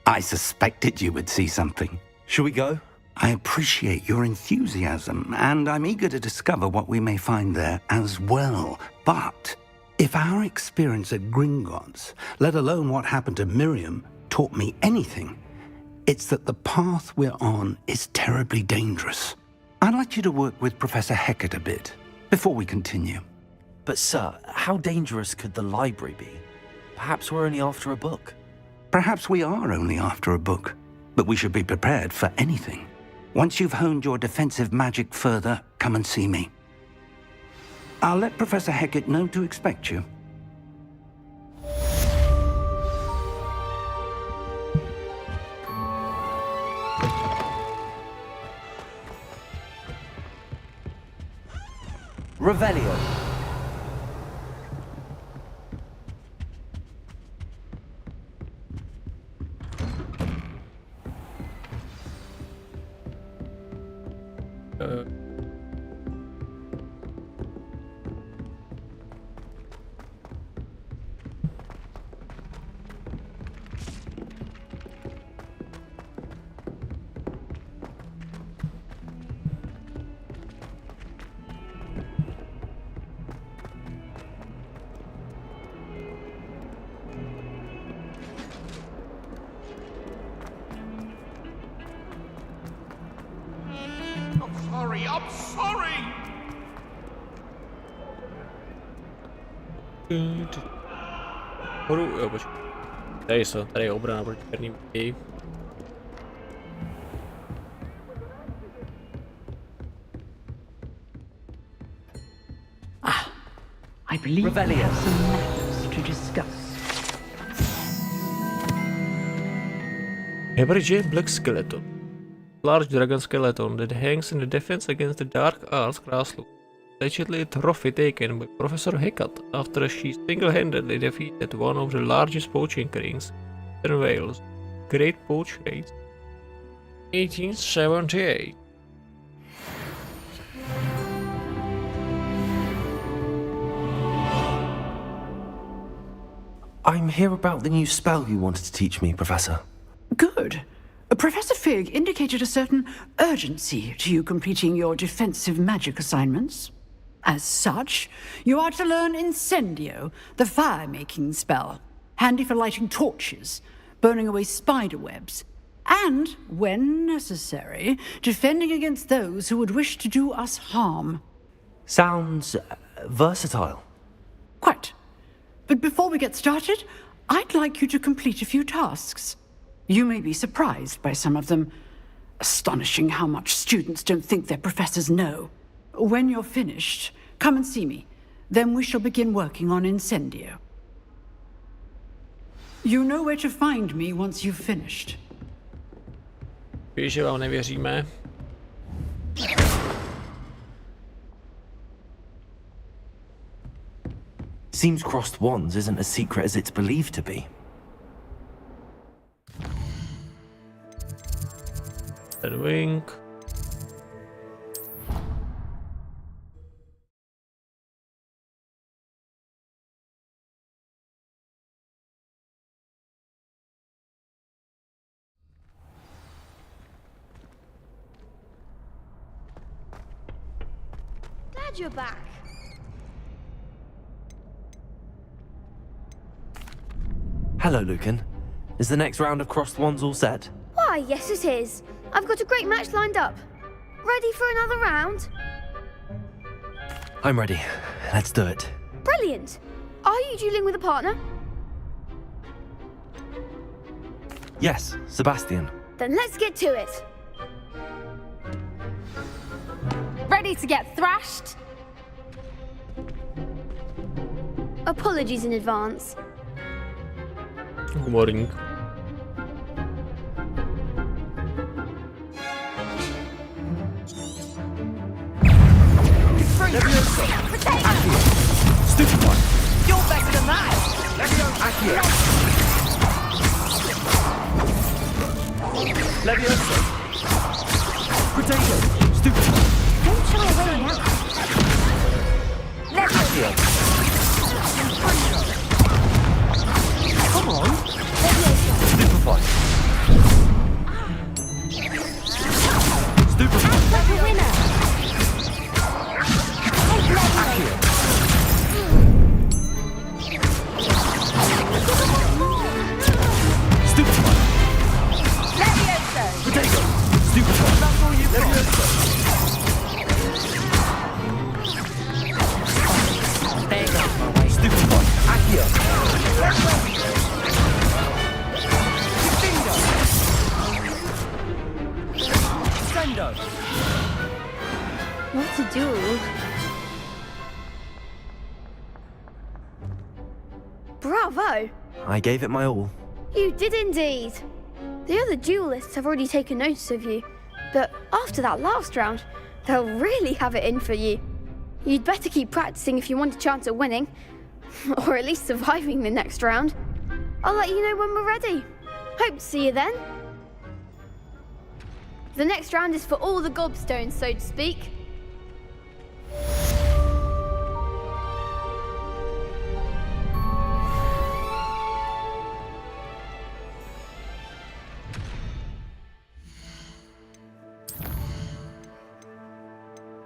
I suspected you would see something. Shall we go? I appreciate your enthusiasm, and I'm eager to discover what we may find there as well. But if our experience at Gringotts, let alone what happened to Miriam, taught me anything, it's that the path we're on is terribly dangerous. I'd like you to work with Professor Hecat a bit before we continue. But sir, how dangerous could the library be? Perhaps we're only after a book. Perhaps we are only after a book, but we should be prepared for anything. Once you've honed your defensive magic further, come and see me. I'll let Professor Hecat know to expect you. Revelio. I'm sorry! Tady je obrana proti černým matěji. I believe we have some matters to discuss. Everyday Black Skeleton. Large dragon skeleton that hangs in the defense against the dark arts grassloop. Allegedly a trophy taken by Professor Hecat after she single-handedly defeated one of the largest poaching rings in Wales, Great Poach Raid, 1878. I'm here about the new spell you wanted to teach me, Professor. Good. Professor Fig indicated a certain urgency to you completing your defensive magic assignments. As such, you are to learn Incendio, the fire-making spell, handy for lighting torches, burning away spider webs, and, when necessary, defending against those who would wish to do us harm. Sounds versatile. Quite. But before we get started, I'd like you to complete a few tasks. You may be surprised by some of them. Astonishing how much students don't think their professors know. When you're finished, come and see me. Then we shall begin working on Incendio. You know where to find me once you've finished. Víš, že vám nevěříme. Seems crossed wands isn't as secret as it's believed to be. Ten wink. Glad you're back. Hello, Lucan. Is the next round of crossed wands all set? Why, yes it is. I've got a great match lined up. Ready for another round? I'm ready. Let's do it. Brilliant. Are you dueling with a partner? Yes, Sebastian. Then let's get to it. Ready to get thrashed? Apologies in advance. Good morning. Stupid one! You're better than that! Accio! Levioso! Potato! Stupid one! Don't shy away now. Accio! Come on! Stupefy! Stupefy! Like a winner. Accio! Stupefy! Levioso. Potato! Stupefy! That's all you've got! There goes my way. Stupefy! Accio! Sendo! What a duel. Bravo! I gave it my all. You did indeed. The other duelists have already taken notice of you, but after that last round, they'll really have it in for you. You'd better keep practicing if you want a chance at winning, or at least surviving the next round. I'll let you know when we're ready. Hope to see you then. The next round is for all the gobstones, so to speak.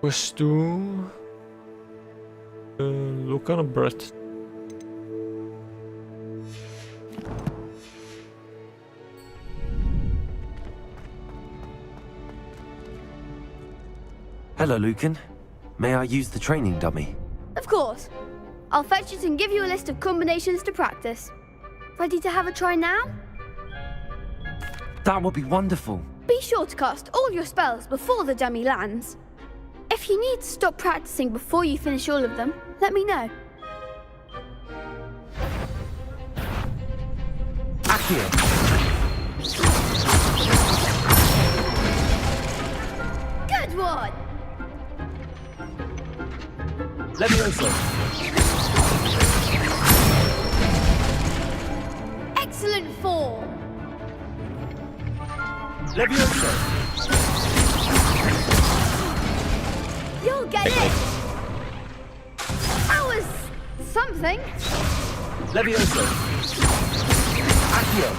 Questo... Lucan Brett. Hello, Lucan. May I use the training dummy? Of course. I'll fetch it and give you a list of combinations to practice. Ready to have a try now? That would be wonderful. Be sure to cast all your spells before the dummy lands. If you need to stop practicing before you finish all of them, let me know. Accio! Good one! Levioso! Excellent form! Levioso! You'll get it! That was something. Levioso! Accio!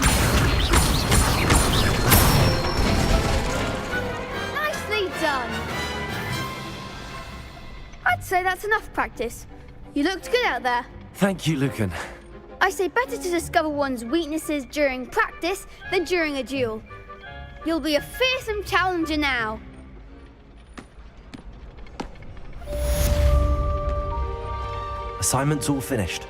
Nicely done! I'd say that's enough practice. You looked good out there. Thank you, Lucan. I say better to discover one's weaknesses during practice than during a duel. You'll be a fearsome challenger now. Assignment's all finished.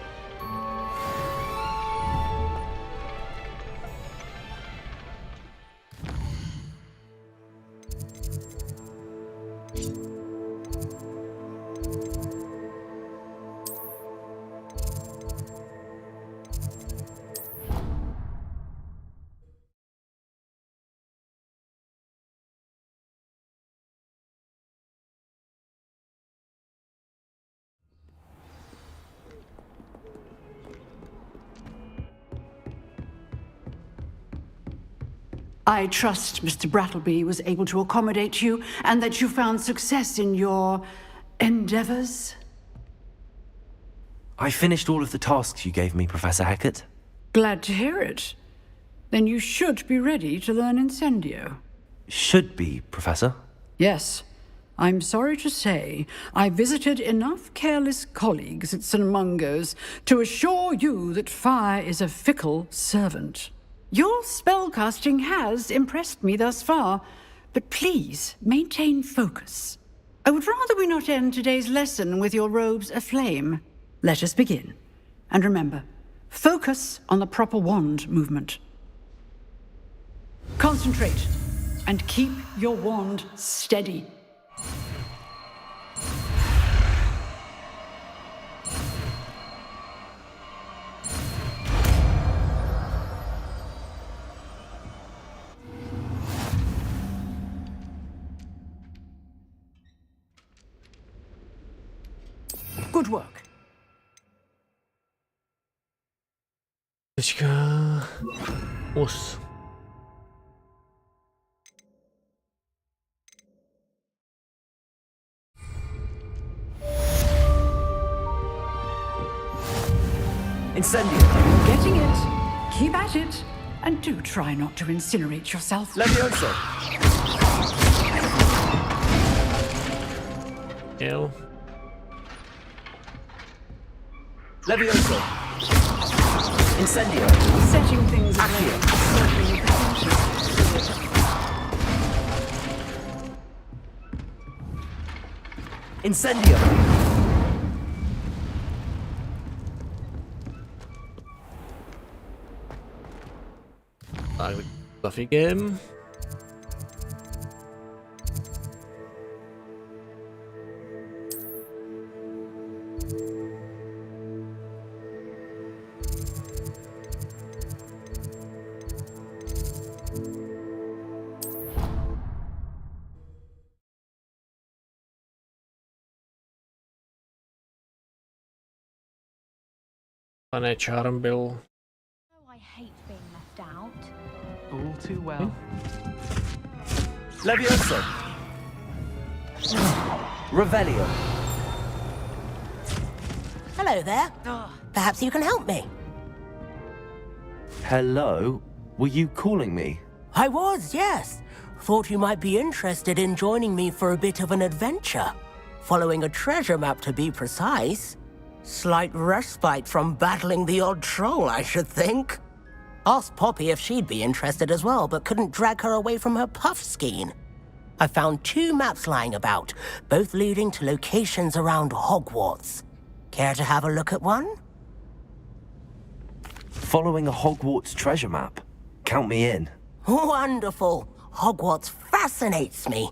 I trust Mr. Brattleby was able to accommodate you and that you found success in your endeavors. I finished all of the tasks you gave me, Professor Hecat. Glad to hear it. Then you should be ready to learn Incendio. Should be, Professor. Yes. I'm sorry to say, I visited enough careless colleagues at St. Mungo's to assure you that fire is a fickle servant. Your spellcasting has impressed me thus far, but please maintain focus. I would rather we not end today's lesson with your robes aflame. Let us begin. And remember, focus on the proper wand movement. Concentrate, and keep your wand steady. Good work. Teďka... Us. Incendio. You're getting it. Keep at it. And do try not to incinerate yourself. Levioso. Ew. Levioso. Incendio. Setting things Accio. Incendio. Tak, zafikiem. Pane Charm byl... I hate being left out. All too well. Levioso. Revelio. Hello there. Perhaps you can help me. Hello? Were you calling me? I was, yes. Thought you might be interested in joining me for a bit of an adventure. Following a treasure map, to be precise. Slight respite from battling the odd troll, I should think. Asked Poppy if she'd be interested as well, but couldn't drag her away from her puffskein. I found 2 maps lying about, both leading to locations around Hogwarts. Care to have a look at one? Following a Hogwarts treasure map. Count me in. Wonderful. Hogwarts fascinates me.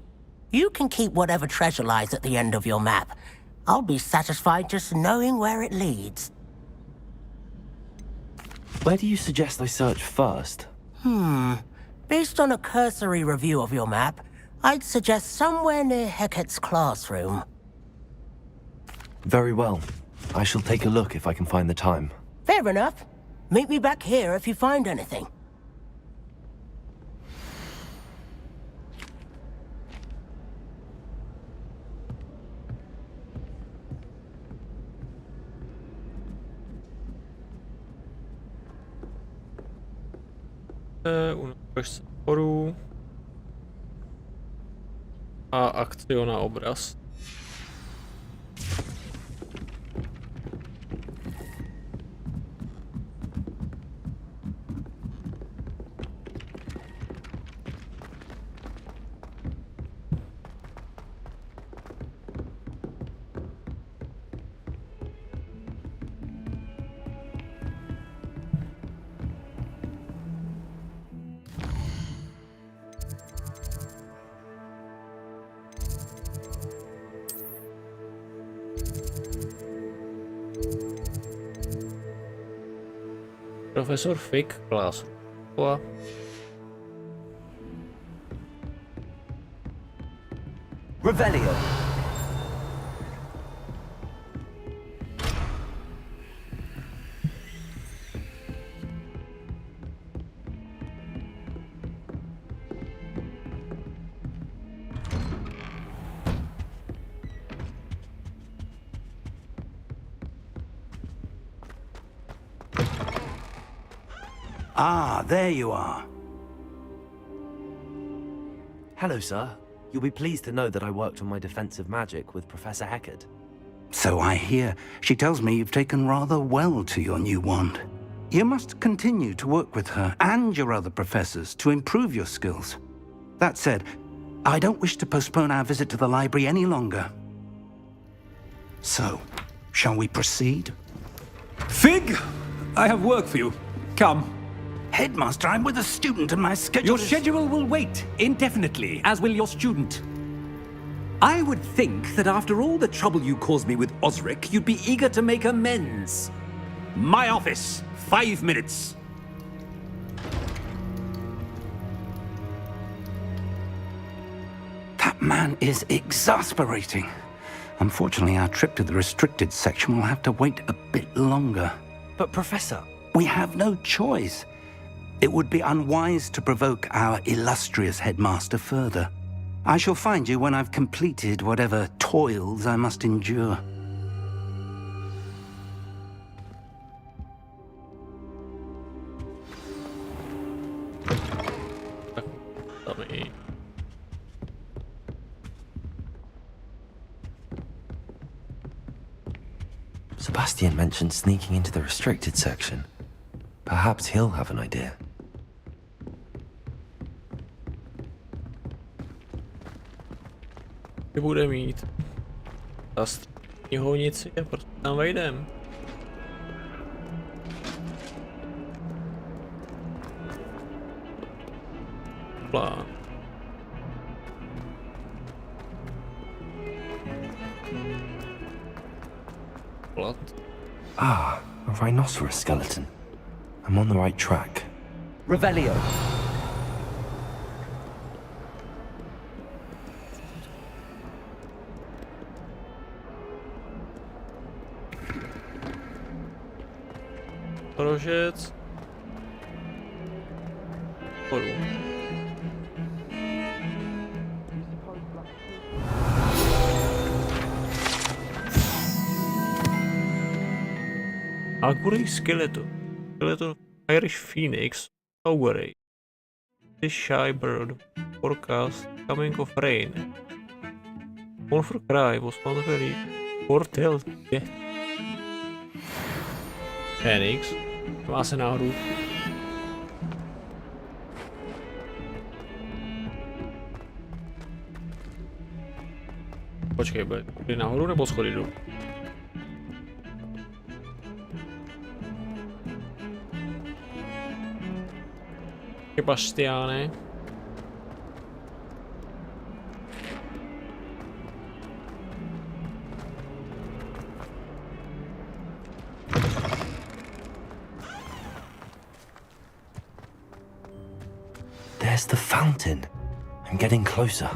You can keep whatever treasure lies at the end of your map. I'll be satisfied just knowing where it leads. Where do you suggest I search first? Based on a cursory review of your map, I'd suggest somewhere near Hecat's classroom. Very well. I shall take a look if I can find the time. Fair enough. Meet me back here if you find anything. Unavíš sporu a akcio na obraz. Profesor Fig Classroom. Revelio. Ah, there you are. Hello, sir. You'll be pleased to know that I worked on my defensive magic with Professor Heckard. So I hear. She tells me you've taken rather well to your new wand. You must continue to work with her and your other professors to improve your skills. That said, I don't wish to postpone our visit to the library any longer. So, shall we proceed? Fig! I have work for you. Come. Headmaster, I'm with a student and my schedule Your schedule will wait indefinitely, as will your student. I would think that after all the trouble you caused me with Osric, you'd be eager to make amends. My office, 5 minutes. That man is exasperating. Unfortunately, our trip to the restricted section will have to wait a bit longer. But Professor... We have no choice. It would be unwise to provoke our illustrious headmaster further. I shall find you when I've completed whatever toils I must endure. Sebastian mentioned sneaking into the restricted section. Perhaps he'll have an idea. Bude mít ta knihovnici a prostě tam vejdem. Plán. Plat. Ah, a rhinoceros skeleton. I'm on the right track. Revelio. Prožec. Poru. Augury skeleton. Skeleton Irish Phoenix. Augury. This shy bird forecast coming of rain. One for cry was found very foretell death. Phoenix. Má se náhodou. Počkej, bude nahoru nebo schody dolů? Bastiáne. There's the fountain. I'm getting closer.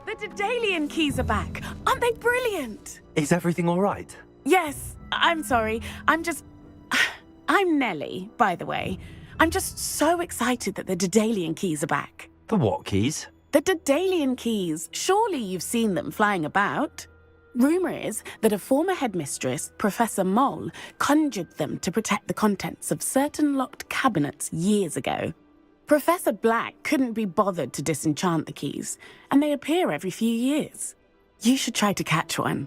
The Daedalian keys are back. Aren't they brilliant? Is everything all right? Yes, I'm sorry. I'm Nellie, by the way. I'm just so excited that the Daedalian keys are back. The what keys? The Daedalian keys. Surely you've seen them flying about. Rumour is that a former headmistress, Professor Moll, conjured them to protect the contents of certain locked cabinets years ago. Professor Black couldn't be bothered to disenchant the keys, and they appear every few years. You should try to catch one.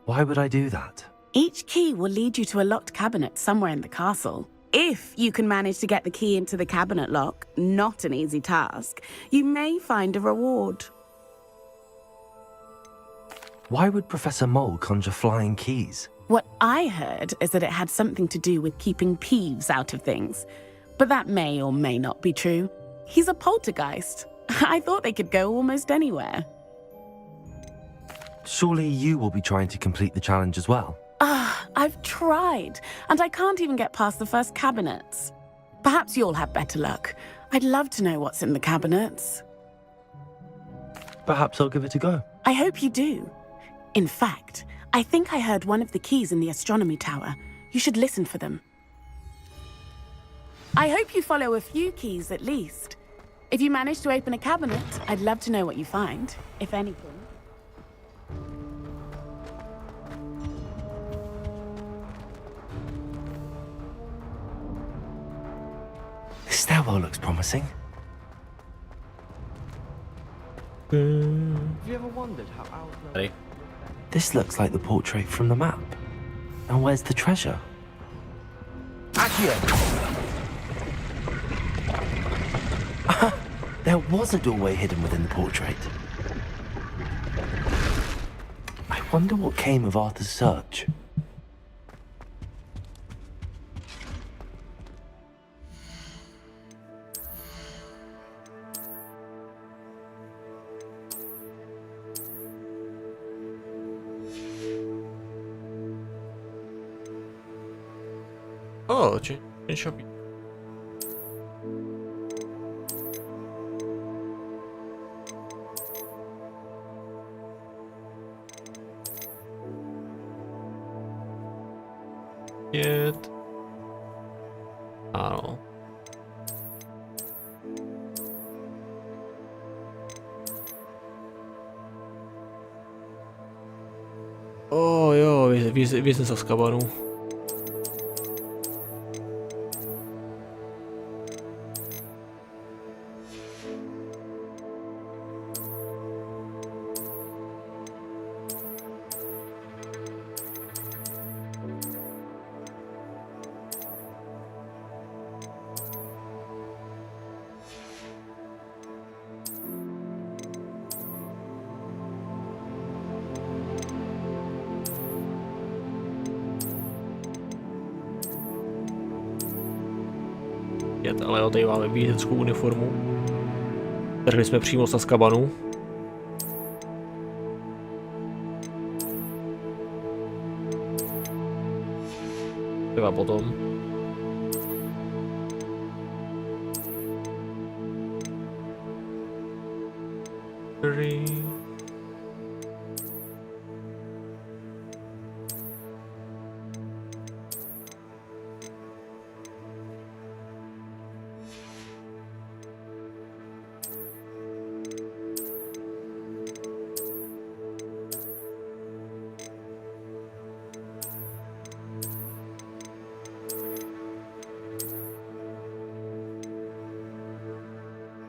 Why would I do that? Each key will lead you to a locked cabinet somewhere in the castle. If you can manage to get the key into the cabinet lock, not an easy task, you may find a reward. Why would Professor Moll conjure flying keys? What I heard is that it had something to do with keeping Peeves out of things. But that may or may not be true. He's a poltergeist. I thought they could go almost anywhere. Surely you will be trying to complete the challenge as well? I've tried, and I can't even get past the first cabinets. Perhaps you'll have better luck. I'd love to know what's in the cabinets. Perhaps I'll give it a go. I hope you do. In fact, I think I heard one of the keys in the astronomy tower. You should listen for them. I hope you follow a few keys at least. If you manage to open a cabinet, I'd love to know what you find, if anything. stairwell looks promising. Have you ever wondered how owls know? This looks like the portrait from the map. And where's the treasure? There was a doorway hidden within the portrait. I wonder what came of Arthur's search. Oh, change shopping. Yet. Ano. Oh jo, vězne se z kabanu. Ale tady máme vězenskou uniformu. Trhli jsme přímo z Azkabanu. Třeba potom.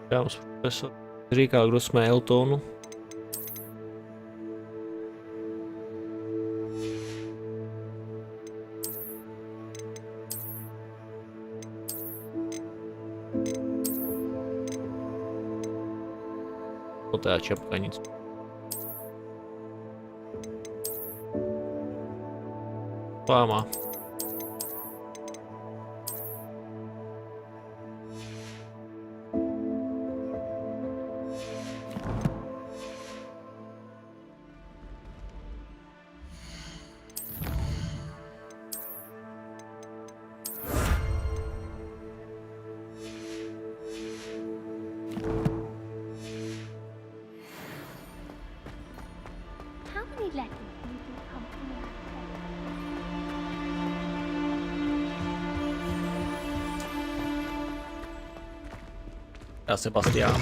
Dám profesor. Říkal, kdo jsme, Elton. To teda čapka nic. Fáma. Já Sebastián.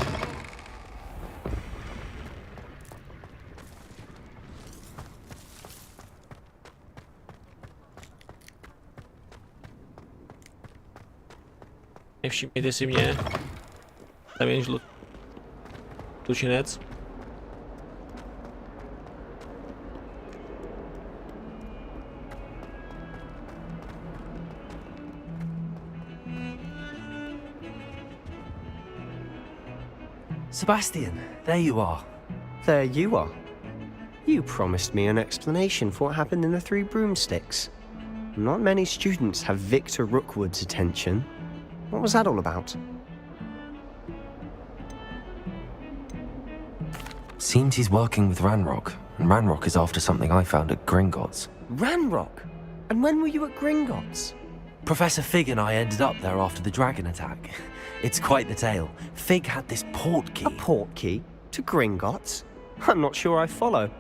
Nevšimněte si mě. Tam je žlučinec. Sebastian, there you are. There you are. You promised me an explanation for what happened in the Three Broomsticks. Not many students have Victor Rookwood's attention. What was that all about? Seems he's working with Ranrock, and Ranrock is after something I found at Gringotts. Ranrock? And when were you at Gringotts? Professor Fig and I ended up there after the dragon attack. It's quite the tale. Fig had this port key. A port key? To Gringotts? I'm not sure I follow.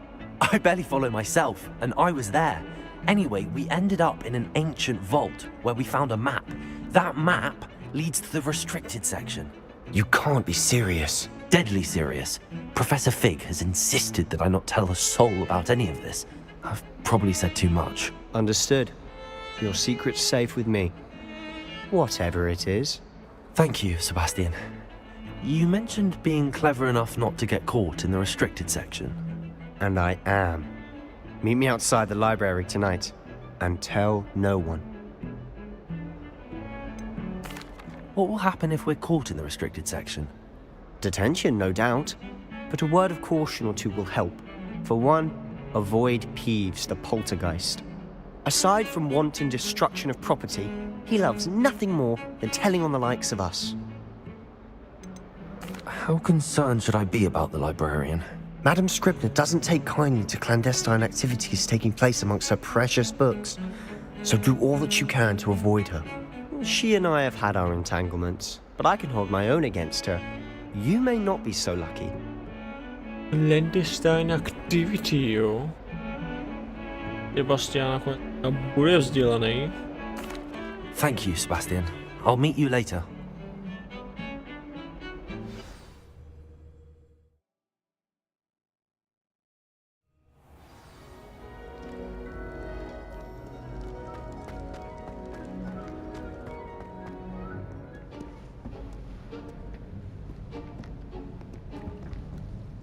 I barely follow myself, and I was there. Anyway, we ended up in an ancient vault where we found a map. That map leads to the restricted section. You can't be serious. Deadly serious. Professor Fig has insisted that I not tell a soul about any of this. I've probably said too much. Understood. Your secret's safe with me. Whatever it is. Thank you, Sebastian. You mentioned being clever enough not to get caught in the restricted section. And I am. Meet me outside the library tonight, and tell no one. What will happen if we're caught in the restricted section? Detention, no doubt. But a word of caution or two will help. For one, avoid Peeves, the poltergeist. Aside from wanton destruction of property, he loves nothing more than telling on the likes of us. How concerned should I be about the librarian? Madame Scribner doesn't take kindly to clandestine activities taking place amongst her precious books. So do all that you can to avoid her. She and I have had our entanglements, but I can hold my own against her. You may not be so lucky. Clandestine activity, jo. Sebastian nakonec bude vzdělaný. Thank you, Sebastian. I'll meet you later.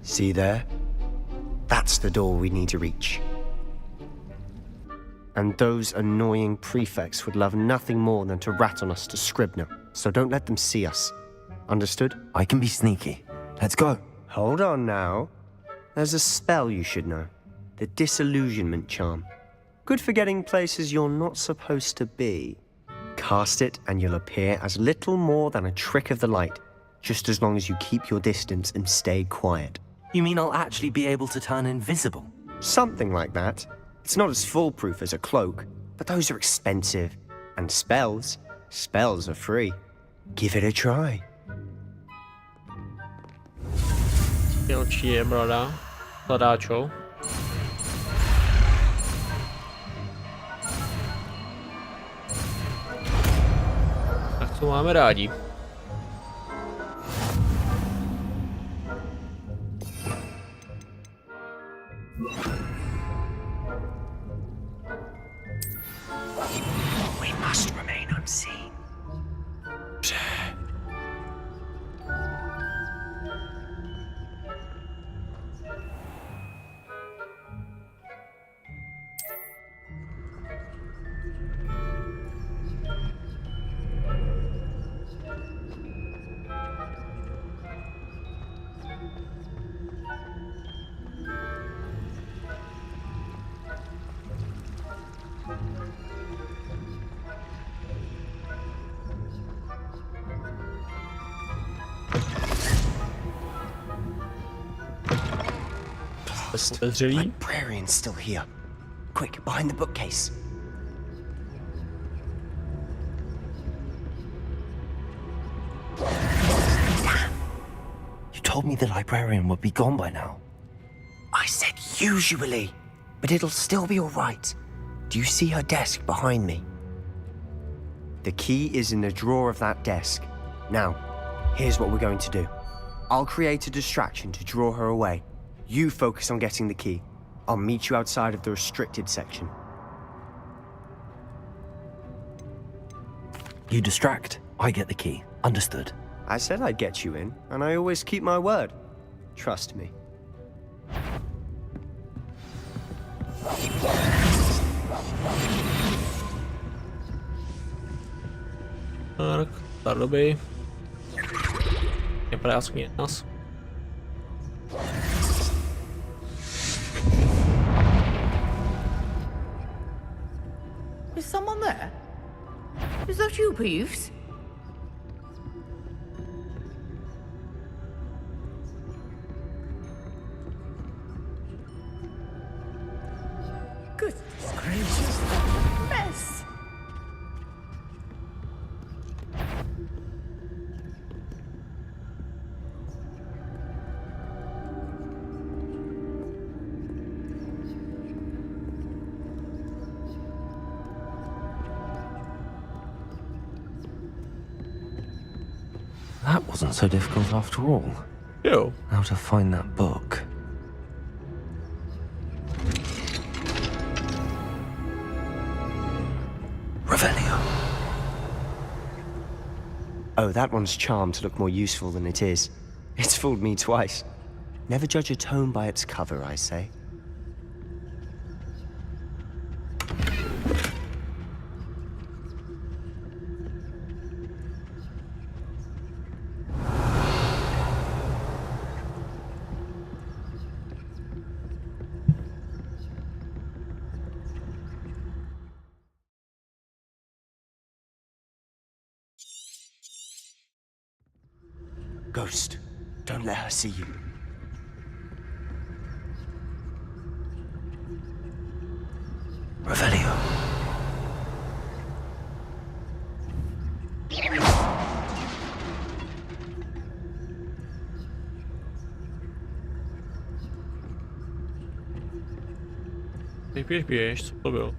See there? That's the door we need to reach. And those annoying prefects would love nothing more than to rat on us to Scribner, so don't let them see us. Understood? I can be sneaky. Let's go. Hold on now. There's a spell you should know. The Disillusionment Charm. Good for getting places you're not supposed to be. Cast it and you'll appear as little more than a trick of the light, just as long as you keep your distance and stay quiet. You mean I'll actually be able to turn invisible? Something like that. It's not as foolproof as a cloak, but those are expensive. And spells are free. Give it a try. Milčí je brada. Hledáčou. Tak to máme rádi. We must remain unseen. The librarian's still here. Quick, behind the bookcase. You told me the librarian would be gone by now. I said usually, but it'll still be all right. Do you see her desk behind me? The key is in the drawer of that desk. Now, here's what we're going to do. I'll create a distraction to draw her away. You focus on getting the key. I'll meet you outside of the restricted section. You distract, I get the key. Understood. I said I'd get you in, and I always keep my word. Trust me. Tak, start doby. Je práskně nás. Is someone there? Is that you, Peeves? Goodness gracious, mess! That wasn't so difficult after all. Yo. How to find that book. Revelio. Oh, that one's charmed to look more useful than it is. It's fooled me twice. Never judge a tome by its cover, I say. Ghost, don't let her see you. Revelio. Běž, co to bylo?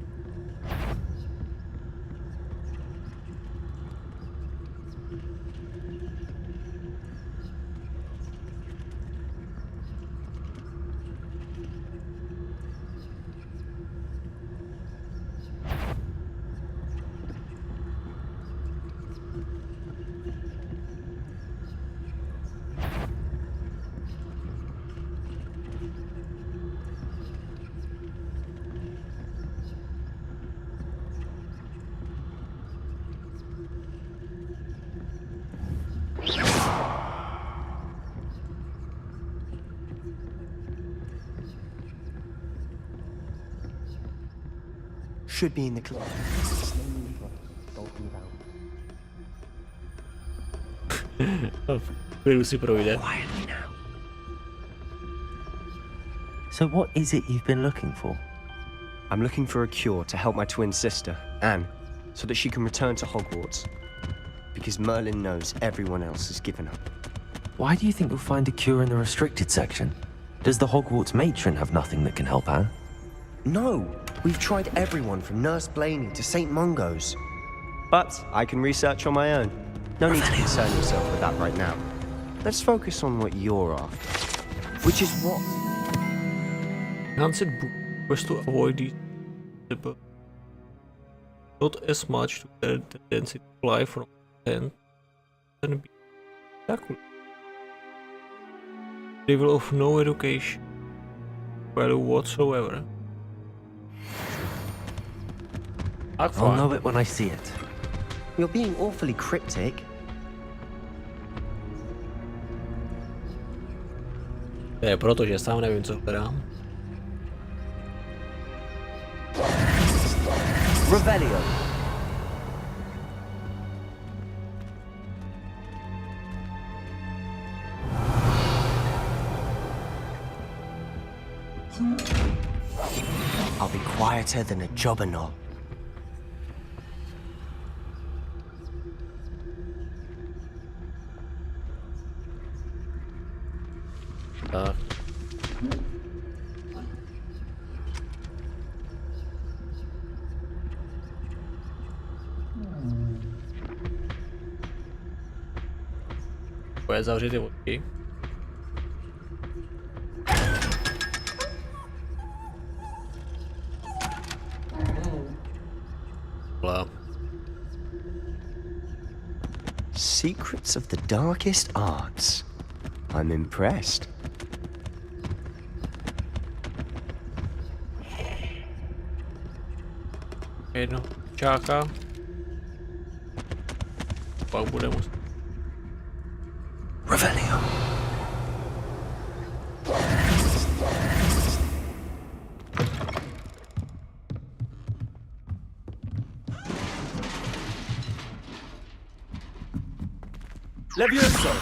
Should be in the club. Quietly now. So what is it you've been looking for? I'm looking for a cure to help my twin sister, Anne, so that she can return to Hogwarts. Because Merlin knows everyone else has given up. Why do you think you'll find a cure in the restricted section? Does the Hogwarts matron have nothing that can help Anne? No! We've tried everyone from Nurse Blaney to St. Mungo's. But I can research on my own. No need to concern yourself with that right now. Let's focus on what you're after. Which is what? Hans's book was to avoid these people. Not as much to their tendency to fly from hand and be spectacular. They will of no education value whatsoever. I'll know it when I see it. You're being awfully cryptic. To je proto, že sám nevím, co hledám. Revelio. I'll be quieter than a jobberknoll. Bude zavřít ty vodky. Secrets of the darkest arts. I'm impressed. Jedno čáka. Pak bude muset. Revelio. Levioso!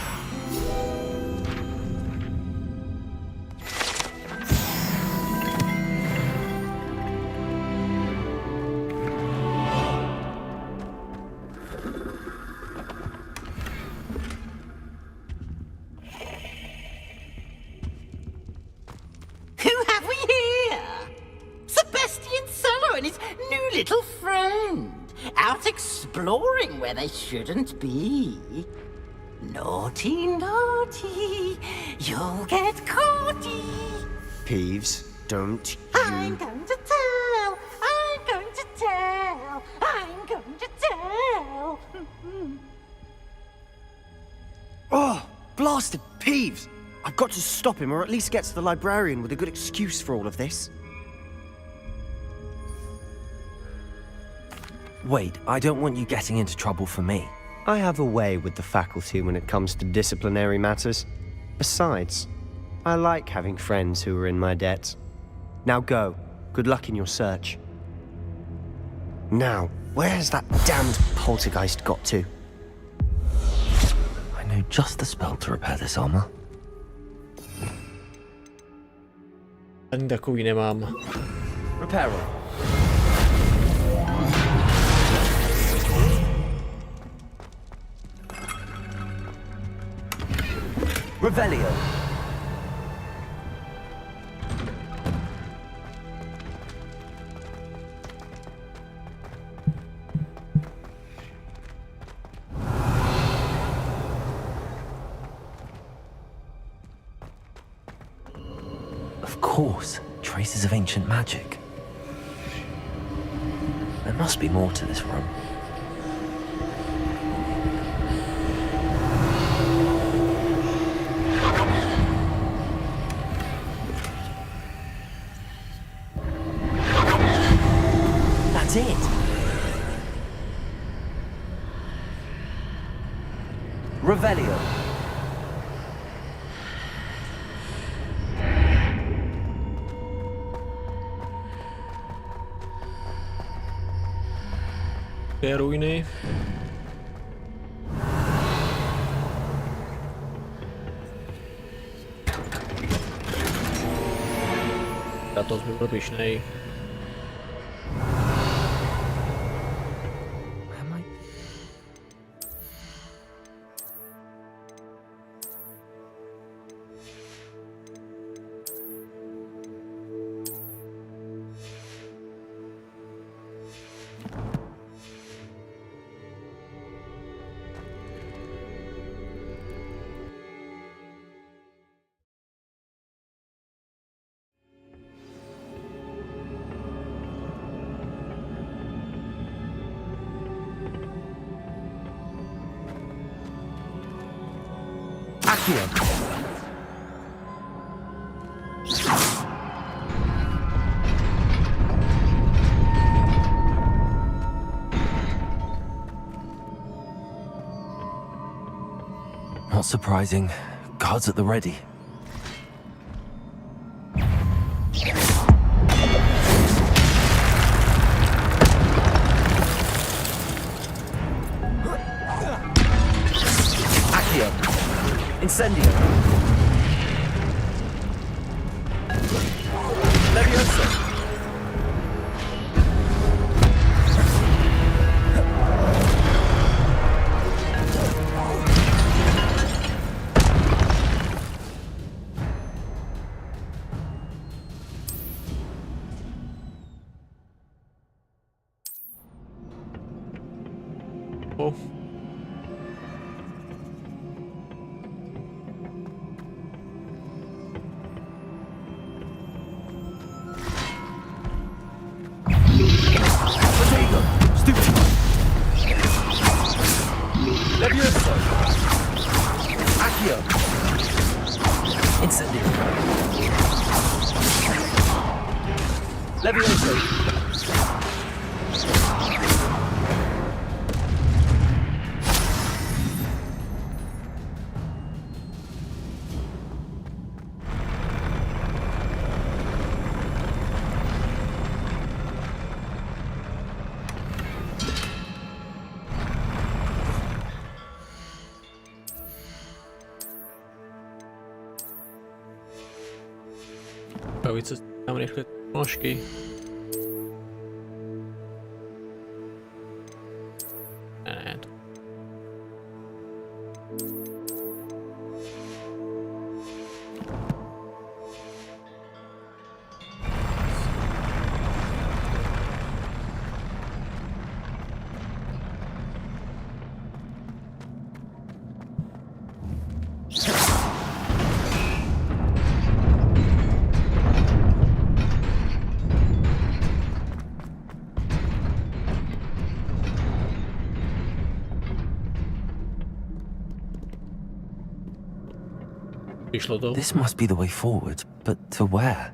Who have we here? Sebastian Sallow and his new little friend. Out exploring where they shouldn't be. Naughty, naughty, you'll get caughty. Peeves, don't you... I'm going to tell, I'm going to tell, I'm going to tell. Blasted Peeves! I've got to stop him, or at least get to the librarian with a good excuse for all of this. Wait, I don't want you getting into trouble for me. I have a way with the faculty when it comes to disciplinary matters. Besides, I like having friends who are in my debt. Now go. Good luck in your search. Now, where's that damned poltergeist got to? I know just the spell to repair this armor. Ani takový nemám. Repair. Revelio. Of course, traces of ancient magic. There must be more to this room. That's it. Revelio. Ruiny. Tato by byl pyšnej. Accio. Not surprising. Guards at the ready. Accio. Incendio. Levioso. Oh. Levioso. Accio. Incendio. Levioso. Bavit se tam rychle nožky. Ne, to. Vyšlo to. This must be the way forward, but to where?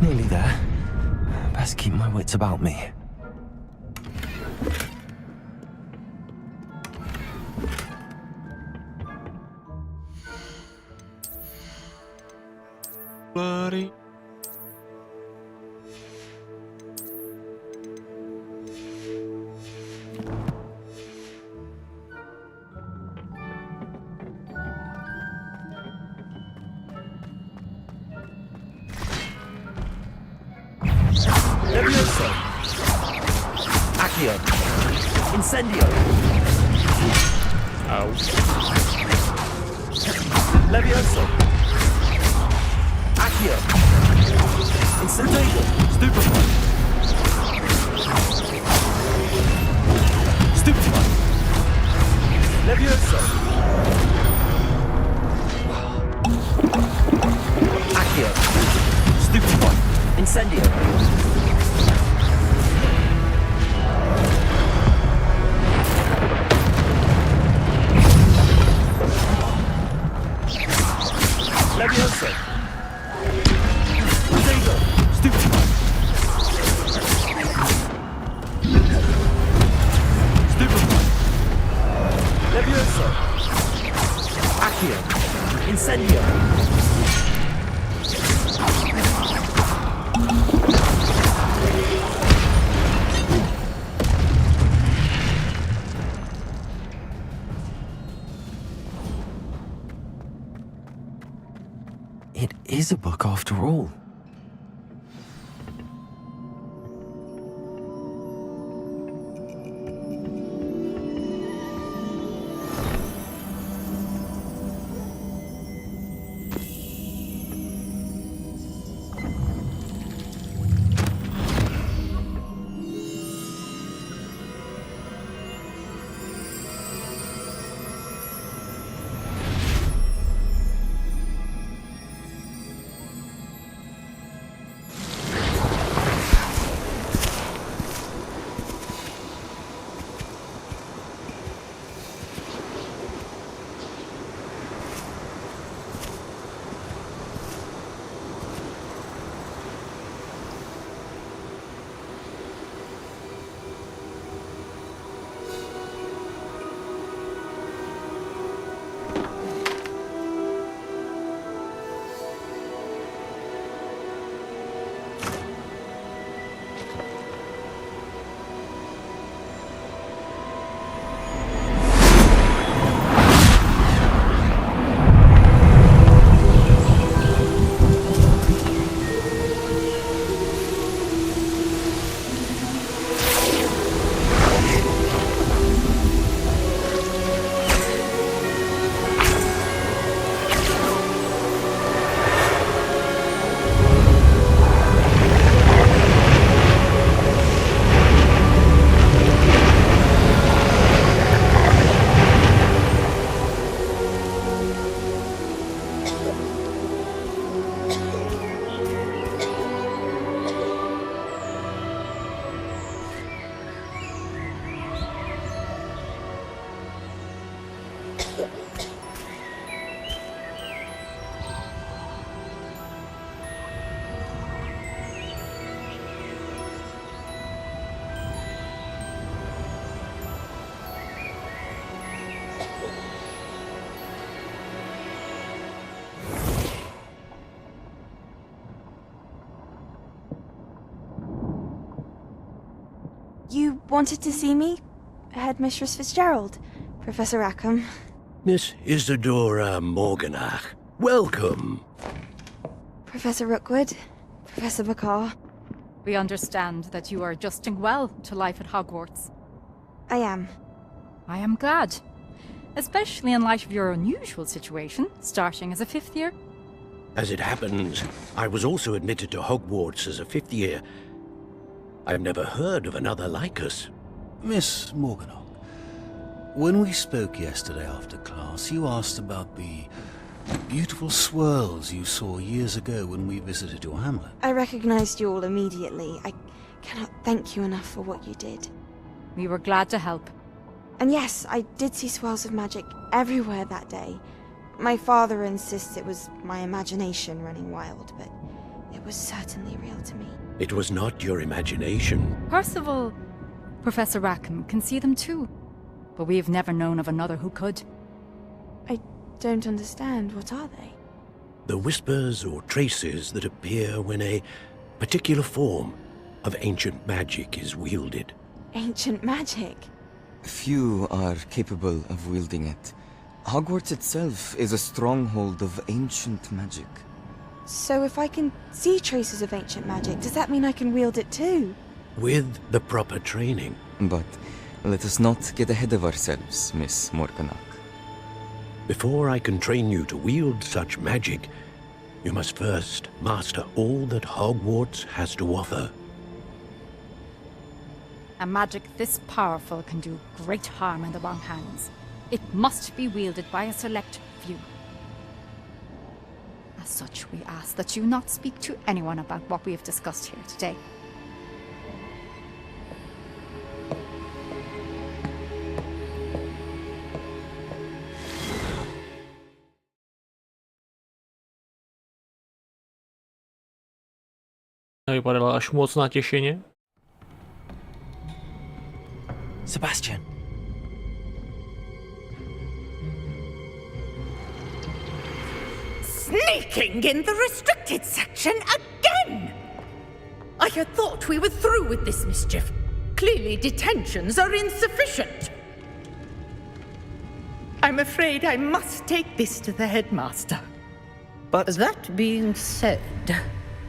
Nearly there. Best keep my wits about me. Bloody. Levioso! Accio! Incendio! Ow. Levioso! Accio! Incendio! Stupefy! Stupefy! Levioso! Accio! Stupefy! Incendio! Levioso! Potato! Stupefy! Stupefy! Levioso! Accio! Incendio! It is a book after all. You wanted to see me? Headmistress Fitzgerald, Professor Rackham. Miss Isadora Morganach, welcome. Professor Rookwood, Professor Bakar. We understand that you are adjusting well to life at Hogwarts. I am. I am glad. Especially in light of your unusual situation, starting as a 5th year. As it happens, I was also admitted to Hogwarts as a 5th year. I've never heard of another like us. Miss Morganach, when we spoke yesterday after class, you asked about the beautiful swirls you saw years ago when we visited your hamlet. I recognized you all immediately. I cannot thank you enough for what you did. We were glad to help. And yes, I did see swirls of magic everywhere that day. My father insists it was my imagination running wild, but it was certainly real to me. It was not your imagination. Percival, Professor Rackham can see them too. But we have never known of another who could. I don't understand. What are they? The whispers or traces that appear when a particular form of ancient magic is wielded. Ancient magic? Few are capable of wielding it. Hogwarts itself is a stronghold of ancient magic. So if I can see traces of ancient magic, does that mean I can wield it too? With the proper training. But let us not get ahead of ourselves, Miss Morganach. Before I can train you to wield such magic, you must first master all that Hogwarts has to offer. A magic this powerful can do great harm in the wrong hands. It must be wielded by a select few. As such, we ask that you not speak to anyone about what we have discussed here today. Vypadala až moc natěšeně. Sebastian. Sneaking in the restricted section again! I had thought we were through with this mischief. Clearly detentions are insufficient. I'm afraid I must take this to the headmaster. But that being said,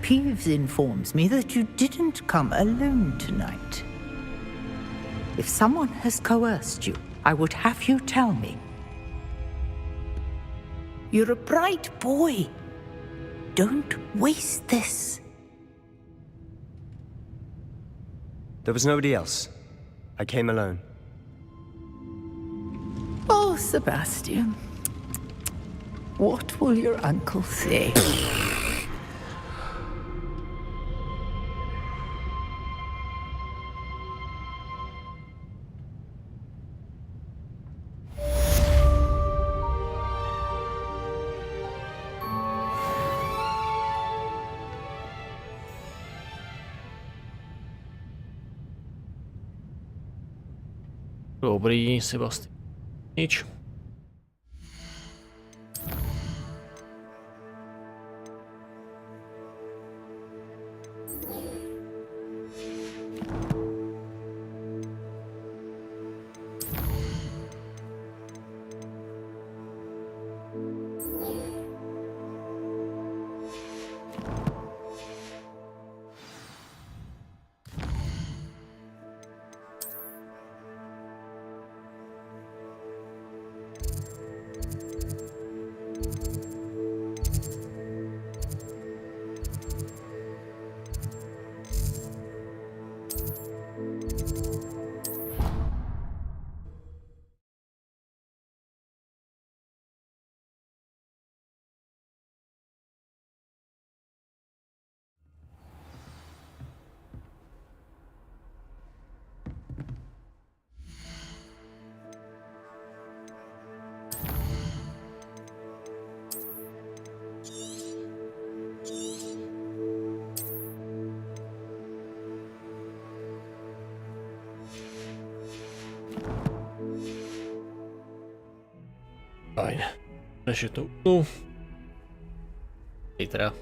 Peeves informs me that you didn't come alone tonight. If someone has coerced you, I would have you tell me. You're a bright boy. Don't waste this. There was nobody else. I came alone. Oh, Sebastian. What will your uncle say? Dobrý, Sebastian. Nič. Fajn. Takže to utnu. Zítra.